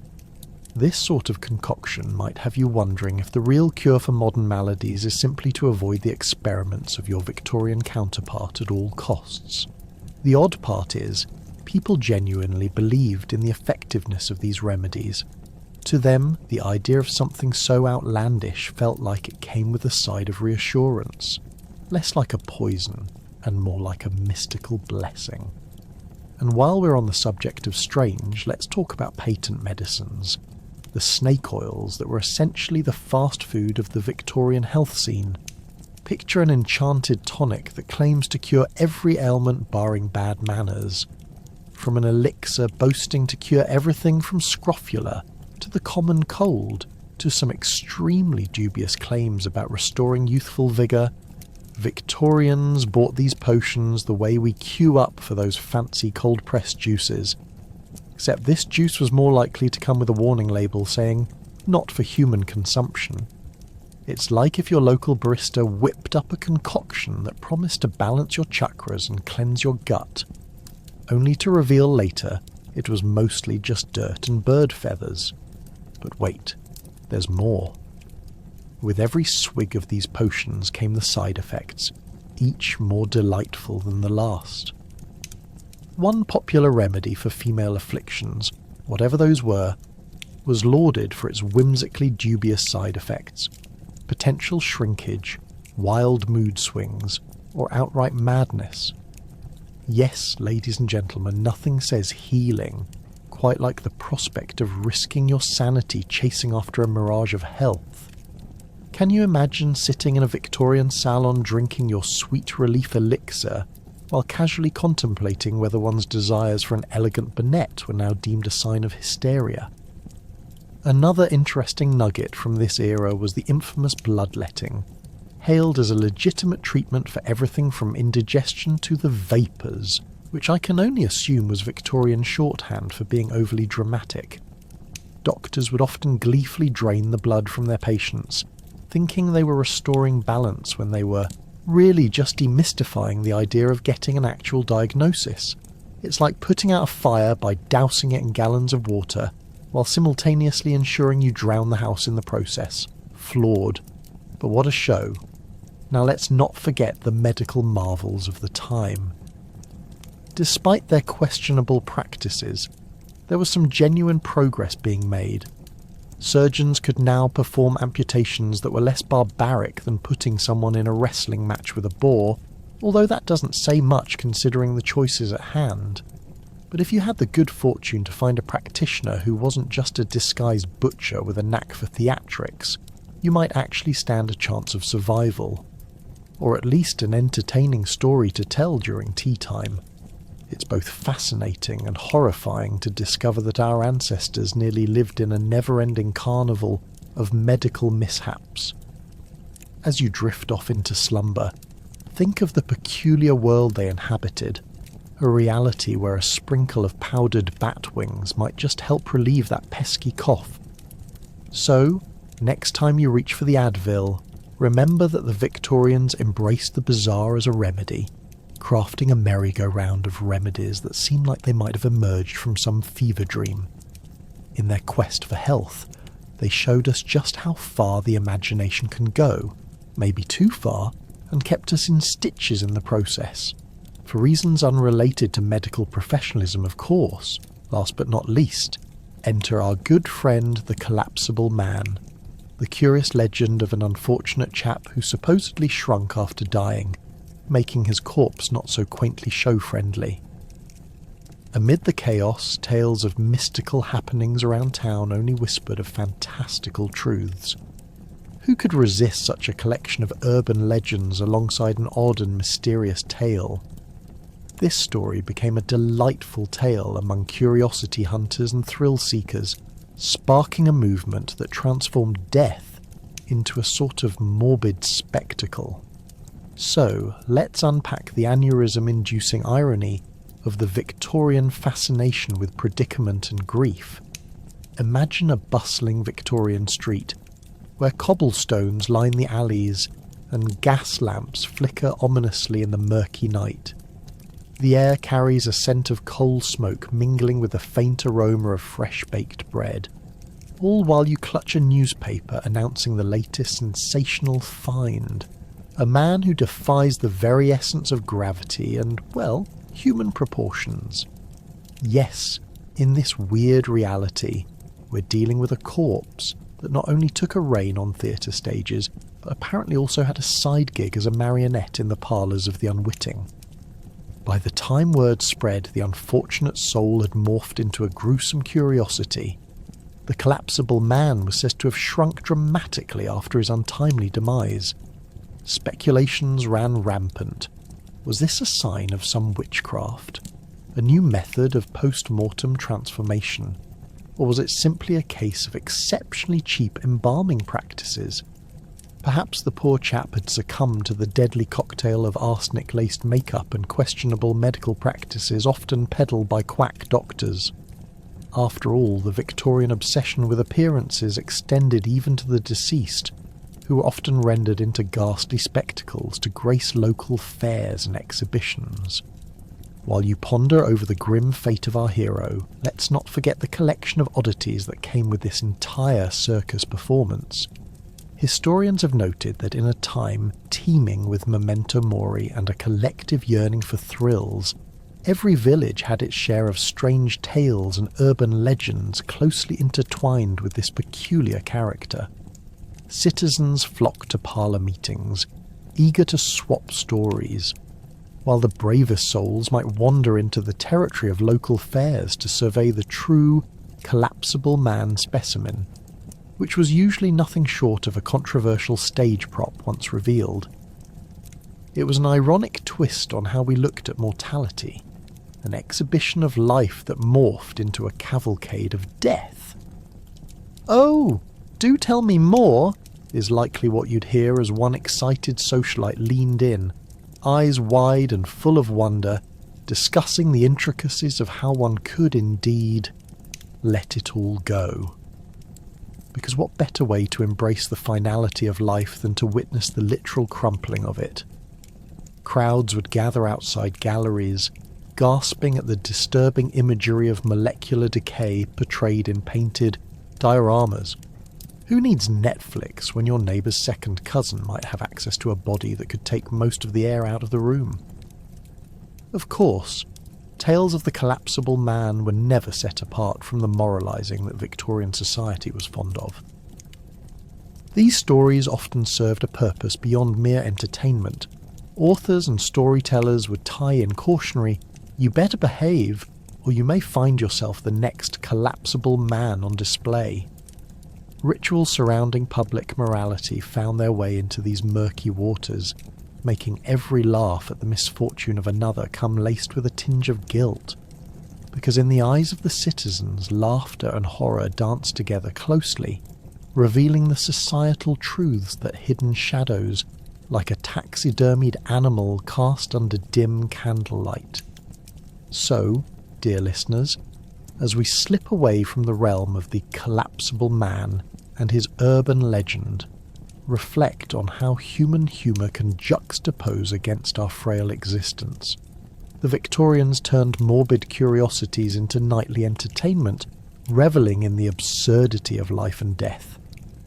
S1: This sort of concoction might have you wondering if the real cure for modern maladies is simply to avoid the experiments of your Victorian counterpart at all costs. The odd part is, people genuinely believed in the effectiveness of these remedies. To them, the idea of something so outlandish felt like it came with a side of reassurance, less like a poison and more like a mystical blessing. And while we're on the subject of strange, let's talk about patent medicines, the snake oils that were essentially the fast food of the Victorian health scene. Picture an enchanted tonic that claims to cure every ailment barring bad manners, from an elixir boasting to cure everything from scrofula to the common cold, to some extremely dubious claims about restoring youthful vigour. Victorians bought these potions the way we queue up for those fancy cold-pressed juices, except this juice was more likely to come with a warning label saying, "Not for human consumption." It's like if your local barista whipped up a concoction that promised to balance your chakras and cleanse your gut, only to reveal later it was mostly just dirt and bird feathers. But wait, there's more. With every swig of these potions came the side effects, each more delightful than the last. One popular remedy for female afflictions, whatever those were, was lauded for its whimsically dubious side effects: potential shrinkage, wild mood swings, or outright madness. Yes, ladies and gentlemen, nothing says healing quite like the prospect of risking your sanity chasing after a mirage of health. Can you imagine sitting in a Victorian salon drinking your sweet relief elixir while casually contemplating whether one's desires for an elegant bonnet were now deemed a sign of hysteria? Another interesting nugget from this era was the infamous bloodletting, hailed as a legitimate treatment for everything from indigestion to the vapours, which I can only assume was Victorian shorthand for being overly dramatic. Doctors would often gleefully drain the blood from their patients, thinking they were restoring balance when they were really just demystifying the idea of getting an actual diagnosis. It's like putting out a fire by dousing it in gallons of water, while simultaneously ensuring you drown the house in the process. Flawed. But what a show. Now let's not forget the medical marvels of the time. Despite their questionable practices, there was some genuine progress being made. Surgeons could now perform amputations that were less barbaric than putting someone in a wrestling match with a boar, although that doesn't say much considering the choices at hand. But if you had the good fortune to find a practitioner who wasn't just a disguised butcher with a knack for theatrics, you might actually stand a chance of survival. Or at least an entertaining story to tell during tea time. It's both fascinating and horrifying to discover that our ancestors nearly lived in a never-ending carnival of medical mishaps. As you drift off into slumber, think of the peculiar world they inhabited, a reality where a sprinkle of powdered bat wings might just help relieve that pesky cough. So, next time you reach for the Advil, remember that the Victorians embraced the bizarre as a remedy, crafting a merry-go-round of remedies that seem like they might have emerged from some fever dream. In their quest for health, they showed us just how far the imagination can go, maybe too far, and kept us in stitches in the process. For reasons unrelated to medical professionalism, of course, last but not least, enter our good friend the collapsible man, the curious legend of an unfortunate chap who supposedly shrunk after dying, making his corpse not so quaintly show-friendly. Amid the chaos, tales of mystical happenings around town only whispered of fantastical truths. Who could resist such a collection of urban legends alongside an odd and mysterious tale? This story became a delightful tale among curiosity hunters and thrill-seekers, sparking a movement that transformed death into a sort of morbid spectacle. So, let's unpack the aneurysm-inducing irony of the Victorian fascination with predicament and grief. Imagine a bustling Victorian street, where cobblestones line the alleys and gas lamps flicker ominously in the murky night. The air carries a scent of coal smoke mingling with a faint aroma of fresh-baked bread, all while you clutch a newspaper announcing the latest sensational find. A man who defies the very essence of gravity and, well, human proportions. Yes, in this weird reality, we're dealing with a corpse that not only took a reign on theatre stages, but apparently also had a side gig as a marionette in the parlours of the unwitting. By the time word spread, the unfortunate soul had morphed into a gruesome curiosity. The collapsible man was said to have shrunk dramatically after his untimely demise. Speculations ran rampant. Was this a sign of some witchcraft? A new method of post-mortem transformation? Or was it simply a case of exceptionally cheap embalming practices? Perhaps the poor chap had succumbed to the deadly cocktail of arsenic-laced makeup and questionable medical practices often peddled by quack doctors. After all, the Victorian obsession with appearances extended even to the deceased, who were often rendered into ghastly spectacles to grace local fairs and exhibitions. While you ponder over the grim fate of our hero, let's not forget the collection of oddities that came with this entire circus performance. Historians have noted that in a time teeming with memento mori and a collective yearning for thrills, every village had its share of strange tales and urban legends closely intertwined with this peculiar character. Citizens flocked to parlour meetings, eager to swap stories. while the bravest souls might wander into the territory of local fairs to survey the true, collapsible man specimen, which was usually nothing short of a controversial stage prop once revealed. It was an ironic twist on how we looked at mortality, an exhibition of life that morphed into a cavalcade of death. "Oh, do tell me more," is likely what you'd hear as one excited socialite leaned in, eyes wide and full of wonder, discussing the intricacies of how one could indeed let it all go. Because what better way to embrace the finality of life than to witness the literal crumpling of it? Crowds would gather outside galleries, gasping at the disturbing imagery of molecular decay portrayed in painted dioramas. Who needs Netflix when your neighbour's second cousin might have access to a body that could take most of the air out of the room? Of course, tales of the collapsible man were never set apart from the moralising that Victorian society was fond of. These stories often served a purpose beyond mere entertainment. Authors and storytellers would tie in cautionary, "You better behave, or you may find yourself the next collapsible man on display." Rituals surrounding public morality found their way into these murky waters, making every laugh at the misfortune of another come laced with a tinge of guilt. Because in the eyes of the citizens, laughter and horror danced together closely, revealing the societal truths that hidden shadows, like a taxidermied animal cast under dim candlelight. So, dear listeners, as we slip away from the realm of the collapsible man and his urban legend, reflect on how human humour can juxtapose against our frail existence. The Victorians turned morbid curiosities into nightly entertainment, revelling in the absurdity of life and death.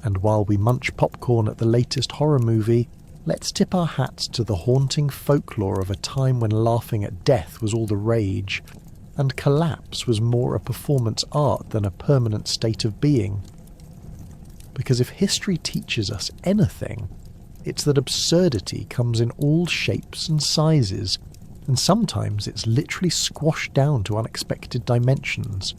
S1: And while we munch popcorn at the latest horror movie, let's tip our hats to the haunting folklore of a time when laughing at death was all the rage, and collapse was more a performance art than a permanent state of being. Because if history teaches us anything, it's that absurdity comes in all shapes and sizes, and sometimes it's literally squashed down to unexpected dimensions.